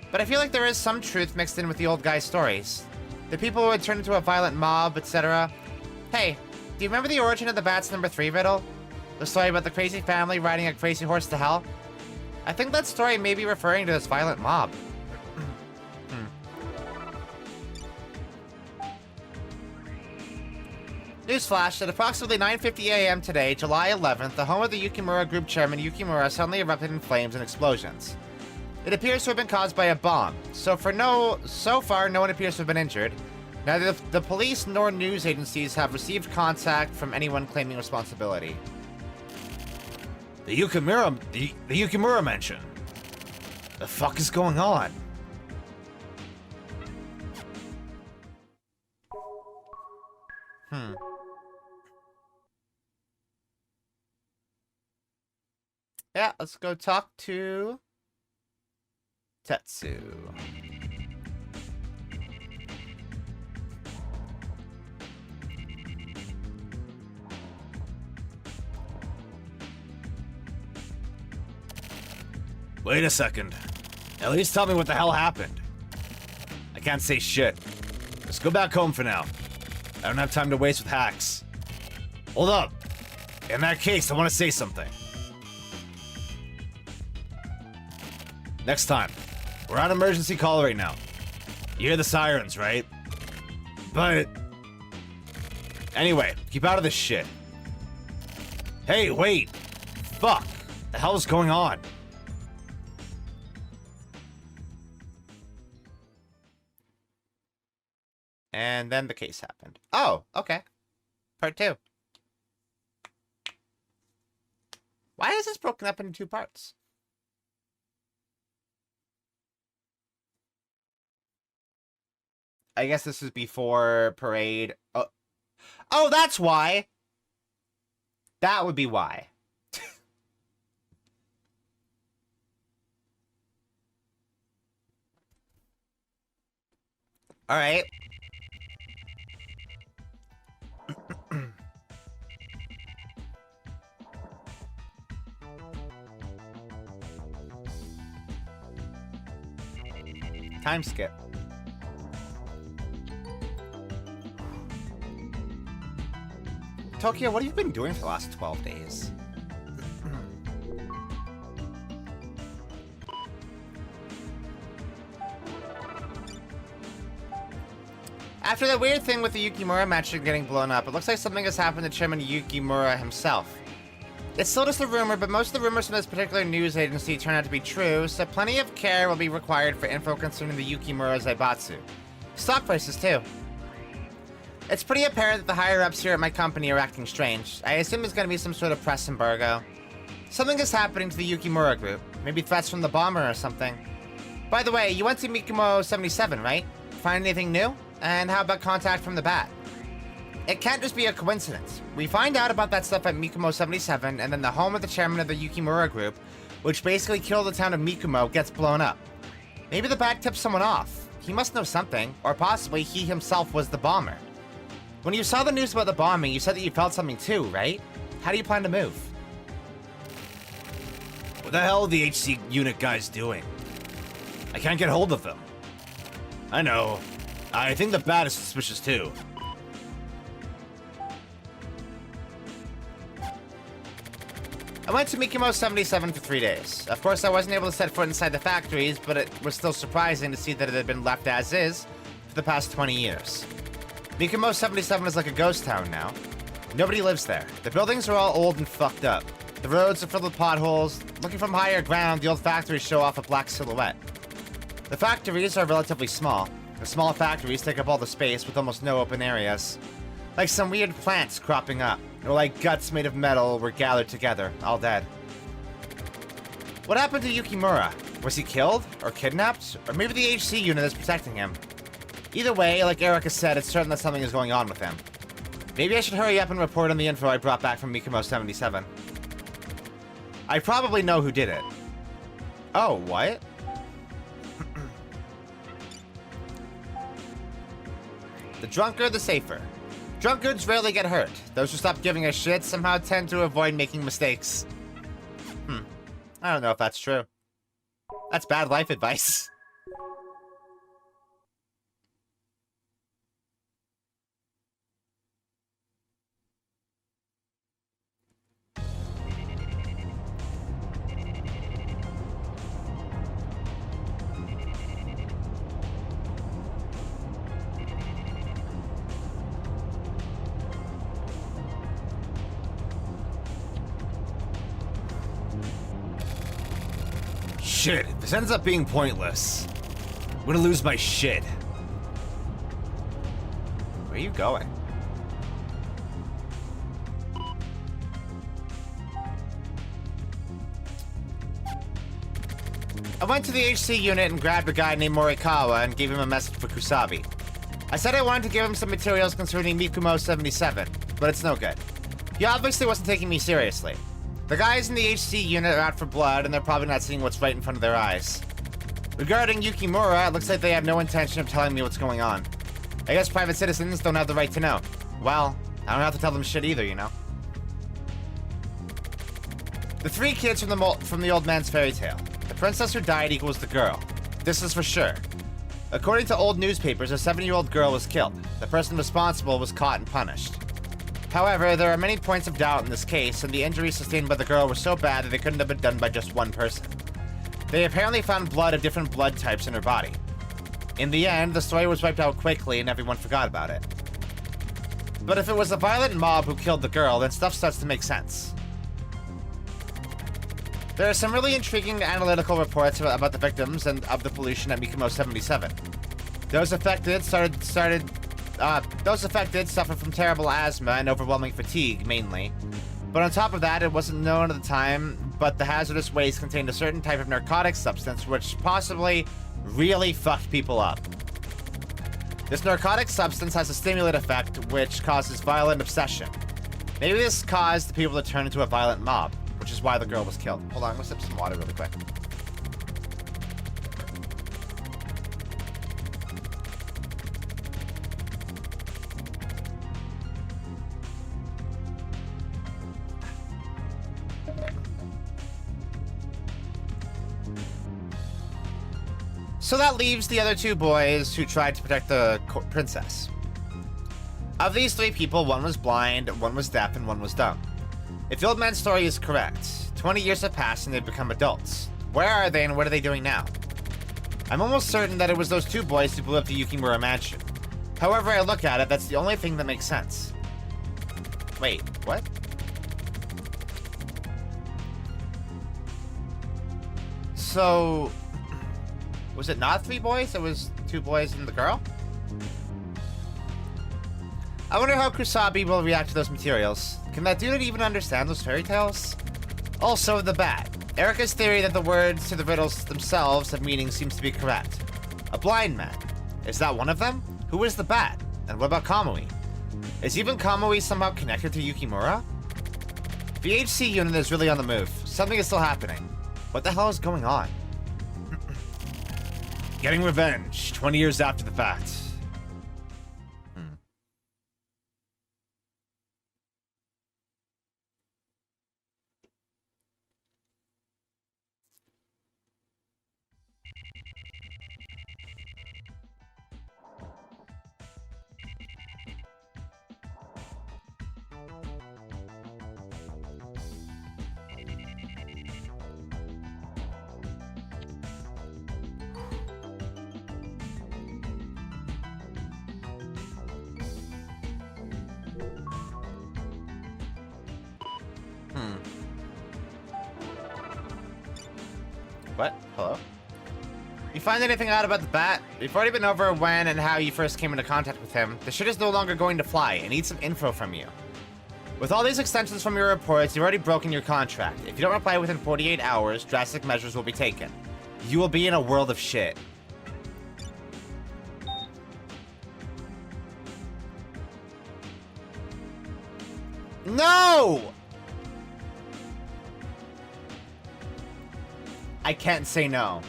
Speaker 1: But I feel like there is some truth mixed in with the old guy's stories. The people who had turned into a violent mob, etc. Hey, do you remember the origin of the Bats number 3 riddle? The story about the crazy family riding a crazy horse to hell? I think that story may be referring to this violent mob. Newsflash, at approximately 9:50 a.m. today, July 11th, the home of the Yukimura Group chairman Yukimura suddenly erupted in flames and explosions. It appears to have been caused by a bomb. So far, no one appears to have been injured. Neither the police nor news agencies have received contact from anyone claiming responsibility.
Speaker 2: The Yukimura mansion. The fuck is going on?
Speaker 1: Yeah, let's go talk to Tetsu.
Speaker 2: Wait a second. At least tell me what the hell happened. I can't say shit. Let's go back home for now. I don't have time to waste with hacks. Hold up. In that case, I want to say something. Next time. We're on emergency call right now. You hear the sirens, right? But... Anyway, keep out of this shit. Hey, wait! Fuck! The hell is going on?
Speaker 1: And then the case happened. Oh, okay. Part 2. Why is this broken up into 2 parts? I guess this is before parade. Oh, that's why. That would be why. All right. Time skip. Tokyo, what have you been doing for the last 12 days? After that weird thing with the Yukimura mansion getting blown up, it looks like something has happened to Chairman Yukimura himself. It's still just a rumor, but most of the rumors from this particular news agency turn out to be true, so plenty of care will be required for info concerning the Yukimura Zaibatsu. Stock prices, too. It's pretty apparent that the higher-ups here at my company are acting strange. I assume there's going to be some sort of press embargo. Something is happening to the Yukimura group. Maybe threats from the bomber or something. By the way, you went to Mikumo 77, right? Find anything new? And how about contact from the Bat? It can't just be a coincidence. We find out about that stuff at Mikumo 77, and then the home of the chairman of the Yukimura group, which basically killed the town of Mikumo, gets blown up. Maybe the Bat tipped someone off. He must know something, or possibly he himself was the bomber. When you saw the news about the bombing, you said that you felt something too, right? How do you plan to move?
Speaker 2: What the hell are the HC unit guys doing? I can't get hold of them. I know. I think the Bat is suspicious too.
Speaker 1: I went to Mikumo 77 for 3 days. Of course, I wasn't able to set foot inside the factories, but it was still surprising to see that it had been left as is for the past 20 years. Mikumo 77 is like a ghost town now. Nobody lives there. The buildings are all old and fucked up. The roads are filled with potholes. Looking from higher ground, the old factories show off a black silhouette. The factories are relatively small. The small factories take up all the space with almost no open areas. Like some weird plants cropping up, or like guts made of metal were gathered together, all dead. What happened to Yukimura? Was he killed? Or kidnapped? Or maybe the HC unit is protecting him? Either way, like Erica said, it's certain that something is going on with him. Maybe I should hurry up and report on the info I brought back from Mikumo 77. I probably know who did it. Oh, what? The drunker, the safer. Drunkards rarely get hurt. Those who stop giving a shit somehow tend to avoid making mistakes. I don't know if that's true. That's bad life advice.
Speaker 2: Shit, this ends up being pointless. I'm gonna lose my shit.
Speaker 1: Where are you going? I went to the HC unit and grabbed a guy named Morikawa and gave him a message for Kusabi. I said I wanted to give him some materials concerning Mikumo 77, but it's no good. He obviously wasn't taking me seriously. The guys in the HC unit are out for blood, and they're probably not seeing what's right in front of their eyes. Regarding Yukimura, it looks like they have no intention of telling me what's going on. I guess private citizens don't have the right to know. Well, I don't have to tell them shit either, you know? The three kids from the old man's fairy tale. The princess who died equals the girl. This is for sure. According to old newspapers, a 7-year-old girl was killed. The person responsible was caught and punished. However, there are many points of doubt in this case, and the injuries sustained by the girl were so bad that they couldn't have been done by just one person. They apparently found blood of different blood types in her body. In the end, the story was wiped out quickly and everyone forgot about it. But if it was a violent mob who killed the girl, then stuff starts to make sense. There are some really intriguing analytical reports about the victims and of the pollution at Mikumo 77. Those affected suffered from terrible asthma and overwhelming fatigue, mainly. But on top of that, it wasn't known at the time, but the hazardous waste contained a certain type of narcotic substance which possibly really fucked people up. This narcotic substance has a stimulant effect which causes violent obsession. Maybe this caused the people to turn into a violent mob, which is why the girl was killed. Hold on, I'm gonna sip some water really quick. So that leaves the other two boys who tried to protect the princess. Of these three people, one was blind, one was deaf, and one was dumb. If the old man's story is correct, 20 years have passed and they've become adults. Where are they and what are they doing now? I'm almost certain that it was those two boys who blew up the Yukimura mansion. However I look at it, that's the only thing that makes sense. Wait, what? So, was it not 3 boys? It was 2 boys and the girl? I wonder how Kusabi will react to those materials. Can that dude even understand those fairy tales? Also, the bat. Erika's theory that the words to the riddles themselves have meaning seems to be correct. A blind man. Is that one of them? Who is the bat? And what about Kamui? Is even Kamui somehow connected to Yukimura? The HC unit is really on the move. Something is still happening. What the hell is going on?
Speaker 2: Getting revenge, 20 years after the fact.
Speaker 1: What? Hello? You find anything out about the bat? We've already been over when and how you first came into contact with him. The shit is no longer going to fly. I need some info from you. With all these extensions from your reports, you've already broken your contract. If you don't reply within 48 hours, drastic measures will be taken. You will be in a world of shit. No! I can't say no.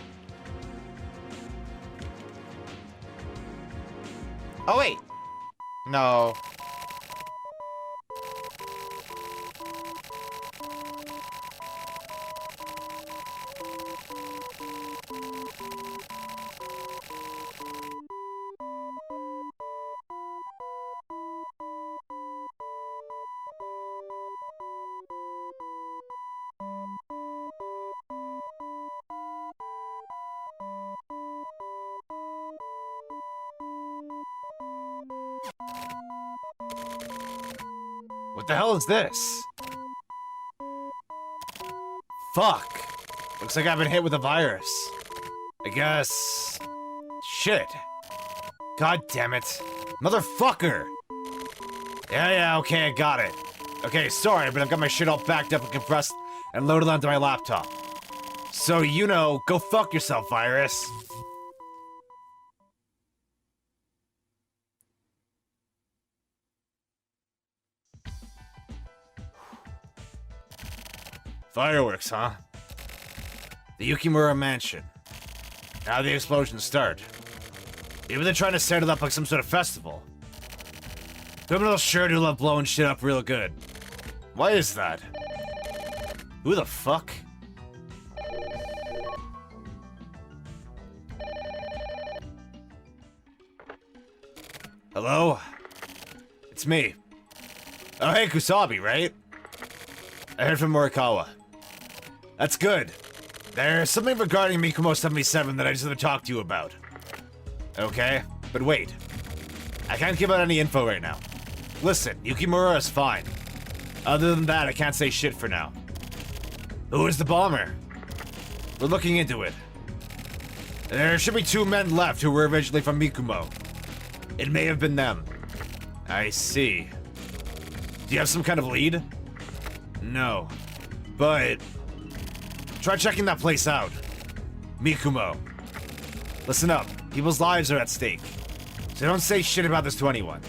Speaker 1: Oh, wait. No.
Speaker 2: What the hell is this? Fuck. Looks like I've been hit with a virus. I guess... Shit. God damn it. Motherfucker! Yeah, okay, I got it. Okay, sorry, but I've got my shit all backed up and compressed and loaded onto my laptop. So, you know, go fuck yourself, virus. Fireworks, huh? The Yukimura mansion. Now the explosions start. Maybe they're trying to set it up like some sort of festival. Criminals sure do love blowing shit up real good. Why is that? Who the fuck? Hello? It's me. Oh, hey, Kusabi, right? I heard from Morikawa. That's good. There's something regarding Mikumo 77 that I just want to talk to you about. Okay, but wait. I can't give out any info right now. Listen, Yukimura is fine. Other than that, I can't say shit for now. Who is the bomber? We're looking into it. There should be 2 men left who were originally from Mikumo. It may have been them. I see. Do you have some kind of lead? No. But... try checking that place out. Mikumo. Listen up. People's lives are at stake. So don't say shit about this to anyone.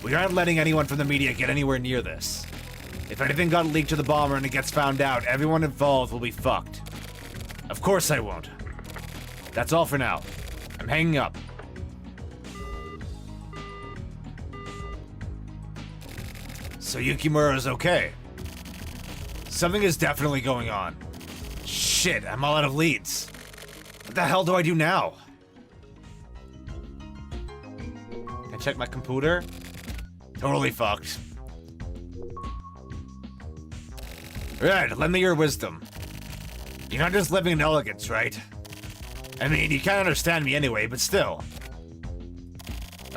Speaker 2: We aren't letting anyone from the media get anywhere near this. If anything got leaked to the bomber and it gets found out, everyone involved will be fucked. Of course I won't. That's all for now. I'm hanging up. So Yukimura is okay. Something is definitely going on. Shit, I'm all out of leads. What the hell do I do now?
Speaker 1: Can I check my computer?
Speaker 2: Totally fucked. Right, lend me your wisdom. You're not just living in elegance, right? I mean, you can't understand me anyway, but still.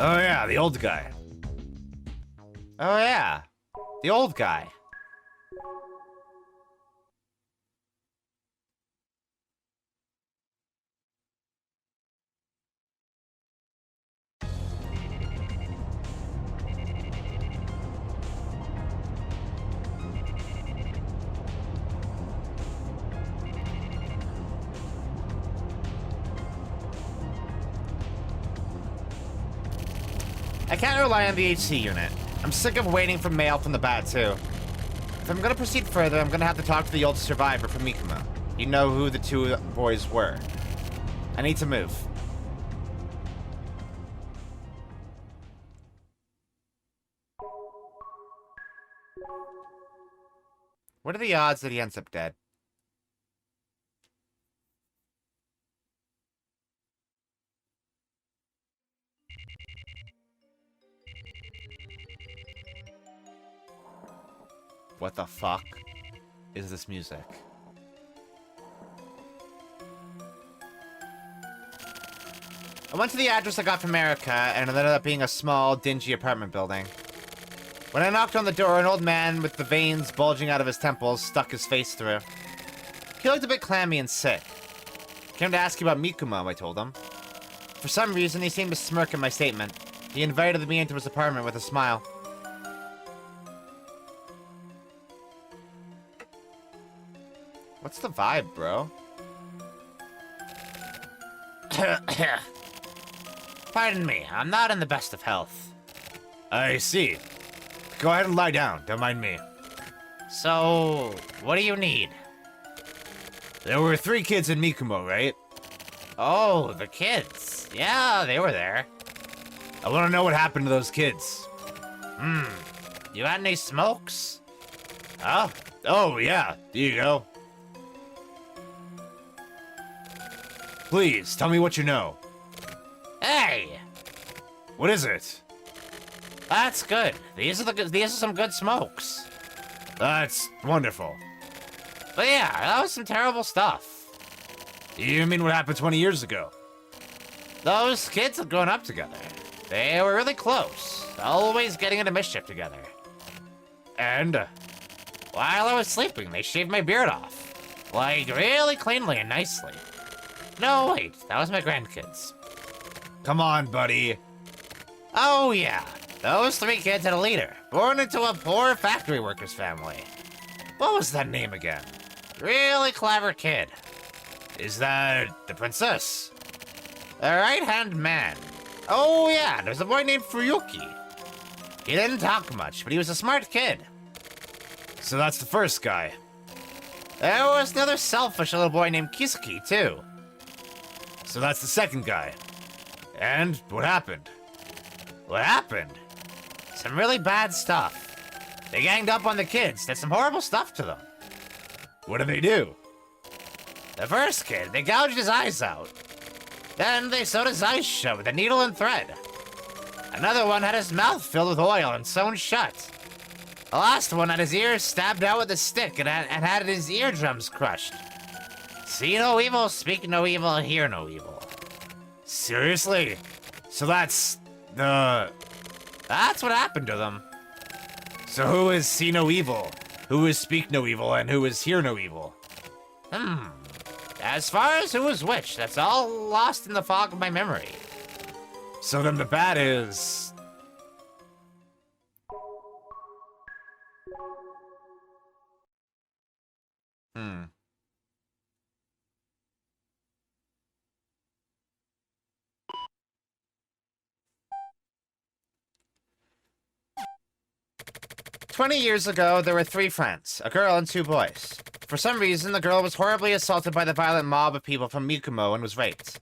Speaker 2: Oh yeah, the old guy.
Speaker 1: Oh yeah, the old guy. I can't rely on the HC unit. I'm sick of waiting for mail from the bat, too. If I'm gonna proceed further, I'm gonna have to talk to the old survivor from Mikumo. You know who the two boys were. I need to move. What are the odds that he ends up dead? What the fuck is this music? I went to the address I got from America, and it ended up being a small, dingy apartment building. When I knocked on the door, an old man with the veins bulging out of his temples stuck his face through. He looked a bit clammy and sick. Came to ask you about Mikumo, I told him. For some reason, he seemed to smirk at my statement. He invited me into his apartment with a smile. What's the vibe, bro? Pardon me, I'm not in the best of health.
Speaker 2: I see. Go ahead and lie down, don't mind me.
Speaker 1: So, what do you need?
Speaker 2: There were 3 kids in Mikumo, right?
Speaker 1: Oh, the kids. Yeah, they were there.
Speaker 2: I want to know what happened to those kids.
Speaker 1: You got any smokes?
Speaker 2: Huh? Oh, yeah. Here you go. Please, tell me what you know.
Speaker 1: Hey!
Speaker 2: What is it?
Speaker 1: That's good. These are some good smokes.
Speaker 2: That's wonderful.
Speaker 1: But yeah, that was some terrible stuff.
Speaker 2: You mean what happened 20 years ago?
Speaker 1: Those kids had grown up together. They were really close, always getting into mischief together.
Speaker 2: And?
Speaker 1: While I was sleeping, they shaved my beard off. Like, really cleanly and nicely. No, wait, that was my grandkids.
Speaker 2: Come on, buddy.
Speaker 1: Oh, yeah. Those 3 kids had a leader, born into a poor factory worker's family.
Speaker 2: What was that name again?
Speaker 1: Really clever kid.
Speaker 2: Is that the princess?
Speaker 1: The right-hand man. Oh, yeah, there's a boy named Fuyuki. He didn't talk much, but he was a smart kid.
Speaker 2: So that's the first guy.
Speaker 1: There was another selfish little boy named Kisuki, too.
Speaker 2: So that's the second guy. And what happened?
Speaker 1: What happened? Some really bad stuff. They ganged up on the kids, did some horrible stuff to them.
Speaker 2: What did they do?
Speaker 1: The first kid, they gouged his eyes out. Then they sewed his eyes shut with a needle and thread. Another one had his mouth filled with oil and sewn shut. The last one had his ears stabbed out with a stick and had his eardrums crushed. See no evil, speak no evil, hear no evil.
Speaker 2: Seriously? So that's...
Speaker 1: That's what happened to them.
Speaker 2: So who is see no evil? Who is speak no evil, and who is hear no evil?
Speaker 1: As far as who was which, that's all lost in the fog of my memory.
Speaker 2: So then the bad is...
Speaker 1: Hmm. 20 years ago, there were 3 friends, a girl and 2 boys. For some reason, the girl was horribly assaulted by the violent mob of people from Mikumo and was raped.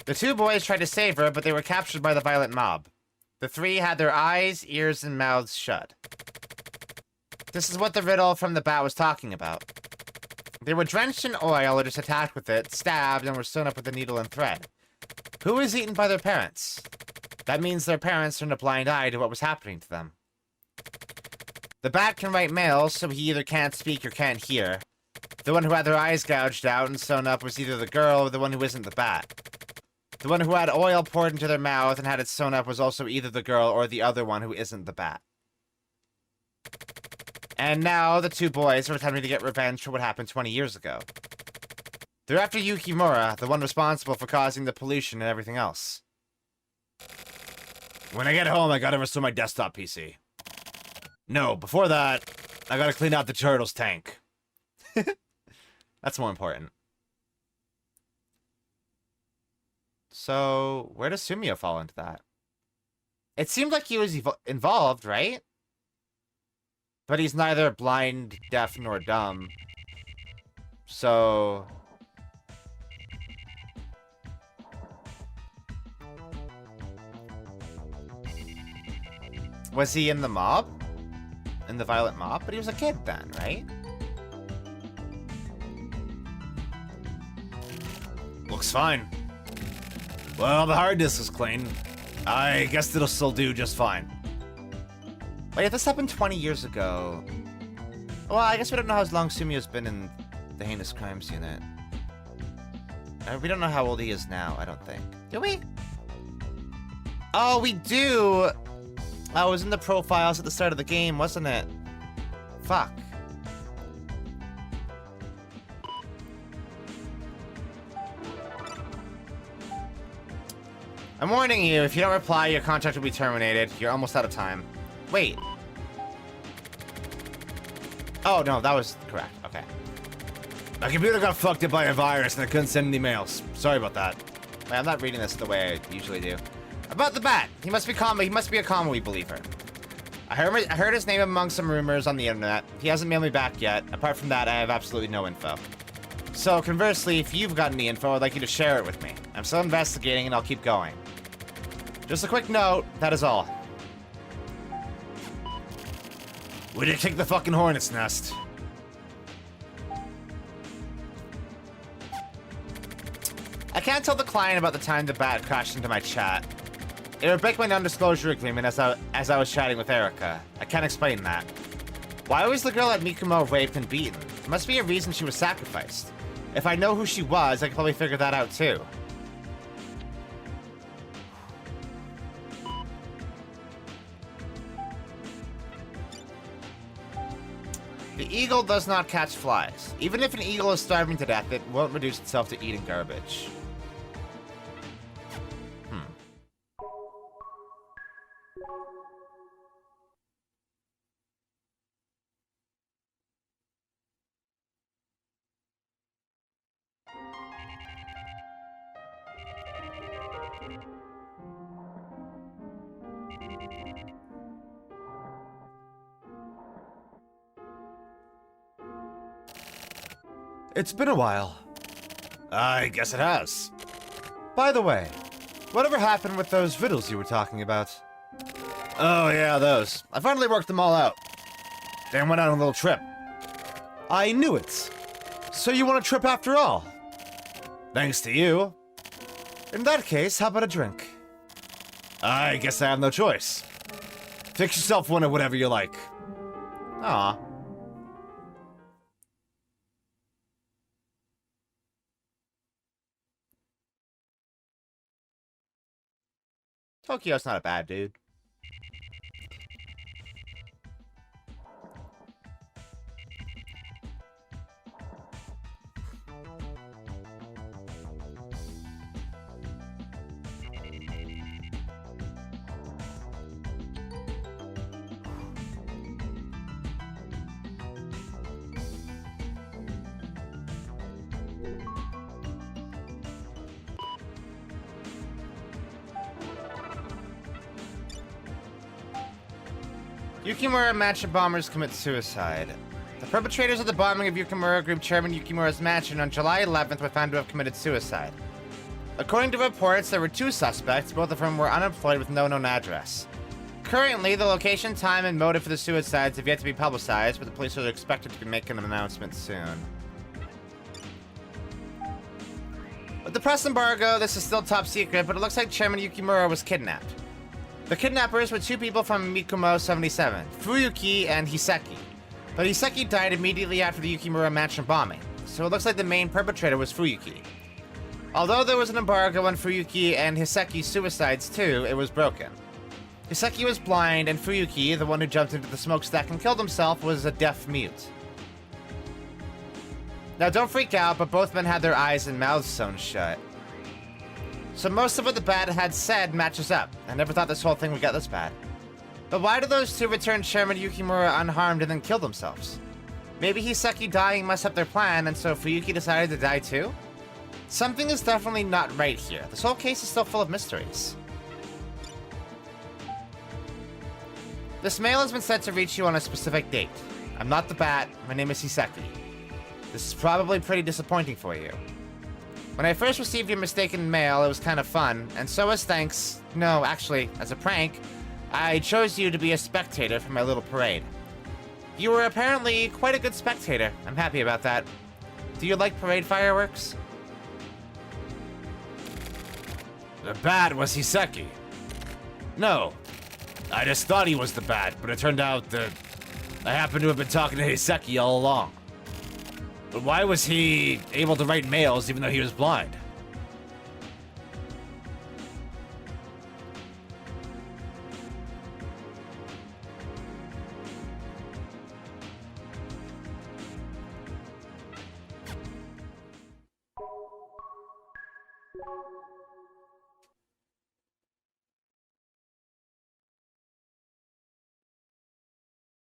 Speaker 1: The 2 boys tried to save her, but they were captured by the violent mob. The 3 had their eyes, ears, and mouths shut. This is what the riddle from the bat was talking about. They were drenched in oil or just attacked with it, stabbed, and were sewn up with a needle and thread. Who was eaten by their parents? That means their parents turned a blind eye to what was happening to them. The bat can write mail, so he either can't speak or can't hear. The one who had their eyes gouged out and sewn up was either the girl or the one who isn't the bat. The one who had oil poured into their mouth and had it sewn up was also either the girl or the other one who isn't the bat. And now the two boys are attempting to get revenge for what happened 20 years ago. They're after Yukimura, the one responsible for causing the pollution and everything else.
Speaker 2: When I get home, I gotta restore my desktop PC. No, before that, I gotta clean out the turtle's tank.
Speaker 1: That's more important. So, where does Sumio fall into that? It seemed like he was involved, right? But he's neither blind, deaf, nor dumb. So... was he in the mob? In the violent mob? But he was a kid then, right?
Speaker 2: Looks fine. Well, the hard disk is clean. I guess it'll still do just fine.
Speaker 1: Wait, if this happened 20 years ago... Well, I guess we don't know how long Sumio's been in the Heinous Crimes Unit. We don't know how old he is now, I don't think. Do we? Oh, we do! Oh, it was in the profiles at the start of the game, wasn't it? Fuck. I'm warning you, if you don't reply, your contract will be terminated. You're almost out of time. Wait. Oh, no, that was correct. Okay.
Speaker 2: My computer got fucked up by a virus and I couldn't send any emails. Sorry about that.
Speaker 1: Wait, I'm not reading this the way I usually do. About the bat. He must be he must be a Kamui believer. I heard his name among some rumors on the internet. He hasn't mailed me back yet. Apart from that, I have absolutely no info. So, conversely, if you've got any info, I'd like you to share it with me. I'm still investigating and I'll keep going. Just a quick note, that is all.
Speaker 2: We did kick the fucking hornet's nest.
Speaker 1: I can't tell the client about the time the bat crashed into my chat. It would break my non-disclosure agreement as I was chatting with Erica. I can't explain that. Why was the girl at Mikumo raped and beaten? There must be a reason she was sacrificed. If I know who she was, I could probably figure that out too. The eagle does not catch flies. Even if an eagle is starving to death, it won't reduce itself to eating garbage.
Speaker 2: It's been a while. I guess it has.
Speaker 1: By the way, whatever happened with those riddles you were talking about?
Speaker 2: Oh yeah, those. I finally worked them all out. Then went on a little trip.
Speaker 1: I knew it. So you want a trip after all?
Speaker 2: Thanks to you.
Speaker 1: In that case, how about a drink?
Speaker 2: I guess I have no choice. Fix yourself one of whatever you like.
Speaker 1: Aw. Tokyo's not a bad dude. Yukimura mansion bombers commit suicide. The perpetrators of the bombing of Yukimura Group Chairman Yukimura's mansion on July 11th were found to have committed suicide. According to reports, there were two suspects, both of whom were unemployed with no known address. Currently, the location, time, and motive for the suicides have yet to be publicized, but the police are expected to make an announcement soon. With the press embargo, this is still top secret, but it looks like Chairman Yukimura was kidnapped. The kidnappers were two people from Mikumo 77, Fuyuki and Hiseki. But Hiseki died immediately after the Yukimura mansion bombing, so it looks like the main perpetrator was Fuyuki. Although there was an embargo on Fuyuki and Hiseki's suicides too, it was broken. Hiseki was blind, and Fuyuki, the one who jumped into the smokestack and killed himself, was a deaf mute. Now don't freak out, but both men had their eyes and mouths sewn shut. So most of what the bat had said matches up. I never thought this whole thing would get this bad. But why did those two return Chairman Yukimura unharmed and then kill themselves? Maybe Hiseki dying messed up their plan, and so Fuyuki decided to die too? Something is definitely not right here. This whole case is still full of mysteries. This mail has been set to reach you on a specific date. I'm not the bat, my name is Hiseki. This is probably pretty disappointing for you. When I first received your mistaken mail, it was kind of fun, and so as thanks, no, actually, as a prank, I chose you to be a spectator for my little parade. You were apparently quite a good spectator. I'm happy about that. Do you like parade fireworks?
Speaker 2: The bat was Hiseki. No. I just thought he was the bat, but it turned out that I happened to have been talking to Hiseki all along. But why was he able to write mails even though he was blind?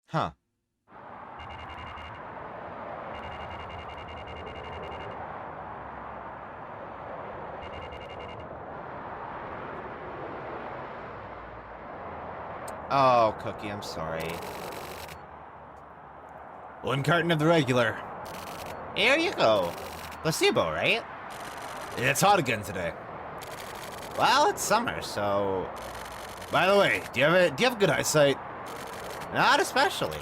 Speaker 1: Huh. Oh, Cookie, I'm sorry.
Speaker 2: One carton of the regular.
Speaker 1: Here you go. Placebo, right?
Speaker 2: It's hot again today.
Speaker 1: Well, it's summer, so...
Speaker 2: By the way, do you have good eyesight?
Speaker 1: Not especially.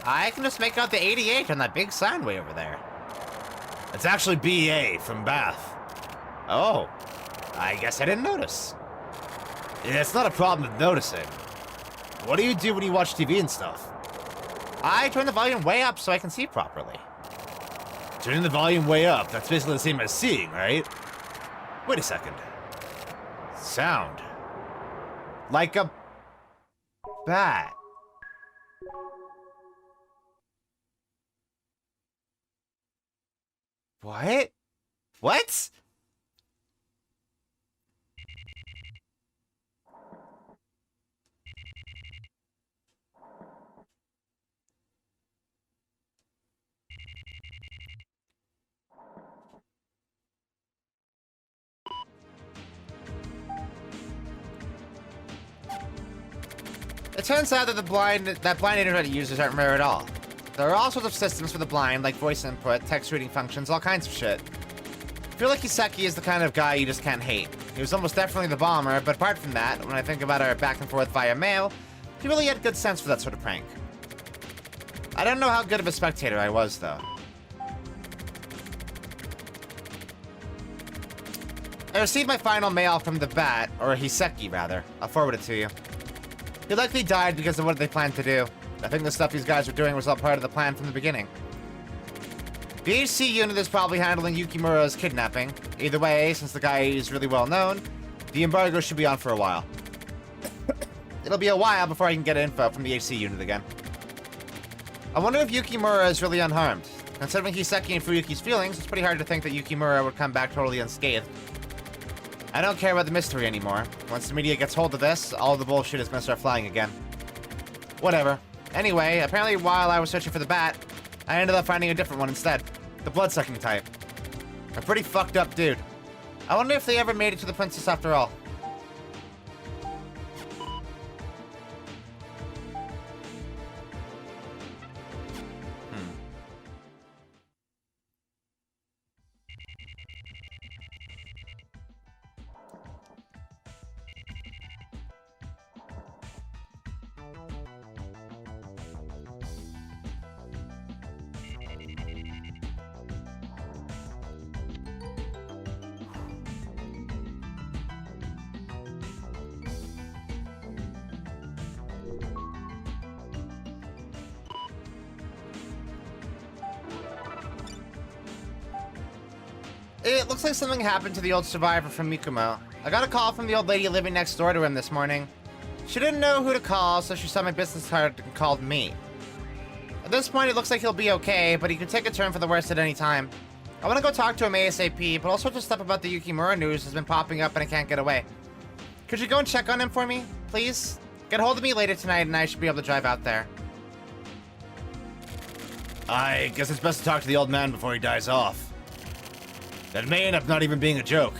Speaker 1: I can just make out the 88 on that big sign way over there.
Speaker 2: It's actually BA from Bath.
Speaker 1: Oh, I guess I didn't notice.
Speaker 2: Yeah, it's not a problem with noticing. What do you do when you watch TV and stuff?
Speaker 1: I turn the volume way up so I can see properly.
Speaker 2: Turning the volume way up, that's basically the same as seeing, right? Wait a second. Sound.
Speaker 1: Like a bat. What? What? It turns out that blind internet users aren't rare at all. There are all sorts of systems for the blind, like voice input, text reading functions, all kinds of shit. I feel like Hiseki is the kind of guy you just can't hate. He was almost definitely the bomber, but apart from that, when I think about our back and forth via mail, he really had good sense for that sort of prank. I don't know how good of a spectator I was, though. I received my final mail from the bat, or Hiseki, rather. I'll forward it to you. He likely died because of what they planned to do. I think the stuff these guys were doing was all part of the plan from the beginning. The HC unit is probably handling Yukimura's kidnapping. Either way, since the guy is really well known, the embargo should be on for a while. It'll be a while before I can get info from the HC unit again. I wonder if Yukimura is really unharmed. Considering Hiseki and Fuyuki's feelings, it's pretty hard to think that Yukimura would come back totally unscathed. I don't care about the mystery anymore. Once the media gets hold of this, all the bullshit is gonna start flying again. Whatever. Anyway, apparently while I was searching for the bat, I ended up finding a different one instead. The blood-sucking type. A pretty fucked up dude. I wonder if they ever made it to the princess after all. It looks like something happened to the old survivor from Mikumo. I got a call from the old lady living next door to him this morning. She didn't know who to call, so she saw my business card and called me. At this point, it looks like he'll be okay, but he could take a turn for the worse at any time. I want to go talk to him ASAP, but all sorts of stuff about the Yukimura news has been popping up and I can't get away. Could you go and check on him for me, please? Get hold of me later tonight and I should be able to drive out there.
Speaker 2: I guess it's best to talk to the old man before he dies off. That may end up not even being a joke.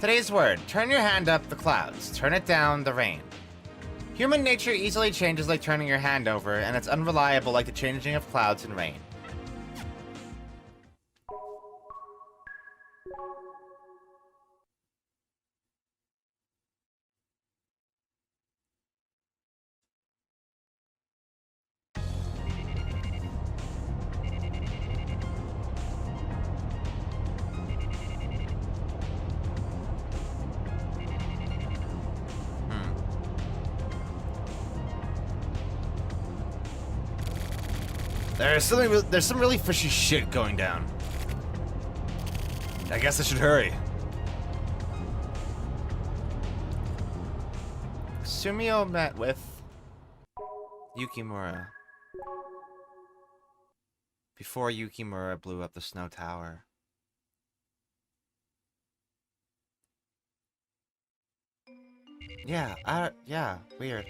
Speaker 1: Today's word, turn your hand up the clouds, turn it down the rain. Human nature easily changes like turning your hand over, and it's unreliable like the changing of clouds and rain.
Speaker 2: There's some really fishy shit going down. I guess I should hurry.
Speaker 1: Sumio met with Yukimura before Yukimura blew up the snow tower. Yeah, weird.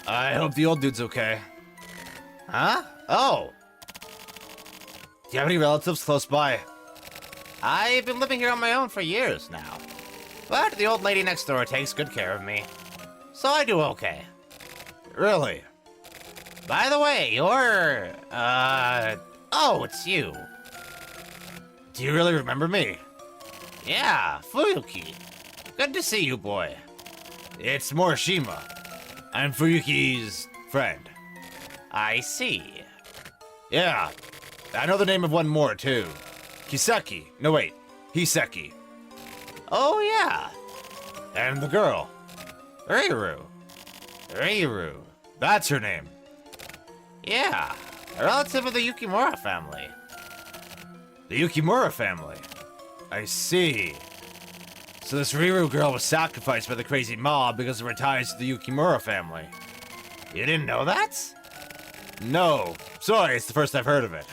Speaker 2: I hope the old dude's okay.
Speaker 1: Huh? Oh!
Speaker 2: Do you have any relatives close by?
Speaker 1: I've been living here on my own for years now. But the old lady next door takes good care of me. So I do okay.
Speaker 2: Really?
Speaker 1: By the way, you're... Oh, it's you.
Speaker 2: Do you really remember me?
Speaker 1: Yeah, Fuyuki. Good to see you, boy.
Speaker 2: It's Morishima. I'm Fuyuki's friend.
Speaker 1: I see.
Speaker 2: Yeah. I know the name of one more, too. Kiseki. No, wait. Hiseki.
Speaker 1: Oh, yeah.
Speaker 2: And the girl.
Speaker 1: Ryuru.
Speaker 2: That's her name.
Speaker 1: Yeah, a relative of the Yukimura family.
Speaker 2: The Yukimura family. I see. So this Ryuru girl was sacrificed by the crazy mob because of her ties to the Yukimura family.
Speaker 1: You didn't know that?
Speaker 2: No. Sorry, it's the first I've heard of it.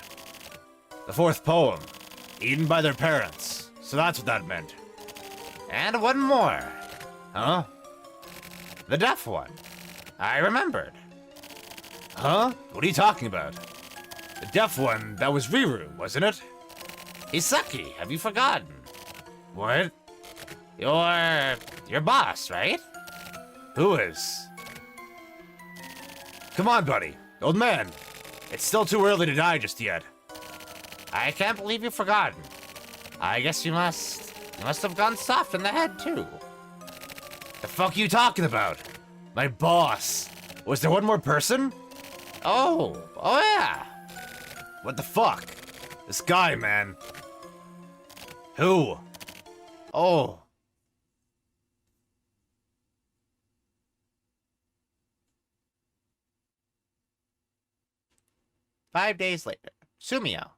Speaker 2: The fourth poem. Eaten by their parents. So that's what that meant.
Speaker 1: And one more.
Speaker 2: Huh?
Speaker 1: The deaf one. I remembered.
Speaker 2: Huh? What are you talking about? The deaf one, that was Ryuru, wasn't it?
Speaker 1: Hiseki, have you forgotten?
Speaker 2: What?
Speaker 1: Your boss, right?
Speaker 2: Who is? Come on, buddy. Old man. It's still too early to die just yet.
Speaker 1: I can't believe you've forgotten. I guess you must have gone soft in the head, too.
Speaker 2: The fuck are you talking about? My boss. Was there one more person?
Speaker 1: Oh yeah.
Speaker 2: What the fuck? This guy, man. Who?
Speaker 1: Oh. Five days later, Sumio.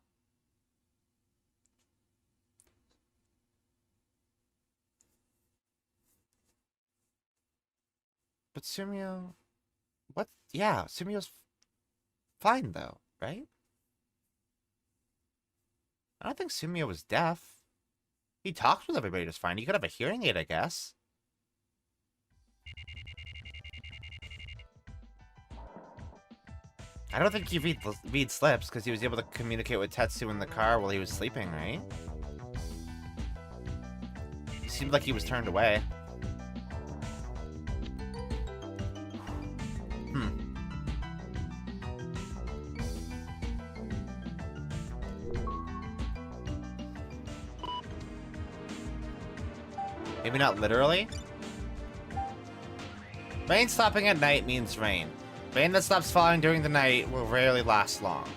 Speaker 1: But Sumio... What? Yeah, Sumio's fine, though, right? I don't think Sumio was deaf. He talks with everybody just fine. He could have a hearing aid, I guess. I don't think he reads lips, because he was able to communicate with Tetsu in the car while he was sleeping, right? He seemed like he was turned away. Maybe not literally? Rain stopping at night means rain. Rain that stops falling during the night will rarely last long.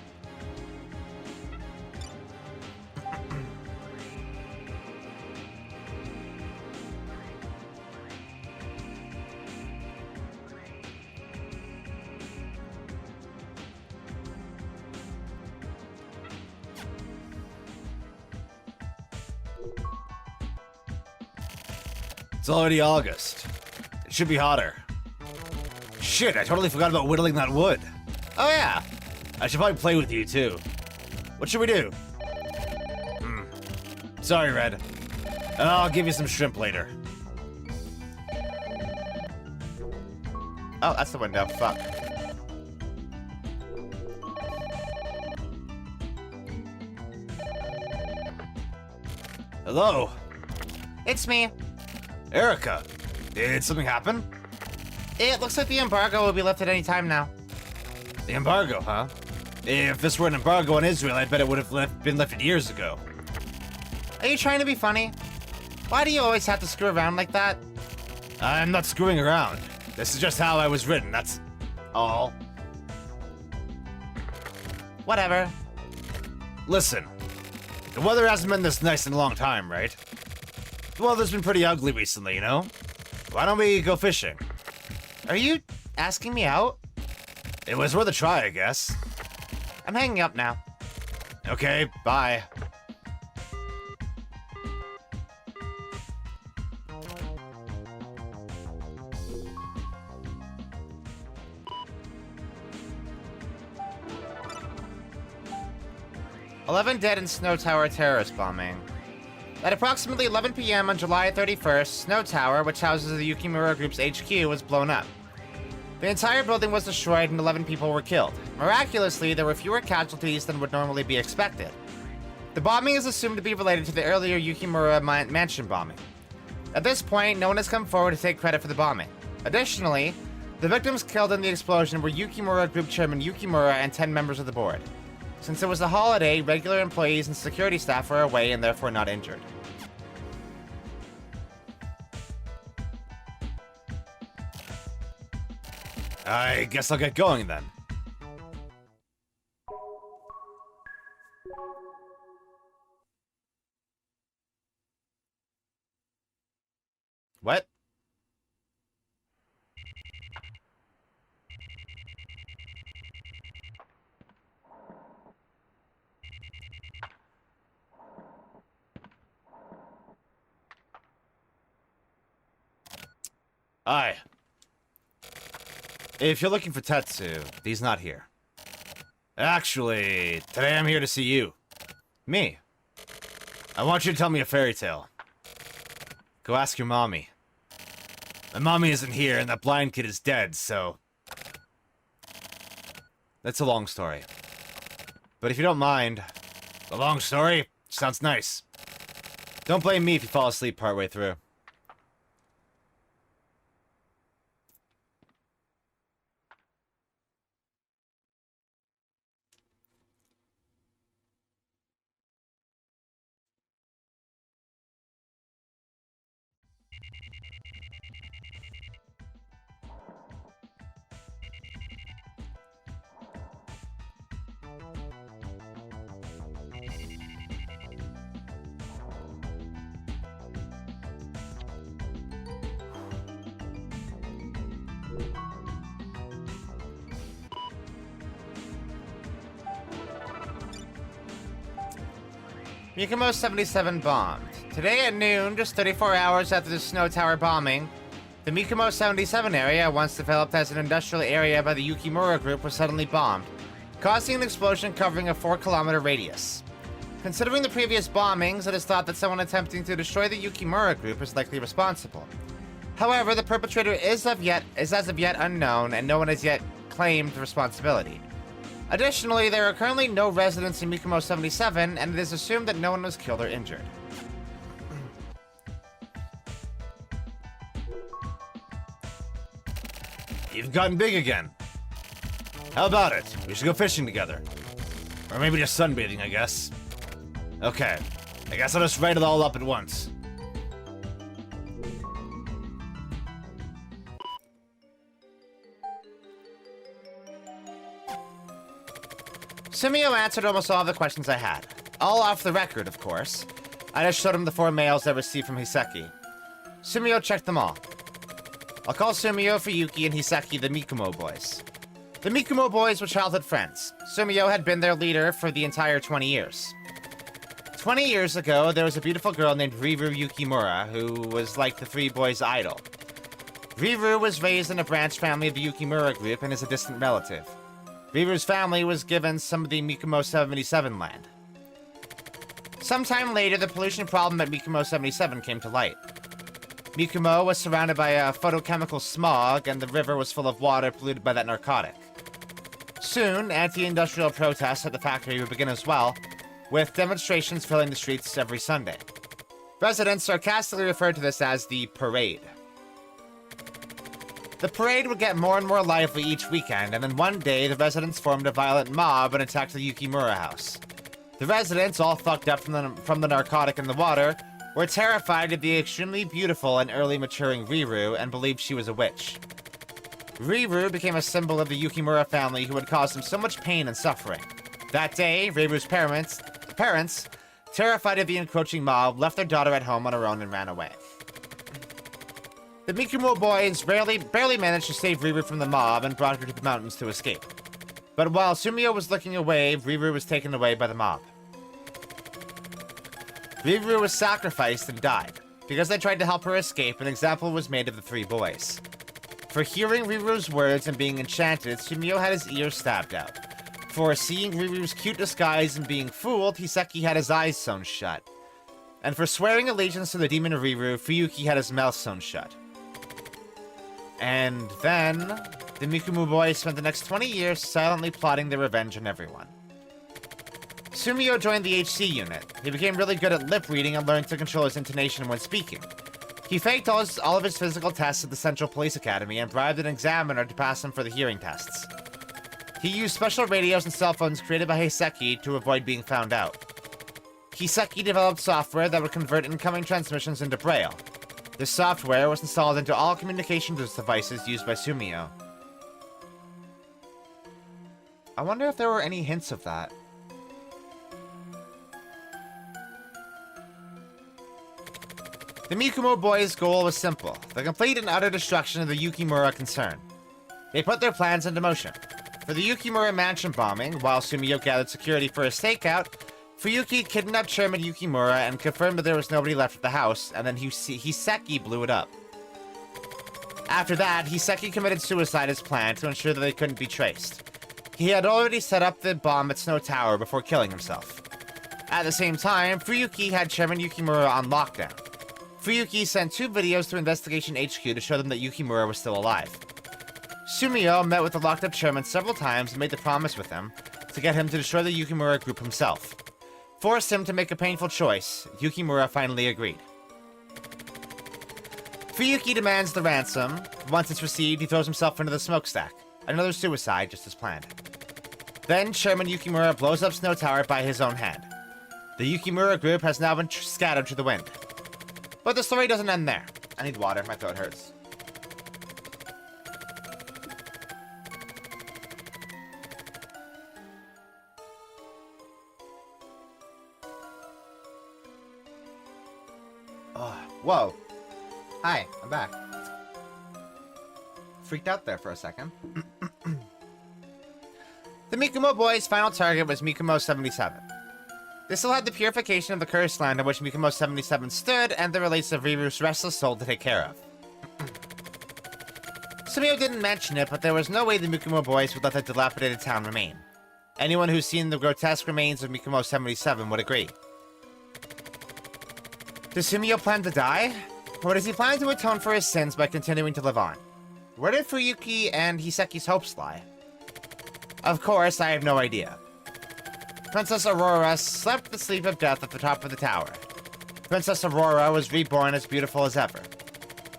Speaker 2: It's already August. It should be hotter. Shit, I totally forgot about whittling that wood.
Speaker 1: Oh yeah.
Speaker 2: I should probably play with you, too. What should we do? Sorry, Red. I'll give you some shrimp later.
Speaker 1: Oh, that's the window. Fuck.
Speaker 2: Hello?
Speaker 1: It's me.
Speaker 2: Erica, did something happen?
Speaker 1: It looks like the embargo will be lifted any time now.
Speaker 2: The embargo, huh? If this were an embargo on Israel, I bet it would have been lifted years ago.
Speaker 1: Are you trying to be funny? Why do you always have to screw around like that?
Speaker 2: I'm not screwing around. This is just how I was written, that's all.
Speaker 1: Whatever.
Speaker 2: Listen, the weather hasn't been this nice in a long time, right? The weather's been pretty ugly recently, you know? Why don't we go fishing?
Speaker 1: Are you asking me out?
Speaker 2: It was worth a try, I guess.
Speaker 1: I'm hanging up now.
Speaker 2: Okay, bye.
Speaker 1: "11 dead in Snow Tower terrorist bombing." At approximately 11 p.m. on July 31st, Snow Tower, which houses the Yukimura Group's HQ, was blown up. The entire building was destroyed and 11 people were killed. Miraculously, there were fewer casualties than would normally be expected. The bombing is assumed to be related to the earlier Yukimura mansion bombing. At this point, no one has come forward to take credit for the bombing. Additionally, the victims killed in the explosion were Yukimura Group Chairman Yukimura and 10 members of the board. Since it was a holiday, regular employees and security staff were away and therefore not injured.
Speaker 2: I guess I'll get going then.
Speaker 1: What?
Speaker 2: Aye. If you're looking for Tetsu, he's not here. Actually, today I'm here to see you. Me. I want you to tell me a fairy tale. Go ask your mommy. My mommy isn't here, and that blind kid is dead, so... That's a long story. But if you don't mind... A long story? Sounds nice. Don't blame me if you fall asleep partway through.
Speaker 1: Mikamo 77 bombed. Today at noon, just 34 hours after the Snow Tower bombing, the Mikamo 77 area, once developed as an industrial area by the Yukimura Group, was suddenly bombed, causing an explosion covering a 4-kilometer radius. Considering the previous bombings, it is thought that someone attempting to destroy the Yukimura Group is likely responsible. However, the perpetrator is as of yet unknown, and no one has yet claimed responsibility. Additionally, there are currently no residents in Mikamo 77, and it is assumed that no one was killed or injured.
Speaker 2: You've gotten big again. How about it? We should go fishing together. Or maybe just sunbathing, I guess. Okay. I guess I'll just write it all up at once.
Speaker 1: Sumio answered almost all the questions I had. All off the record, of course. I just showed him the 4 mails I received from Hiseki. Sumio checked them all. I'll call Sumio, Fuyuki, and Hiseki the Mikumo boys. The Mikumo boys were childhood friends. Sumio had been their leader for the entire 20 years. 20 years ago, there was a beautiful girl named Riru Yukimura, who was like the 3 boys' idol. Riru was raised in a branch family of the Yukimura group and is a distant relative. Riru's family was given some of the Mikumo 77 land. Sometime later, the pollution problem at Mikumo 77 came to light. Mikumo was surrounded by a photochemical smog, and the river was full of water polluted by that narcotic. Soon, anti-industrial protests at the factory would begin as well, with demonstrations filling the streets every Sunday. Residents sarcastically referred to this as the parade. The parade would get more and more lively each weekend, and then one day the residents formed a violent mob and attacked the Yukimura house. The residents, all fucked up from the narcotic in the water, were terrified of the extremely beautiful and early maturing Riru and believed she was a witch. Riru became a symbol of the Yukimura family who had caused them so much pain and suffering. That day, Riru's parents, terrified of the encroaching mob, left their daughter at home on her own and ran away. The Mikumo boys barely managed to save Riru from the mob and brought her to the mountains to escape. But while Sumio was looking away, Riru was taken away by the mob. Riru was sacrificed and died. Because they tried to help her escape, an example was made of the 3 boys. For hearing Riru's words and being enchanted, Sumio had his ears stabbed out. For seeing Riru's cute disguise and being fooled, Hiseki had his eyes sewn shut. And for swearing allegiance to the demon Riru, Fuyuki had his mouth sewn shut. And then, the Mikumo boys spent the next 20 years silently plotting their revenge on everyone. Sumio joined the HC unit. He became really good at lip reading and learned to control his intonation when speaking. He faked all of his physical tests at the Central Police Academy and bribed an examiner to pass him for the hearing tests. He used special radios and cell phones created by Hiseki to avoid being found out. Hiseki developed software that would convert incoming transmissions into Braille. This software was installed into all communications devices used by Sumio. I wonder if there were any hints of that. The Mikumo boys' goal was simple: the complete and utter destruction of the Yukimura concern. They put their plans into motion. For the Yukimura mansion bombing, while Sumio gathered security for his stakeout, Fuyuki kidnapped Chairman Yukimura and confirmed that there was nobody left at the house, and then Hiseki blew it up. After that, Hiseki committed suicide as planned to ensure that they couldn't be traced. He had already set up the bomb at Snow Tower before killing himself. At the same time, Fuyuki had Chairman Yukimura on lockdown. Fuyuki sent 2 videos to Investigation HQ to show them that Yukimura was still alive. Sumio met with the locked-up chairman several times and made the promise with him to get him to destroy the Yukimura group himself. Forced him to make a painful choice. Yukimura finally agreed. Fuyuki demands the ransom. Once it's received, he throws himself into the smokestack. Another suicide, just as planned. Then Chairman Yukimura blows up Snow Tower by his own hand. The Yukimura group has now been scattered to the wind. But the story doesn't end there. I need water, my throat hurts. Whoa. Hi, I'm back. Freaked out there for a second. The Mikumo boys' final target was Mikumo 77. They still had the purification of the cursed land on which Mikumo 77 stood and the release of Riru's restless soul to take care of. Sumio didn't mention it, but there was no way the Mikumo boys would let the dilapidated town remain. Anyone who's seen the grotesque remains of Mikumo 77 would agree. Does Sumio plan to die? Or does he plan to atone for his sins by continuing to live on? Where did Fuyuki and Hiseki's hopes lie? Of course, I have no idea. Princess Aurora slept the sleep of death at the top of the tower. Princess Aurora was reborn as beautiful as ever.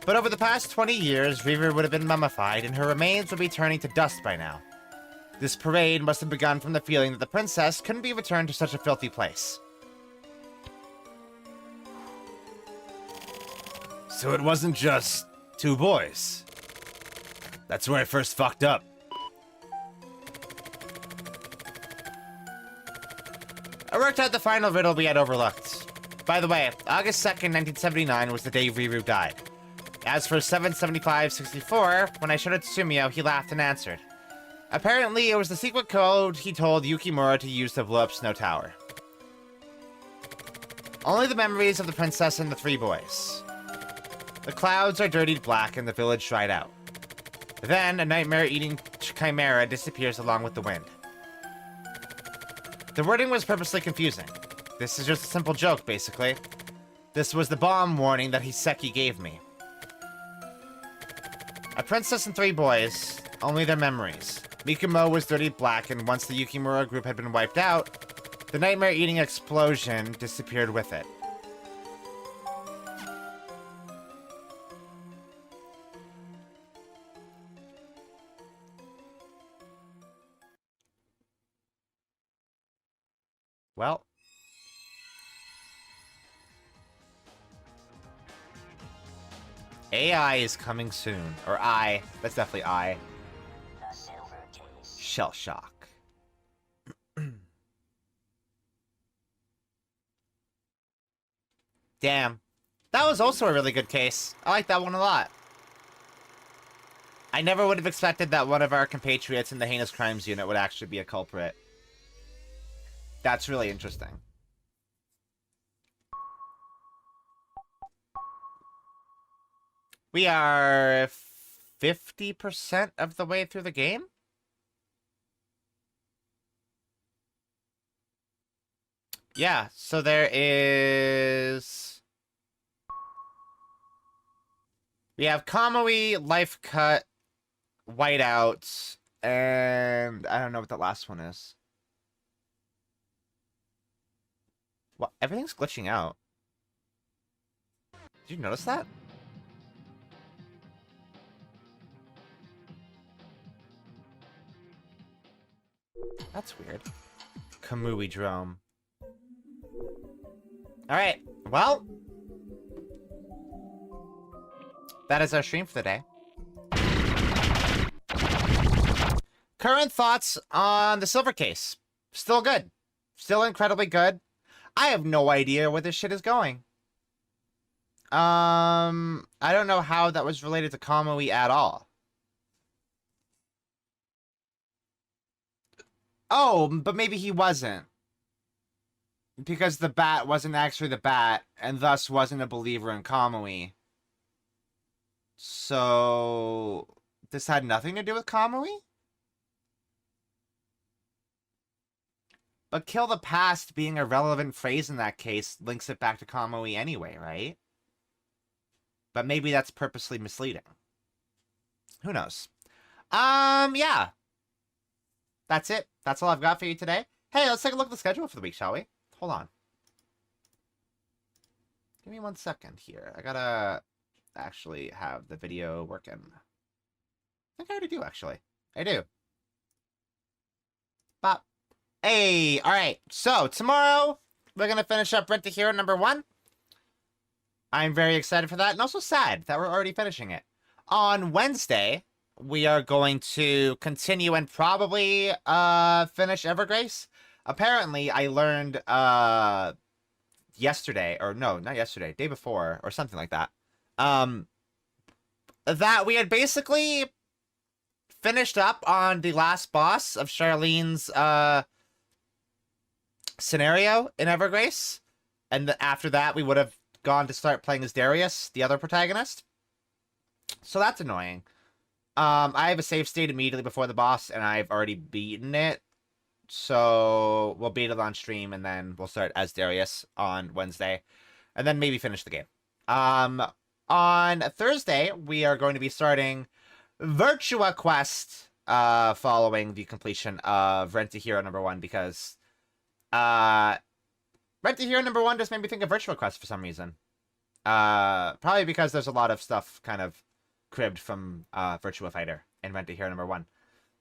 Speaker 1: But over the past 20 years, Riru would have been mummified and her remains would be turning to dust by now. This parade must have begun from the feeling that the princess couldn't be returned to such a filthy place.
Speaker 2: So it wasn't just 2 boys. That's where I first fucked up.
Speaker 1: worked out the final riddle we had overlooked. By the way, August 2nd, 1979 was the day Riru died. As for 77564, when I showed it to Sumio, he laughed and answered. Apparently, it was the secret code he told Yukimura to use to blow up Snow Tower. Only the memories of the princess and the three boys. The clouds are dirtied black and the village dried out. Then, a nightmare-eating chimera disappears along with the wind. The wording was purposely confusing. This is just a simple joke, basically. This was the bomb warning that Hiseki gave me. A princess and three boys, only their memories. Mikumo was dirtied black, and once the Yukimura group had been wiped out, the nightmare-eating explosion disappeared with it. Well. AI is coming soon. Or I. That's definitely I. Shell shock. Damn. That was also a really good case. I like that one a lot. I never would have expected that one of our compatriots in the Heinous Crimes Unit would actually be a culprit. That's really interesting. We are 50% of the way through the game? Yeah, so there is... We have Kamui, Life Cut, Whiteout, and I don't know what the last one is. What? Everything's glitching out. Did you notice that? That's weird. Kamui Drome. Alright, well. That is our stream for the day. Current thoughts on the silver case. Still good. Still incredibly good. I have no idea where this shit is going. I don't know how that was related to Kamui at all. Oh, but maybe he wasn't. Because the bat wasn't actually the bat, and thus wasn't a believer in Kamui. So... this had nothing to do with Kamui? But kill the past being a relevant phrase in that case links it back to Kamui anyway, right? But maybe that's purposely misleading. Who knows? Yeah. That's it. That's all I've got for you today. Hey, let's take a look at the schedule for the week, shall we? Hold on. Give me 1 second here. I gotta actually have the video working. I think I already do, actually. I do. Bop. Hey, alright. So, tomorrow, we're gonna finish up Rent a Hero #1. I'm very excited for that, and also sad that we're already finishing it. On Wednesday, we are going to continue and probably finish Evergrace. Apparently, I learned yesterday, or no, not yesterday, day before, or something like that, that we had basically finished up on the last boss of Charlene's scenario in Evergrace, and after that, we would have gone to start playing as Darius, the other protagonist. So that's annoying. I have a save state immediately before the boss, and I've already beaten it. So we'll beat it on stream, and then we'll start as Darius on Wednesday, and then maybe finish the game. On Thursday, we are going to be starting Virtua Quest, following the completion of Rent a Hero #1, because Rent a Hero #1 just made me think of Virtua Quest for some reason. Probably because there's a lot of stuff kind of cribbed from Virtua Fighter in Rent a Hero #1.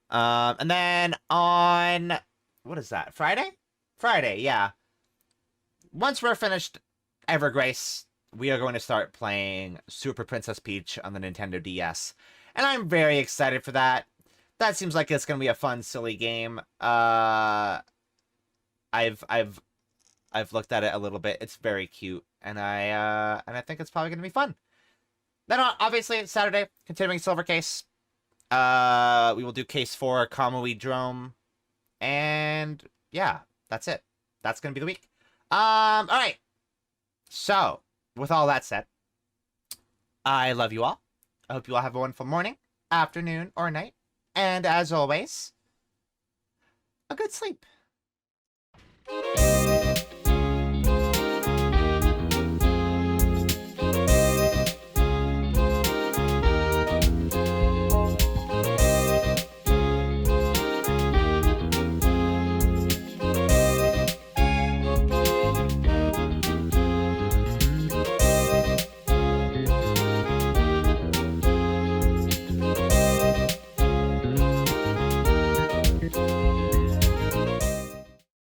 Speaker 1: And then on, what is that, Friday? Friday, yeah. Once we're finished Evergrace, we are going to start playing Super Princess Peach on the Nintendo DS. And I'm very excited for that. That seems like it's going to be a fun, silly game. I've I've looked at it a little bit. It's very cute, and I think it's probably gonna be fun. Then obviously Saturday, continuing silver case. We will do case 4, Kamui Drome, and yeah, that's it. That's gonna be the week. All right. So with all that said, I love you all. I hope you all have a wonderful morning, afternoon, or night, and as always, a good sleep.